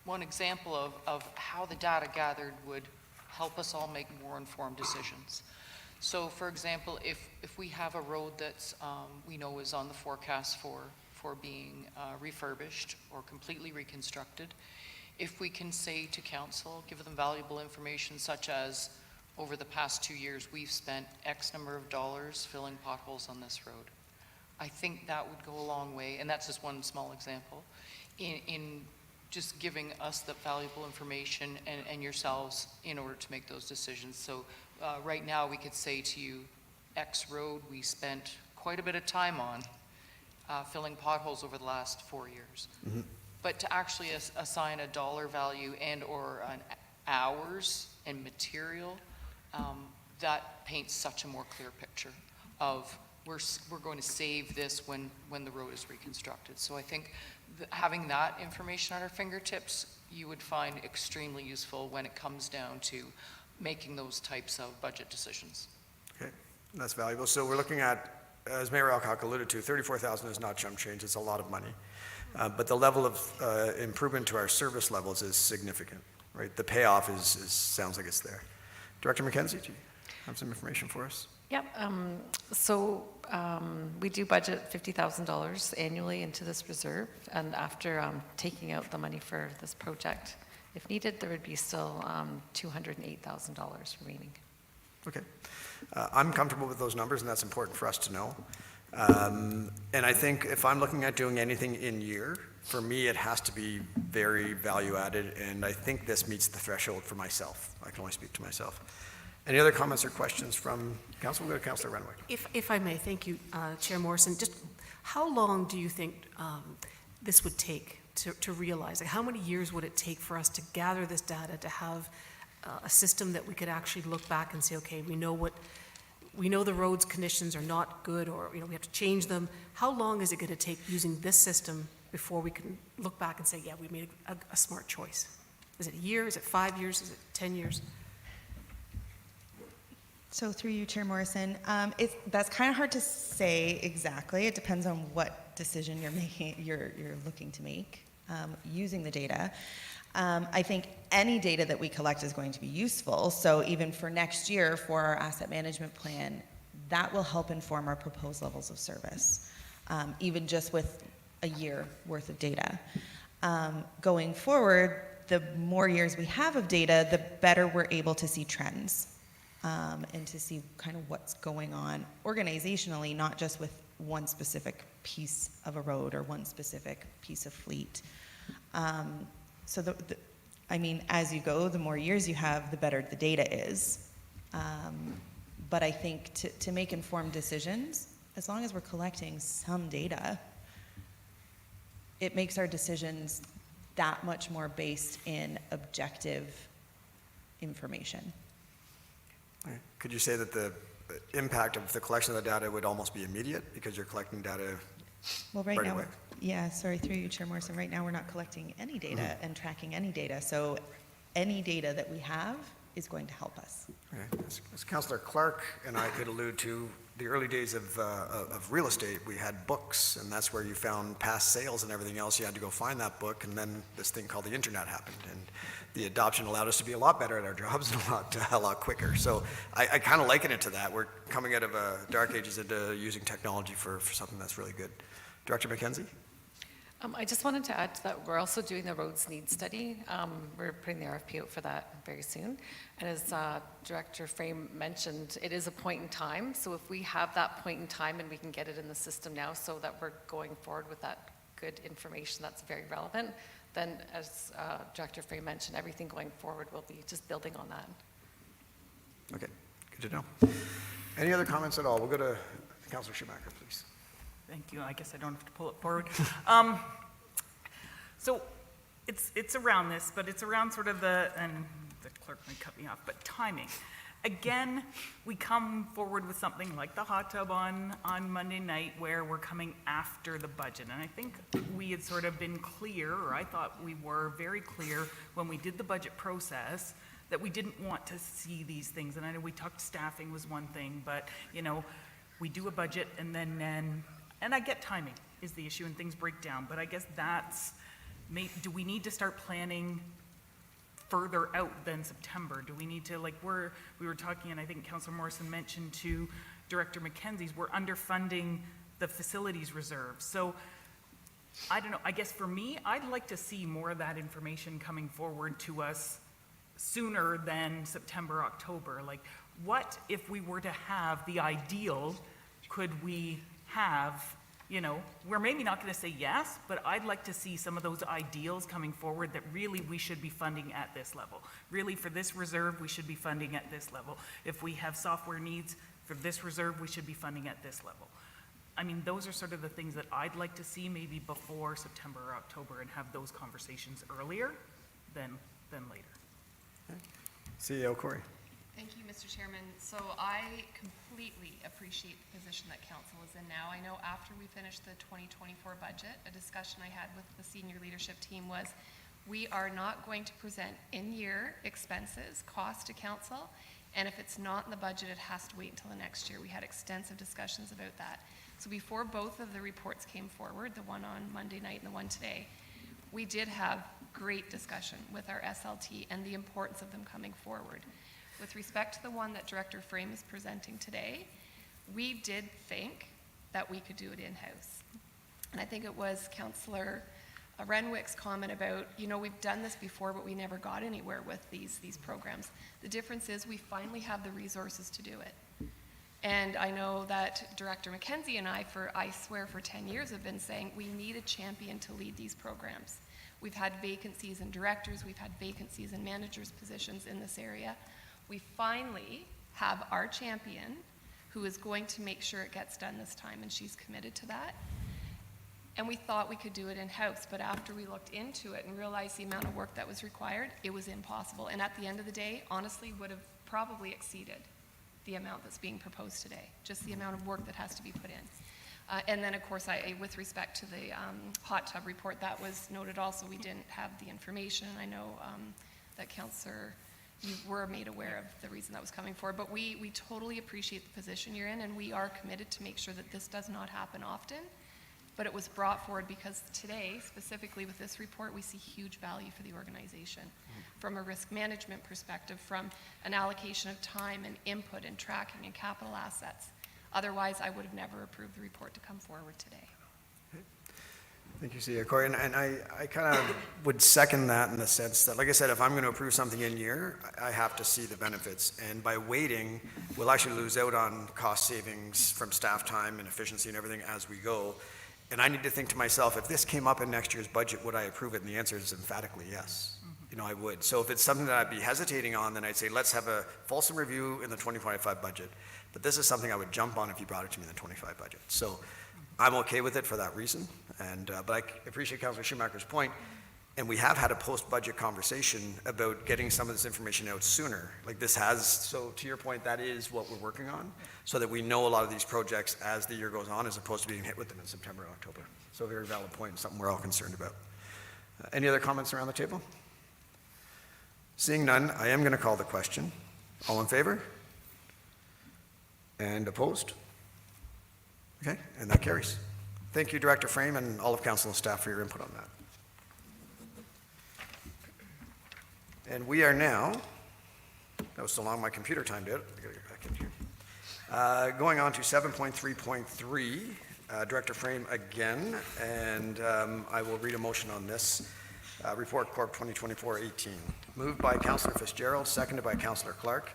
one example of how the data gathered would help us all make more informed decisions. So, for example, if we have a road that's we know is on the forecast for being refurbished or completely reconstructed, if we can say to council, give them valuable information such as, over the past 2 years, we've spent X number of dollars filling potholes on this road. I think that would go a long way, and that's just one small example, in just giving us the valuable information and yourselves in order to make those decisions. So right now we could say to you, X road we spent quite a bit of time on filling potholes over the last 4 years. Mm-hmm. But to actually assign a dollar value and or an hours and material, that paints such a more clear picture of we're going to save this when the road is reconstructed. So I think having that information at our fingertips, you would find extremely useful when it comes down to making those types of budget decisions. Okay, that's valuable. So we're looking at, as Mayor Alcock alluded to, 34,000 is not chump change. It's a lot of money. But the level of improvement to our service levels is significant, right? The payoff sounds like it's there. Director McKenzie, do you have some information for us? Yep. So we do budget $50,000 annually into this reserve, and after taking out the money for this project, if needed, there would be still $208,000 remaining. Okay. I'm comfortable with those numbers, and that's important for us to know. And I think if I'm looking at doing anything in year, for me, it has to be very value added, and I think this meets the threshold for myself. I can only speak to myself. Any other comments or questions from council? We'll go to Councillor Renwick. If I may, thank you, Chair Morrison. Just how long do you think this would take to realize? Like, how many years would it take for us to gather this data, to have a system that we could actually look back and say, okay, we know the roads conditions are not good, or we have to change them. How long is it going to take using this system before we can look back and say, yeah, we made a smart choice? Is it a year? Is it 5 years? Is it 10 years? So through you, Chair Morrison, that's kind of hard to say exactly. It depends on what decision you're looking to make using the data. I think any data that we collect is going to be useful. So even for next year, for our asset management plan, that will help inform our proposed levels of service, even just with a year worth of data. Going forward, the more years we have of data, the better we're able to see trends and to see kind of what's going on organizationally, not just with one specific piece of a road or one specific piece of fleet. So I mean, as you go, the more years you have, the better the data is. But I think to make informed decisions, as long as we're collecting some data, it makes our decisions that much more based in objective information. Could you say that the impact of the collection of the data would almost be immediate because you're collecting data Well, right now, away? yeah, sorry, through you, Chair Morrison, right now we're not collecting any data and tracking any data. So any data that we have is going to help us. Okay. As Councillor Clark and I could allude to, the early days of real estate, we had books, and that's where you found past sales and everything else. You had to go find that book, and then this thing called the internet happened, and the adoption allowed us to be a lot better at our jobs and a lot quicker. So I kind of liken it to that. We're coming out of dark ages into using technology for something that's really good. Director McKenzie? I just wanted to add to that, we're also doing the roads needs study. We're putting the RFP out for that very soon. And as Director Frame mentioned, it is a point in time. So if we have that point in time and we can get it in the system now so that we're going forward with that good information that's very relevant, then as Director Frame mentioned, everything going forward will be just building on that. Okay, good to know. Any other comments at all? We'll go to Councillor Schumacher, please. Thank you. I guess I don't have to pull it forward. So it's around this, but it's around sort of and the clerk might cut me off, but timing. Again, we come forward with something like the hot tub on Monday night where we're coming after the budget. And I think we had sort of been clear, or I thought we were very clear when we did the budget process that we didn't want to see these things. And I know we talked staffing was one thing, but you know, we do a budget and then and I get timing is the issue and things break down, but I guess do we need to start planning further out than September? Do we need to, like we were talking, and I think Councillor Morrison mentioned to Director McKenzie's, we're underfunding the facilities reserve. So I don't know, I guess for me, I'd like to see more of that information coming forward to us sooner than September, October. Like what if we were to have the ideal, could we have, you know, we're maybe not going to say yes, but I'd like to see some of those ideals coming forward that really we should be funding at this level. Really for this reserve, we should be funding at this level. If we have software needs for this reserve, we should be funding at this level. I mean, those are sort of the things that I'd like to see maybe before September or October and have those conversations earlier than later. CEO Corey. Thank you, Mr. Chairman. So I completely appreciate the position that council is in now. I know after we finished the 2024 budget, a discussion I had with the senior leadership team was we are not going to present in-year expenses, cost to council, and if it's not in the budget, it has to wait until the next year. We had extensive discussions about that. So before both of the reports came forward, the one on Monday night and the one today, we did have great discussion with our SLT and the importance of them coming forward. With respect to the one that Director Frame is presenting today, we did think that we could do it in-house. And I think it was Councillor Renwick's comment about, you know, we've done this before, but we never got anywhere with these programs. The difference is we finally have the resources to do it. And I know that Director McKenzie and I swear for 10 years have been saying we need a champion to lead these programs. We've had vacancies in directors, we've had vacancies in managers' positions in this area. We finally have our champion who is going to make sure it gets done this time, and she's committed to that. And we thought we could do it in-house, but after we looked into it and realized the amount of work that was required, it was impossible. And at the end of the day, honestly, would have probably exceeded the amount that's being proposed today, just the amount of work that has to be put in. And then, of course, with respect to the hot tub report, that was noted also. We didn't have the information. I know that Councillor, you were made aware of the reason that was coming forward, but we totally appreciate the position you're in, and we are committed to make sure that this does not happen often. But it was brought forward because today, specifically with this report, we see huge value for the organization from a risk management perspective, from an allocation of time and input and tracking and capital assets. Otherwise, I would have never approved the report to come forward today. Thank you, Sia. Corey, and I kind of would second that in the sense that, like I said, if I'm going to approve something in year, I have to see the benefits. And by waiting, we'll actually lose out on cost savings from staff time and efficiency and everything as we go. And I need to think to myself, if this came up in next year's budget, would I approve it? And the answer is emphatically yes. You know, I would. So if it's something that I'd be hesitating on, then I'd say, let's have a fulsome review in the 2025 budget. But this is something I would jump on if you brought it to me in the 25 budget. So I'm okay with it for that reason. And, but I appreciate Councillor Schumacher's point. And we have had a post-budget conversation about getting some of this information out sooner. Like this has, so to your point, that is what we're working on, so that we know a lot of these projects as the year goes on, as opposed to being hit with them in September, October. So a very valid point, and something we're all concerned about. Any other comments around the table? Seeing none, I am going to call the question. All in favor? And opposed? Okay, and that carries. Thank you, Director Frame, and all of council and staff for your input on that. And we are now, that was so long my computer timed it, I gotta get back in here. Going on to 7.3.3, Director Frame again, and I will read a motion on this. Report Corp 2024-18. Moved by Councillor Fitzgerald, seconded by Councillor Clark.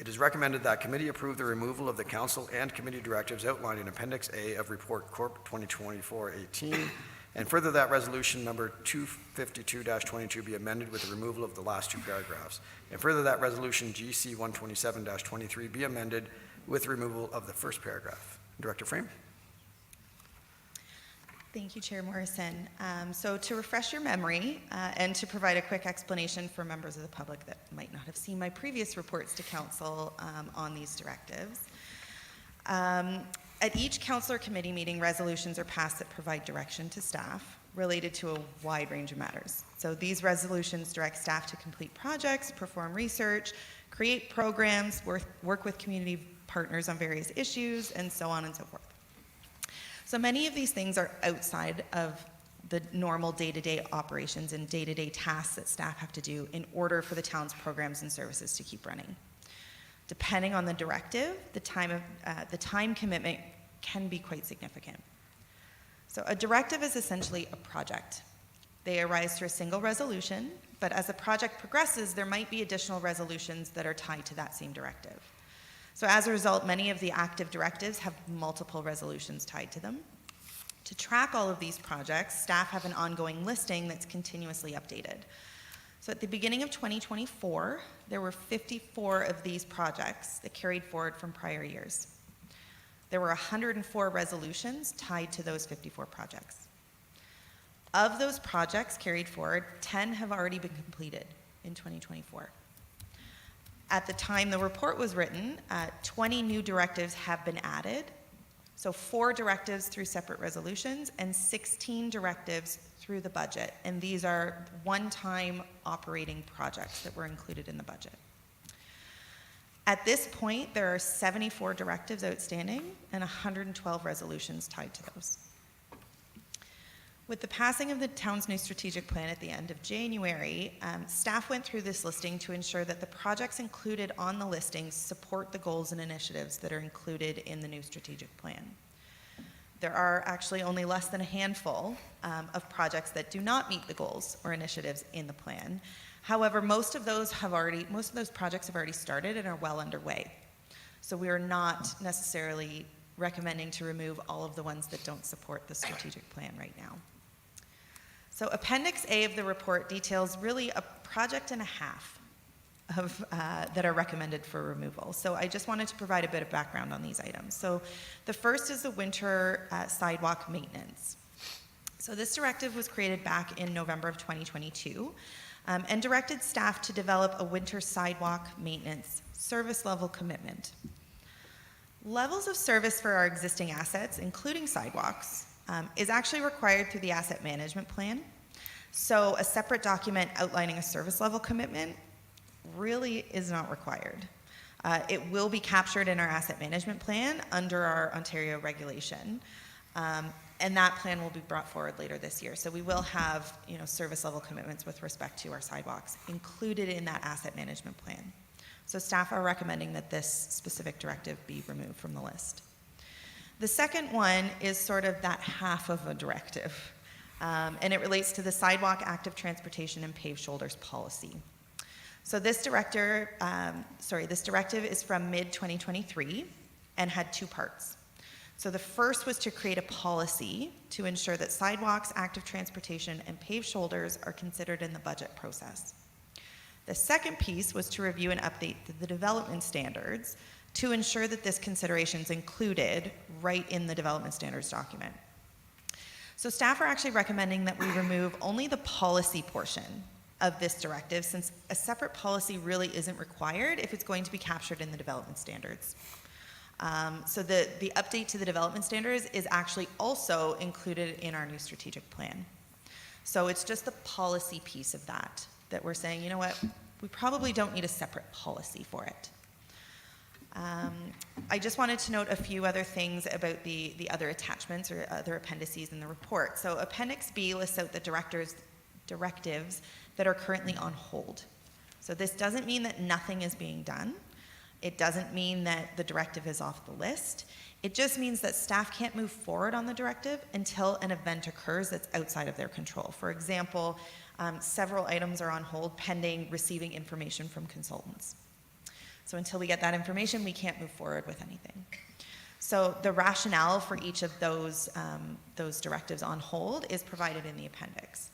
It is recommended that committee approve the removal of the council and committee directives outlined in Appendix A of Report Corp 2024-18, and further that resolution number 252-22 be amended with the removal of the last two paragraphs, and further that resolution GC 127-23 be amended with removal of the first paragraph. Director Frame. Thank you, Chair Morrison. So to refresh your memory and to provide a quick explanation for members of the public that might not have seen my previous reports to Council on these directives, at each Council or committee meeting, resolutions are passed that provide direction to staff related to a wide range of matters. So these resolutions direct staff to complete projects, perform research, create programs, work with community partners on various issues, and so on and so forth. So many of these things are outside of the normal day-to-day operations and day-to-day tasks that staff have to do in order for the town's programs and services to keep running. Depending on the directive, the time commitment can be quite significant. So a directive is essentially a project. They arise through a single resolution, but as the project progresses, there might be additional resolutions that are tied to that same directive. So as a result, many of the active directives have multiple resolutions tied to them. To track all of these projects, staff have an ongoing listing that's continuously updated. So at the beginning of 2024, there were 54 of these projects that carried forward from prior years. There were 104 resolutions tied to those 54 projects. Of those projects carried forward, 10 have already been completed in 2024. At the time the report was written, 20 new directives have been added. So 4 directives through separate resolutions and 16 directives through the budget. And these are one-time operating projects that were included in the budget. At this point, there are 74 directives outstanding and 112 resolutions tied to those. With the passing of the town's new strategic plan at the end of January, staff went through this listing to ensure that the projects included on the listings support the goals and initiatives that are included in the new strategic plan. There are actually only less than a handful of projects that do not meet the goals or initiatives in the plan. However, most of those projects have already started and are well underway. So we are not necessarily recommending to remove all of the ones that don't support the strategic plan right now. So Appendix A of the report details really a project and a half of, that are recommended for removal. So I just wanted to provide a bit of background on these items. So the first is the winter sidewalk maintenance. So this directive was created back in November of 2022 and directed staff to develop a winter sidewalk maintenance service level commitment. Levels of service for our existing assets, including sidewalks, is actually required through the asset management plan. So a separate document outlining a service level commitment really is not required. It will be captured in our asset management plan under our Ontario regulation. And that plan will be brought forward later this year. So we will have, service level commitments with respect to our sidewalks included in that asset management plan. So staff are recommending that this specific directive be removed from the list. The second one is sort of that half of a directive, and it relates to the sidewalk, active transportation, and paved shoulders policy. So this directive is from mid-2023 and had two parts. So the first was to create a policy to ensure that sidewalks, active transportation, and paved shoulders are considered in the budget process. The second piece was to review and update the development standards to ensure that this consideration is included right in the development standards document. So staff are actually recommending that we remove only the policy portion of this directive, since a separate policy really isn't required if it's going to be captured in the development standards. So the update to the development standards is actually also included in our new strategic plan. So it's just the policy piece of that we're saying, you know what, we probably don't need a separate policy for it. I just wanted to note a few other things about the other attachments or other appendices in the report. So Appendix B lists out the directives that are currently on hold. So this doesn't mean that nothing is being done. It doesn't mean that the directive is off the list. It just means that staff can't move forward on the directive until an event occurs that's outside of their control. For example, several items are on hold pending receiving information from consultants. So until we get that information, we can't move forward with anything. So the rationale for each of those directives on hold is provided in the appendix.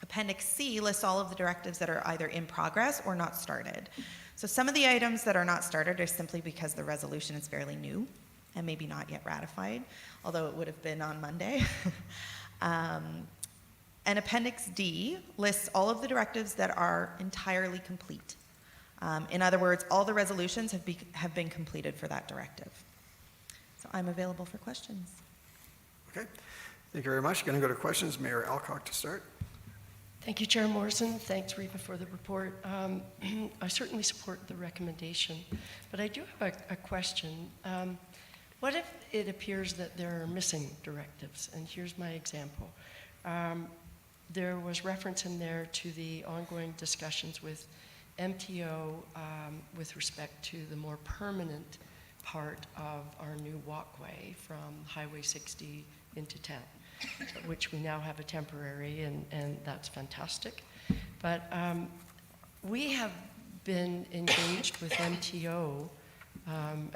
Appendix C lists all of the directives that are either in progress or not started. So some of the items that are not started are simply because the resolution is fairly new and maybe not yet ratified, although it would have been on Monday. And Appendix D lists all of the directives that are entirely complete. In other words, all the resolutions have been completed for that directive. So I'm available for questions. Okay, thank you very much. Going to go to questions. Mayor Alcock to start. Thank you, Chair Morrison. Thanks, Reva, for the report. I certainly support the recommendation, but I do have a question. What if it appears that there are missing directives? And here's my example. There was reference in there to the ongoing discussions with MTO with respect to the more permanent part of our new walkway from Highway 60 into town, which we now have a temporary, and that's fantastic. But we have been engaged with MTO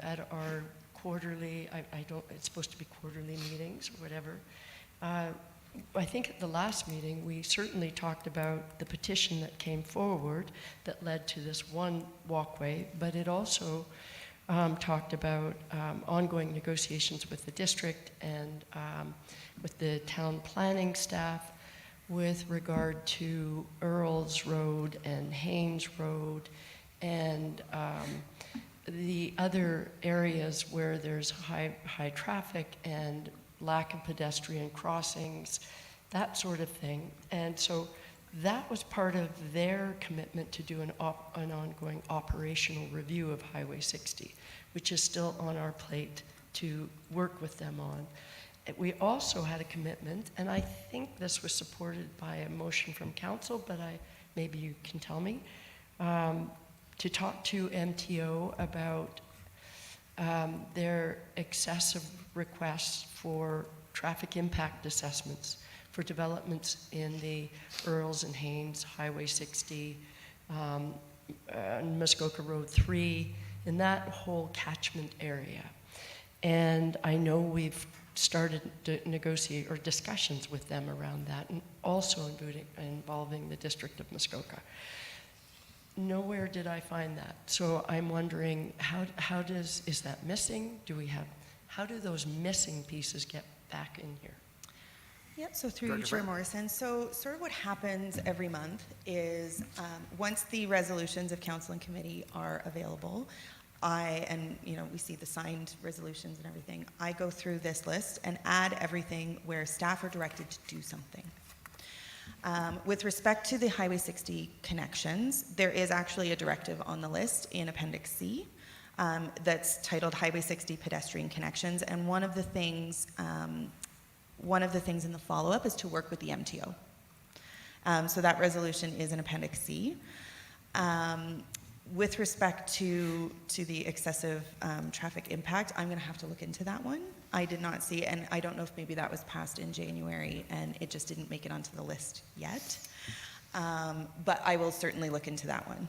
at our quarterly, it's supposed to be quarterly meetings or whatever. I think at the last meeting, we certainly talked about the petition that came forward that led to this one walkway, but it also talked about ongoing negotiations with the district and with the town planning staff with regard to Earls Road and Haynes Road and the other areas where there's high traffic and lack of pedestrian crossings, that sort of thing. And so that was part of their commitment to do an ongoing operational review of Highway 60, which is still on our plate to work with them on. We also had a commitment, and I think this was supported by a motion from council, but maybe you can tell me, to talk to MTO about their excessive requests for traffic impact assessments for developments in the Earls and Haynes, Highway 60, Muskoka Road 3, in that whole catchment area. And I know we've started to negotiate or discussions with them around that, and also involving the District of Muskoka. Nowhere did I find that. So I'm wondering, is that missing? How do those missing pieces get back in here? Yep, so through you, Chair Morrison. So sort of what happens every month is once the resolutions of council and committee are available, we see the signed resolutions and everything, I go through this list and add everything where staff are directed to do something. With respect to the Highway 60 connections, there is actually a directive on the list in Appendix C that's titled Highway 60 Pedestrian Connections, and one of the things in the follow-up is to work with the MTO. So that resolution is in Appendix C. With respect to the excessive traffic impact, I'm going to have to look into that one I did not see, and I don't know if maybe that was passed in January and it just didn't make it onto the list yet. But I will certainly look into that one.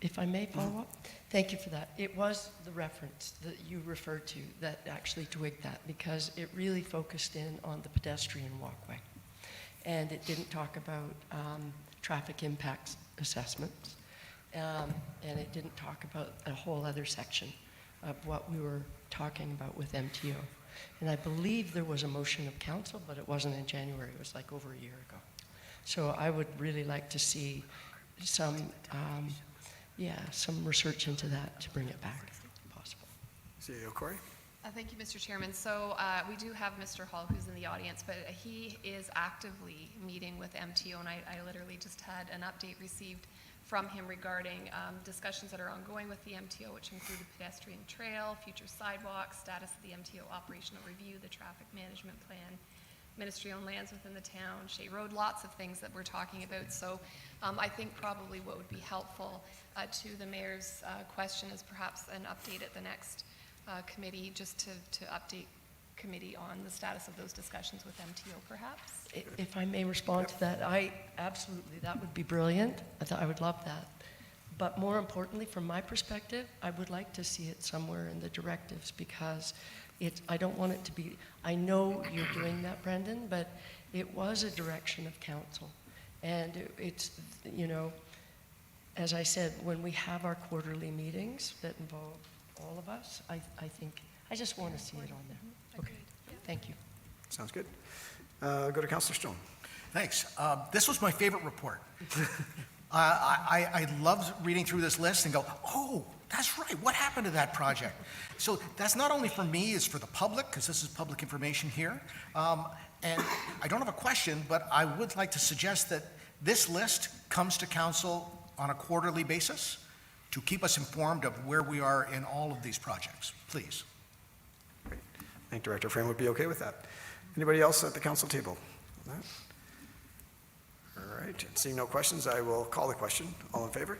If I may follow up? Thank you for that. It was the reference that you referred to that actually twigged that, because it really focused in on the pedestrian walkway. And it didn't talk about traffic impact assessments. And it didn't talk about a whole other section of what we were talking about with MTO. And I believe there was a motion of council, but it wasn't in January. It was like over a year ago. So I would really like to see some, some research into that to bring it back, if possible. CEO Corey? Thank you, Mr. Chairman. So we do have Mr. Hall, who's in the audience, but he is actively meeting with MTO, and I literally just had an update received from him regarding discussions that are ongoing with the MTO, which include the pedestrian trail, future sidewalks, status of the MTO operational review, the traffic management plan, ministry-owned lands within the town, Shea Road, lots of things that we're talking about. So I think probably what would be helpful to the mayor's question is perhaps an update at the next committee, just to update committee on the status of those discussions with MTO, perhaps. If I may respond to that, absolutely, that would be brilliant. I would love that. But more importantly, from my perspective, I would like to see it somewhere in the directives, because I don't want it to be, I know you're doing that, Brendan, but it was a direction of council. And it's, as I said, when we have our quarterly meetings that involve all of us, I think, I just want to see it on there. Okay, thank you. Sounds good. Go to Councillor Stone. Thanks. This was my favorite report. I loved reading through this list and go, oh, that's right, what happened to that project? So that's not only for me, it's for the public, because this is public information here. And I don't have a question, but I would like to suggest that this list comes to council on a quarterly basis to keep us informed of where we are in all of these projects, please. Great. I think Director Frame would be okay with that. Anybody else at the council table? All right, seeing no questions, I will call the question. All in favor?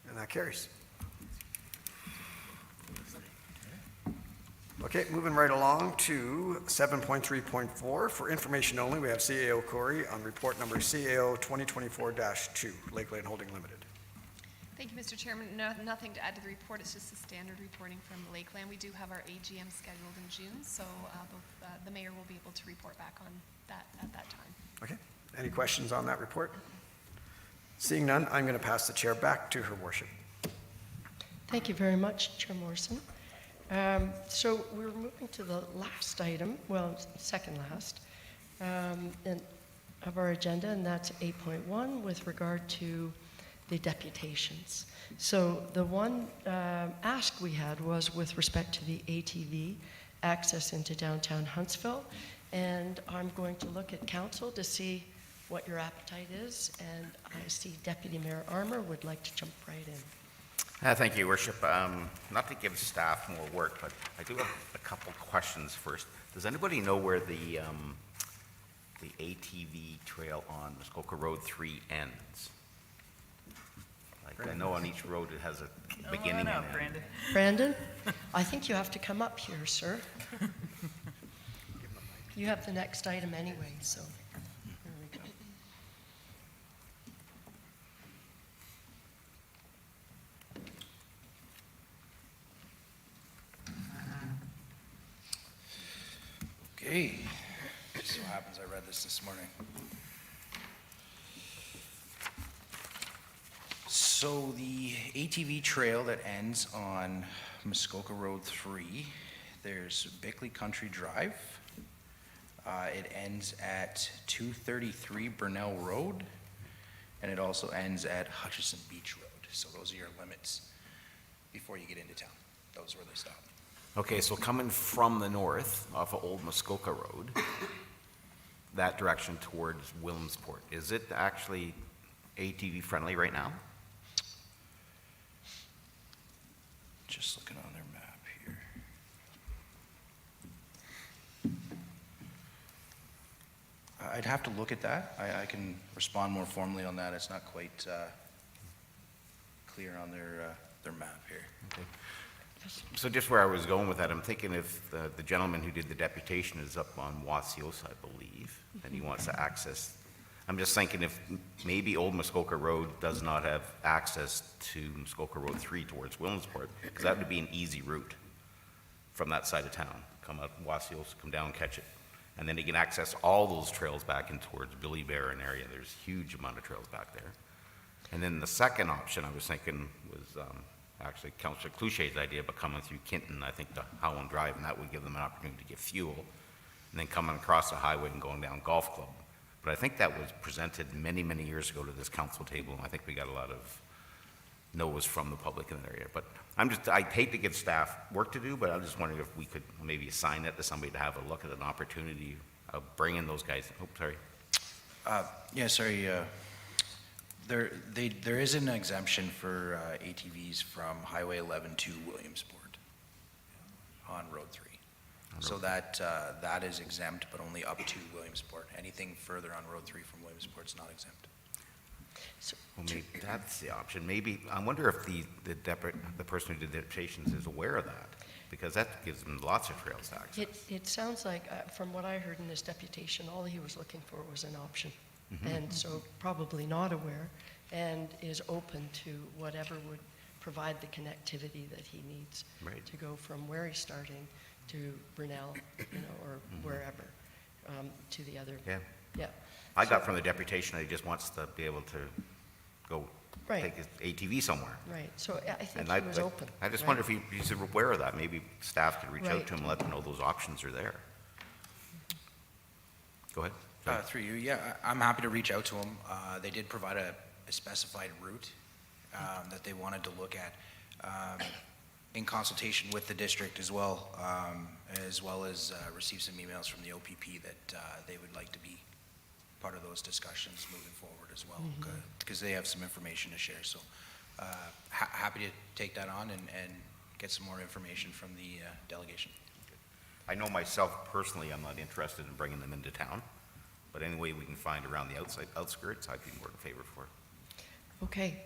And that carries. Okay, moving right along to 7.3.4. For information only, we have CAO Corey on report number CAO 2024-2, Lakeland Holding Limited. Thank you, Mr. Chairman. Nothing to add to the report. It's just a standard reporting from Lakeland. We do have our AGM scheduled in June, so the mayor will be able to report back on that at that time. Okay, any questions on that report? Seeing none, I'm going to pass the chair back to her worship. Thank you very much, Chair Morrison. So we're moving to the last item, well, second last, of our agenda, and that's 8.1 with regard to the deputations. So the one ask we had was with respect to the ATV access into downtown Huntsville, and I'm going to look at council to see what your appetite is, and I see Deputy Mayor Armour would like to jump right in. Thank you, Worship. Not to give staff more work, but I do have a couple questions first. Does anybody know where the ATV trail on Muskoka Road 3 ends? Like, I know on each road it has a beginning and end. Brandon. Brandon, I think you have to come up here, sir. You have the next item anyway, so here we go. Okay, just so happens I read this morning. So the ATV trail that ends on Muskoka Road 3, there's Bickley Country Drive. It ends at 233 Burnell Road, and it also ends at Hutchison Beach Road. So those are your limits before you get into town. Those are where they stop. Okay, so coming from the north off of Old Muskoka Road, that direction towards Williamsport, is it actually ATV friendly right now? Just looking on their map here. I'd have to look at that. I can respond more formally on that. It's not quite clear on their map here. Okay. So just where I was going with that, I'm thinking if the gentleman who did the deputation is up on Wasiosa, I believe, and he wants to access, I'm just thinking if maybe Old Muskoka Road does not have access to Muskoka Road 3 towards Williamsport, because that would be an easy route from that side of town. Come up Wasiosa, come down, catch it. And then he can access all those trails back in towards Billy Bear and area. There's a huge amount of trails back there. And then the second option I was thinking was actually Councillor Clouchet's idea, but coming through Kinton, I think to Howland Drive, and that would give them an opportunity to get fuel, and then coming across the highway and going down Golf Club. But I think that was presented many, many years ago to this council table, and I think we got a lot of no's from the public in that area. But I hate to give staff work to do, but I'm just wondering if we could maybe assign it to somebody to have a look at an opportunity of bringing those guys. Oh, sorry. Yeah, sorry. There is an exemption for ATVs from Highway 11 to Williamsport on Road 3. So that is exempt, but only up to Williamsport. Anything further on Road 3 from Williamsport is not exempt. Well, maybe that's the option. Maybe, I wonder if the person who did the deputations is aware of that, because that gives them lots of trails to access. It sounds like, from what I heard in his deputation, all he was looking for was an option. And so probably not aware, and is open to whatever would provide the connectivity that he needs to go from where he's starting to Brunel, or wherever, to the other. Yeah. I got from the deputation that he just wants to be able to go take his ATV somewhere. Right, so I think And he was open. I just wonder if he's aware of that. Maybe staff could reach out Right. to him and let them know those options are there. Go ahead. Through you, yeah, I'm happy to reach out to them. They did provide a specified route that they wanted to look at in consultation with the district as well as receive some emails from the OPP that they would like to be part of those discussions moving forward as well, because they have some information to share. So happy to take that on and get some more information from the delegation. I know myself personally, I'm not interested in bringing them into town, but any way we can find around the outskirts, I'd be more in favor for. Okay,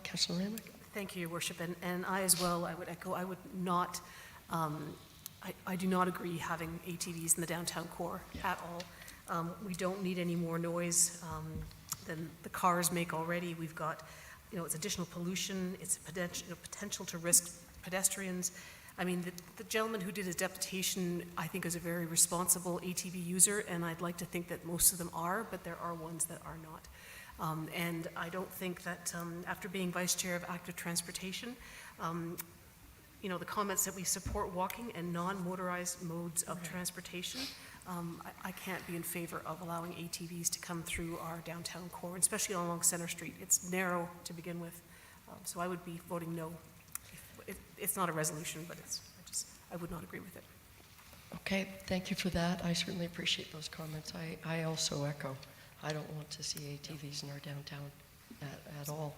Councillor Renwick? Thank you, Your Worship, and I as well, I would echo, I would not, I do not agree having ATVs in the downtown core at all. We don't need any more noise than the cars make already. We've got, it's additional pollution, it's a potential to risk pedestrians. I mean, the gentleman who did his deputation, I think, is a very responsible ATV user, and I'd like to think that most of them are, but there are ones that are not. And I don't think that after being vice chair of active transportation, the comments that we support walking and non-motorized modes of transportation, I can't be in favor of allowing ATVs to come through our downtown core, especially along Center Street. It's narrow to begin with, so I would be voting no. It's not a resolution, but I would not agree with it. Okay, thank you for that. I certainly appreciate those comments. I also echo. I don't want to see ATVs in our downtown at all.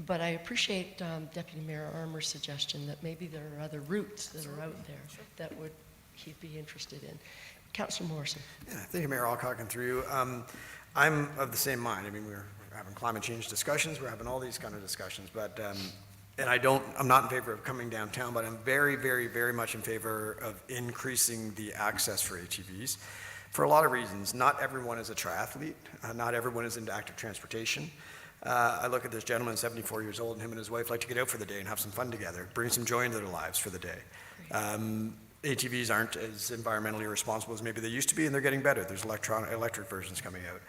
But I appreciate Deputy Mayor Armour's suggestion that maybe there are other routes that are out there that he'd be interested in. Councillor Morrison. Yeah, thank you, Mayor Alcock, and through you. I'm of the same mind. I mean, we're having climate change discussions, we're having all these kind of discussions, but and I'm not in favor of coming downtown, but I'm very, very, very much in favor of increasing the access for ATVs for a lot of reasons. Not everyone is a triathlete. Not everyone is into active transportation. I look at this gentleman, 74 years old, and him and his wife like to get out for the day and have some fun together, bring some joy into their lives for the day. ATVs aren't as environmentally responsible as maybe they used to be, and they're getting better. There's electric versions coming out.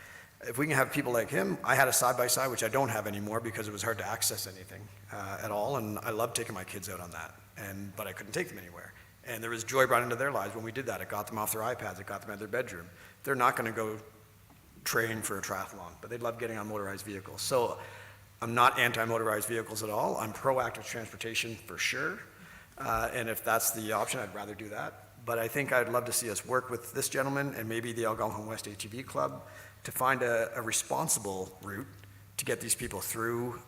If we can have people like him, I had a side-by-side, which I don't have anymore because it was hard to access anything at all, and I loved taking my kids out on that, but I couldn't take them anywhere. And there was joy brought into their lives when we did that. It got them off their iPads, it got them out of their bedroom. They're not going to go train for a triathlon, but they love getting on motorized vehicles. So I'm not anti-motorized vehicles at all. I'm pro-active transportation for sure, and if that's the option, I'd rather do that. But I think I'd love to see us work with this gentleman and maybe the Algonquin West ATV Club to find a responsible route to get these people through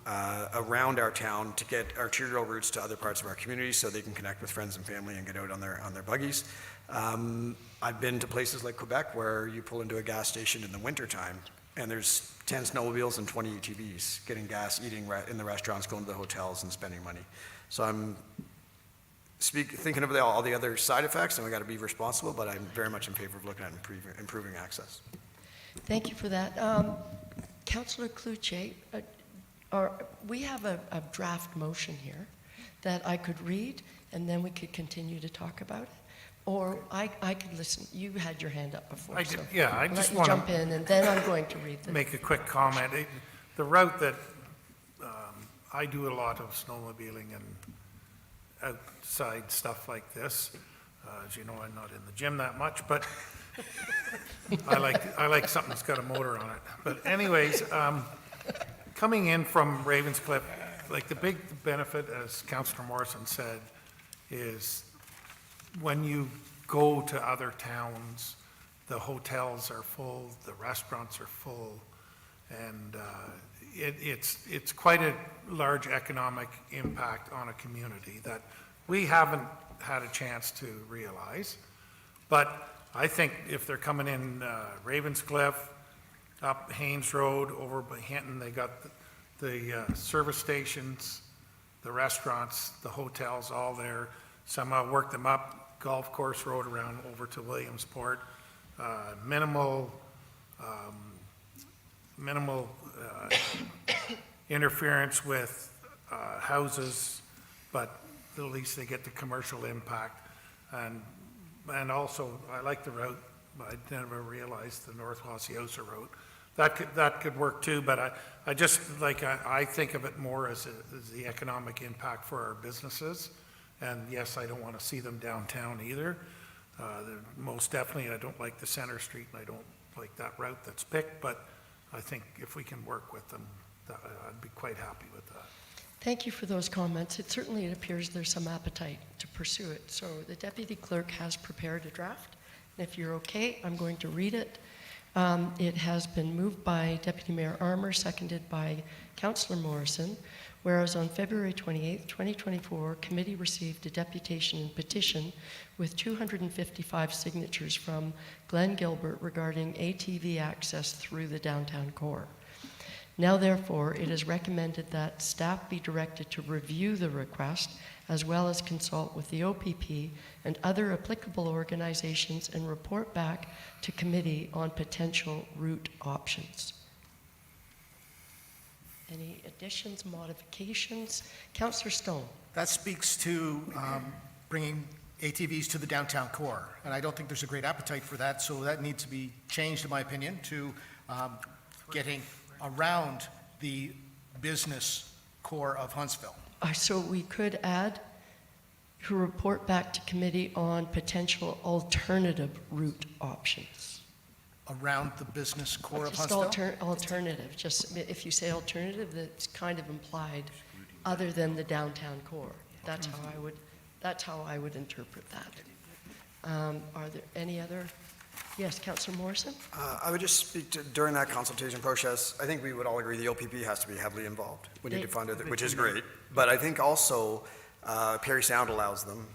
around our town, to get arterial routes to other parts of our community so they can connect with friends and family and get out on their buggies. I've been to places like Quebec where you pull into a gas station in the wintertime And there's 10 snowmobiles and 20 ATVs, getting gas, eating in the restaurants, going to the hotels and spending money. So I'm thinking of all the other side effects, and we got to be responsible, but I'm very much in favor of looking at improving access. Thank you for that. Councillor Cloutier, we have a draft motion here that I could read, and then we could continue to talk about it. Or I could listen. You had your hand up before. I did, so yeah, I I'll just let you wanna jump in, and then I'm going to read the. Make a quick comment. The route that, I do a lot of snowmobiling and outside stuff like this. As you know, I'm not in the gym that much, but I like something that's got a motor on it. But anyways, coming in from Ravenscliff, like the big benefit, as Councillor Morrison said, is when you go to other towns, the hotels are full, the restaurants are full, and it's quite a large economic impact on a community that we haven't had a chance to realize. But I think if they're coming in Ravenscliff, up Haynes Road, over by Hinton, they got the service stations, the restaurants, the hotels, all there. Somehow work them up, golf course road around over to Williamsport. Minimal interference with houses, but at least they get the commercial impact. And also, I like the route. I never realized the North Wasiosa route. That could work too, but I just like, I think of it more as the economic impact for our businesses. And yes, I don't want to see them downtown either. Most definitely, I don't like the Center Street, and I don't like that route that's picked, but I think if we can work with them, I'd be quite happy with that. Thank you for those comments. It certainly appears there's some appetite to pursue it. So the Deputy Clerk has prepared a draft. And if you're okay, I'm going to read it. It has been moved by Deputy Mayor Armour, seconded by Councillor Morrison, whereas on February 28, 2024, committee received a deputation and petition with 255 signatures from Glenn Gilbert regarding ATV access through the downtown core. Now, therefore, it is recommended that staff be directed to review the request as well as consult with the OPP and other applicable organizations and report back to committee on potential route options. Any additions, modifications? Councillor Stone. That speaks to bringing ATVs to the downtown core, and I don't think there's a great appetite for that, so that needs to be changed, in my opinion, to getting around the business core of Huntsville. So we could add to report back to committee on potential alternative route options. Around the business core of Just Huntsville? alternative, just if you say alternative, that's kind of implied other than the downtown core. That's how I would interpret that. Are there any other? Yes, Councillor Morrison? I would just speak to, during that consultation process, I think we would all agree the OPP has to be heavily involved. We need to fund it, which is great. But I think also Perry Sound allows them.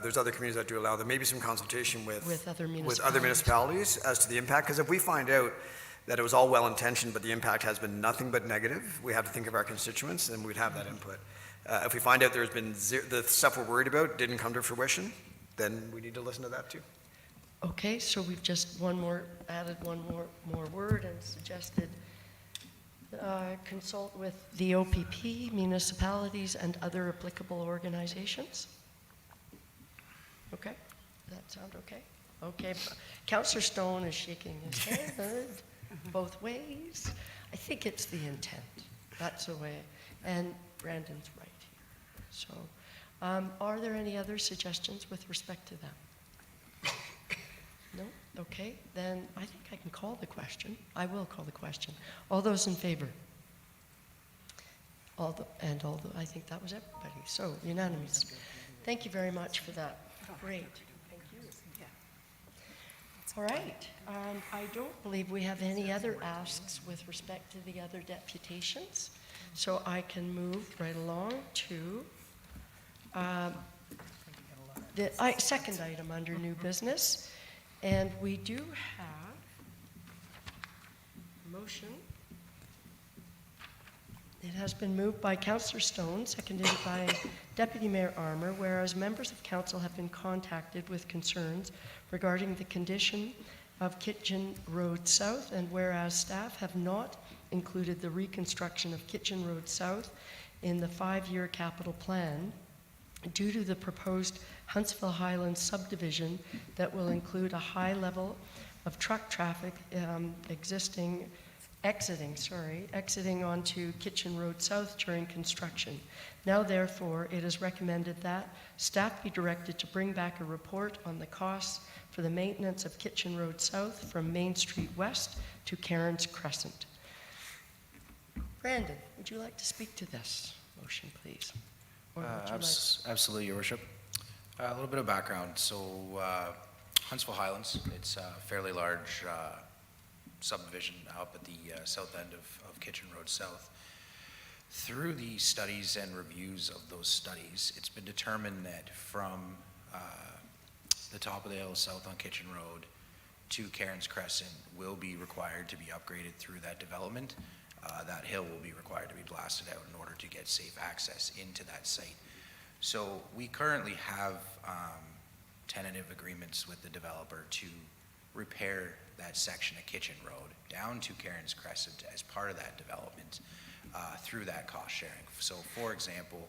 There's other communities that do allow them. Maybe some consultation with other municipalities as to the impact. Because if we find out that it was all well-intentioned, but the impact has been nothing but negative, we have to think of our constituents, and we'd have that input. If we find out there's been the stuff we're worried about didn't come to fruition, then we need to listen to that too. Okay, so we've just added one more word and suggested consult with the OPP, municipalities, and other applicable organizations. Okay, does that sound okay? Okay, Councillor Stone is shaking his head both ways. I think it's the intent. That's the way, and Brandon's right here. So, are there any other suggestions with respect to them? No? Okay, then I think I can call the question. I will call the question. All those in favor? I think that was everybody. So, unanimous. Thank you very much for that. Great. Thank you. All right. I don't believe we have any other asks with respect to the other deputations. So I can move right along to the second item under new business. And we do have motion. It has been moved by Councillor Stone, seconded by Deputy Mayor Armour, whereas members of council have been contacted with concerns regarding the condition of Kitchen Road South, and whereas staff have not included the reconstruction of Kitchen Road South in the 5-year capital plan due to the proposed Huntsville Highlands subdivision that will include a high level of truck traffic exiting onto Kitchen Road South during construction. Now, therefore, it is recommended that staff be directed to bring back a report on the costs for the maintenance of Kitchen Road South from Main Street West to Cairns Crescent. Brandon, would you like to speak to this motion, please? Or would you like- Absolutely, Your Worship. A little bit of background. So Huntsville Highlands, it's a fairly large subdivision up at the south end of Kitchen Road South. Through the studies and reviews of those studies, it's been determined that from the top of the hill south on Kitchen Road to Cairns Crescent will be required to be upgraded through that development. That hill will be required to be blasted out in order to get safe access into that site. So we currently have tentative agreements with the developer to repair that section of Kitchen Road down to Cairns Crescent as part of that development through that cost sharing. So for example,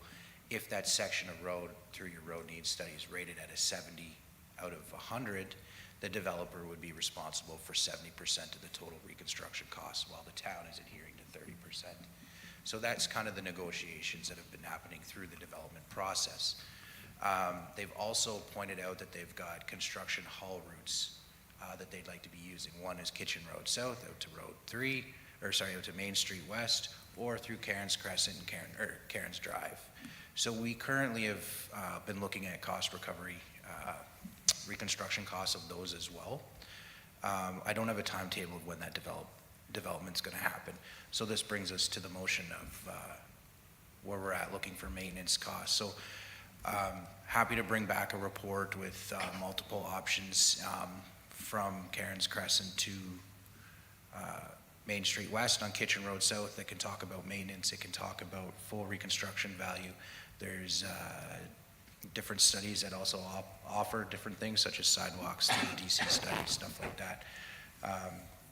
if that section of road through your road needs study is rated at a 70 out of 100, the developer would be responsible for 70% of the total reconstruction costs, while the town is adhering to 30%. So that's kind of the negotiations that have been happening through the development process. They've also pointed out that they've got construction haul routes that they'd like to be using. One is Kitchen Road South out to out to Main Street West, or through Cairns Crescent and Cairns Drive. So we currently have been looking at cost recovery, reconstruction costs of those as well. I don't have a timetable of when that development's going to happen. So this brings us to the motion of where we're at looking for maintenance costs. So happy to bring back a report with multiple options from Cairns Crescent to Main Street West on Kitchen Road South that can talk about maintenance. It can talk about full reconstruction value. There's different studies that also offer different things, such as sidewalks, the DC studies, stuff like that.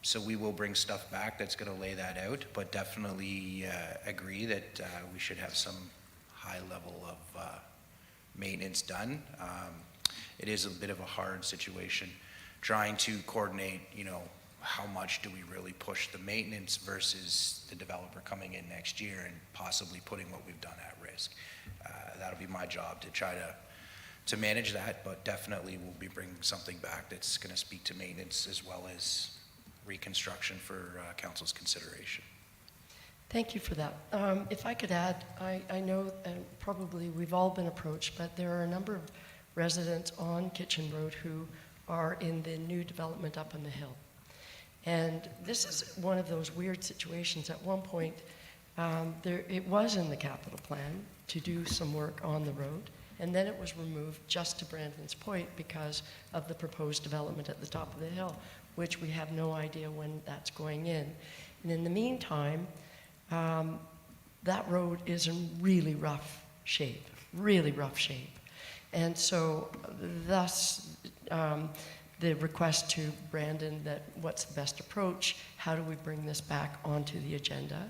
So we will bring stuff back that's going to lay that out, but definitely agree that we should have some high level of maintenance done. It is a bit of a hard situation trying to coordinate, how much do we really push the maintenance versus the developer coming in next year and possibly putting what we've done at risk. That'll be my job to try to manage that, but definitely we'll be bringing something back that's going to speak to maintenance as well as reconstruction for council's consideration. Thank you for that. If I could add, I know probably we've all been approached, but there are a number of residents on Kitchen Road who are in the new development up on the hill. And this is one of those weird situations. At one point, it was in the capital plan to do some work on the road, and then it was removed just to Brandon's point because of the proposed development at the top of the hill, which we have no idea when that's going in. And in the meantime, that road is in really rough shape. And so thus the request to Brandon that what's the best approach, how do we bring this back onto the agenda,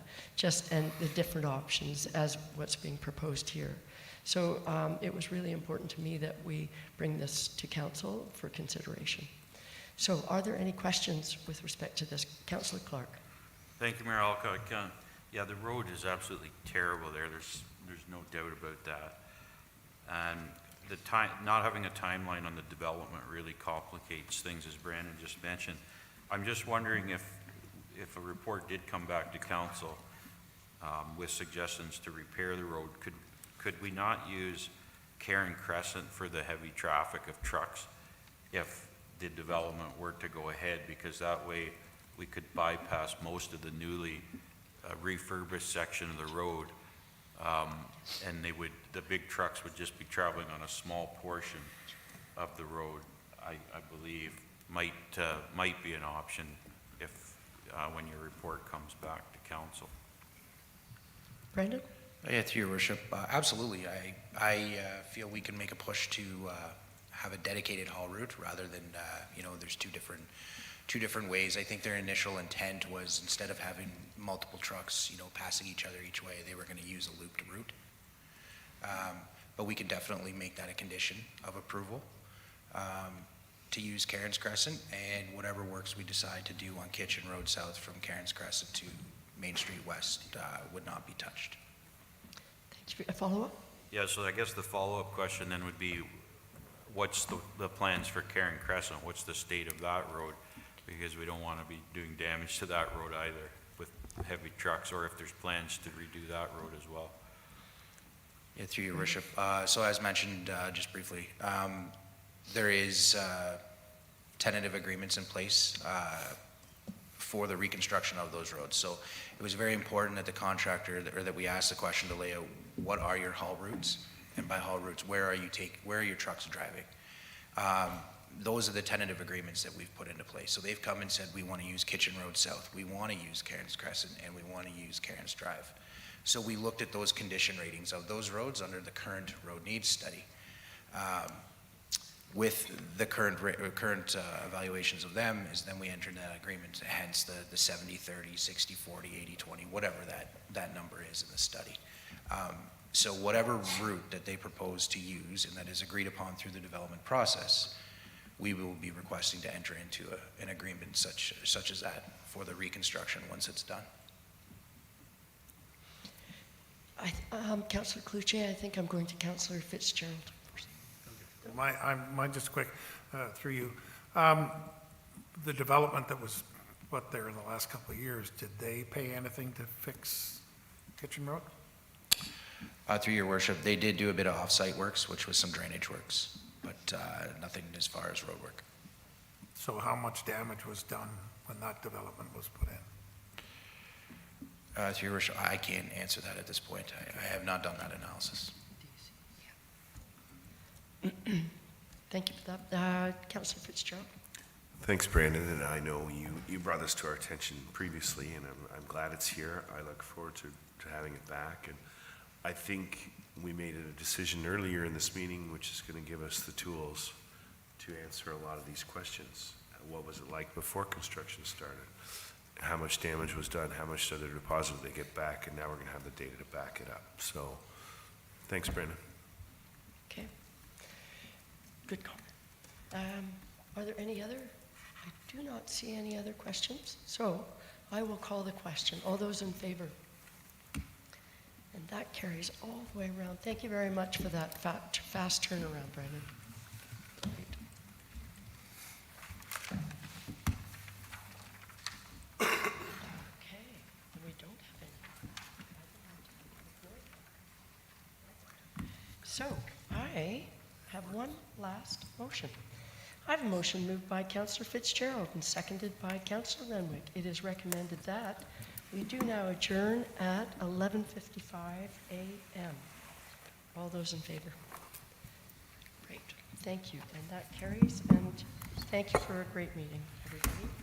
and the different options as what's being proposed here. So it was really important to me that we bring this to council for consideration. So are there any questions with respect to this? Councillor Clark. Thank you, Mayor Alcock. Yeah, the road is absolutely terrible there. There's no doubt about that. And not having a timeline on the development really complicates things, as Brandon just mentioned. I'm just wondering if a report did come back to council with suggestions to repair the road, could we not use Cairns Crescent for the heavy traffic of trucks if the development were to go ahead? Because that way we could bypass most of the newly refurbished section of the road, and the big trucks would just be traveling on a small portion of the road. I believe might be an option if when your report comes back to council. Brendan? Yeah, through your worship, absolutely. I feel we can make a push to have a dedicated haul route rather than, there's two different ways. I think their initial intent was instead of having multiple trucks, passing each other each way, they were going to use a looped route. But we can definitely make that a condition of approval to use Cairns Crescent, and whatever works we decide to do on Kitchen Road South from Cairns Crescent to Main Street West would not be touched. A follow-up? Yeah, so I guess the follow-up question then would be, what's the plans for Karen Crescent? What's the state of that road? Because we don't want to be doing damage to that road either with heavy trucks, or if there's plans to redo that road as well. Yeah, through your worship. So as mentioned, just briefly, there is tentative agreements in place for the reconstruction of those roads. So it was very important that the contractor, or that we asked the question to lay out, what are your haul routes? And by haul routes, where are your trucks driving? Those are the tentative agreements that we've put into place. So they've come and said, we want to use Kitchen Road South, we want to use Cairns Crescent, and we want to use Cairns Drive. So we looked at those condition ratings of those roads under the current road needs study. With the current evaluations of them, is then we entered that agreement, hence the 70-30, 60-40, 80-20, whatever that number is in the study. So whatever route that they propose to use and that is agreed upon through the development process, we will be requesting to enter into an agreement such as that for the reconstruction once it's done. Councillor Cloutier, I think I'm going to Councillor Fitzgerald. Mine just quick, through you. The development that was put there in the last couple of years, did they pay anything to fix Kitchen Road? Through your worship, they did do a bit of off-site works, which was some drainage works, but nothing as far as road work. So how much damage was done when that development was put in? Through your worship, I can't answer that at this point. I have not done that analysis. Thank you for that. Councillor Fitzgerald. Thanks, Brandon, and I know you brought this to our attention previously, and I'm glad it's here. I look forward to having it back, and I think we made a decision earlier in this meeting which is going to give us the tools to answer a lot of these questions. What was it like before construction started? How much damage was done? How much other deposit did they get back? And now we're going to have the data to back it up. So, thanks, Brandon. Okay. Good comment. Are there any other? I do not see any other questions. So I will call the question. All those in favor? And that carries all the way around. Thank you very much for that fast turnaround, Brandon. Okay, and we don't have any. So I have one last motion. I have a motion moved by Councillor Fitzgerald and seconded by Councillor Renwick. It is recommended that we do now adjourn at 11:55 a.m. All those in favor? Great, thank you. And that carries, and thank you for a great meeting, everybody.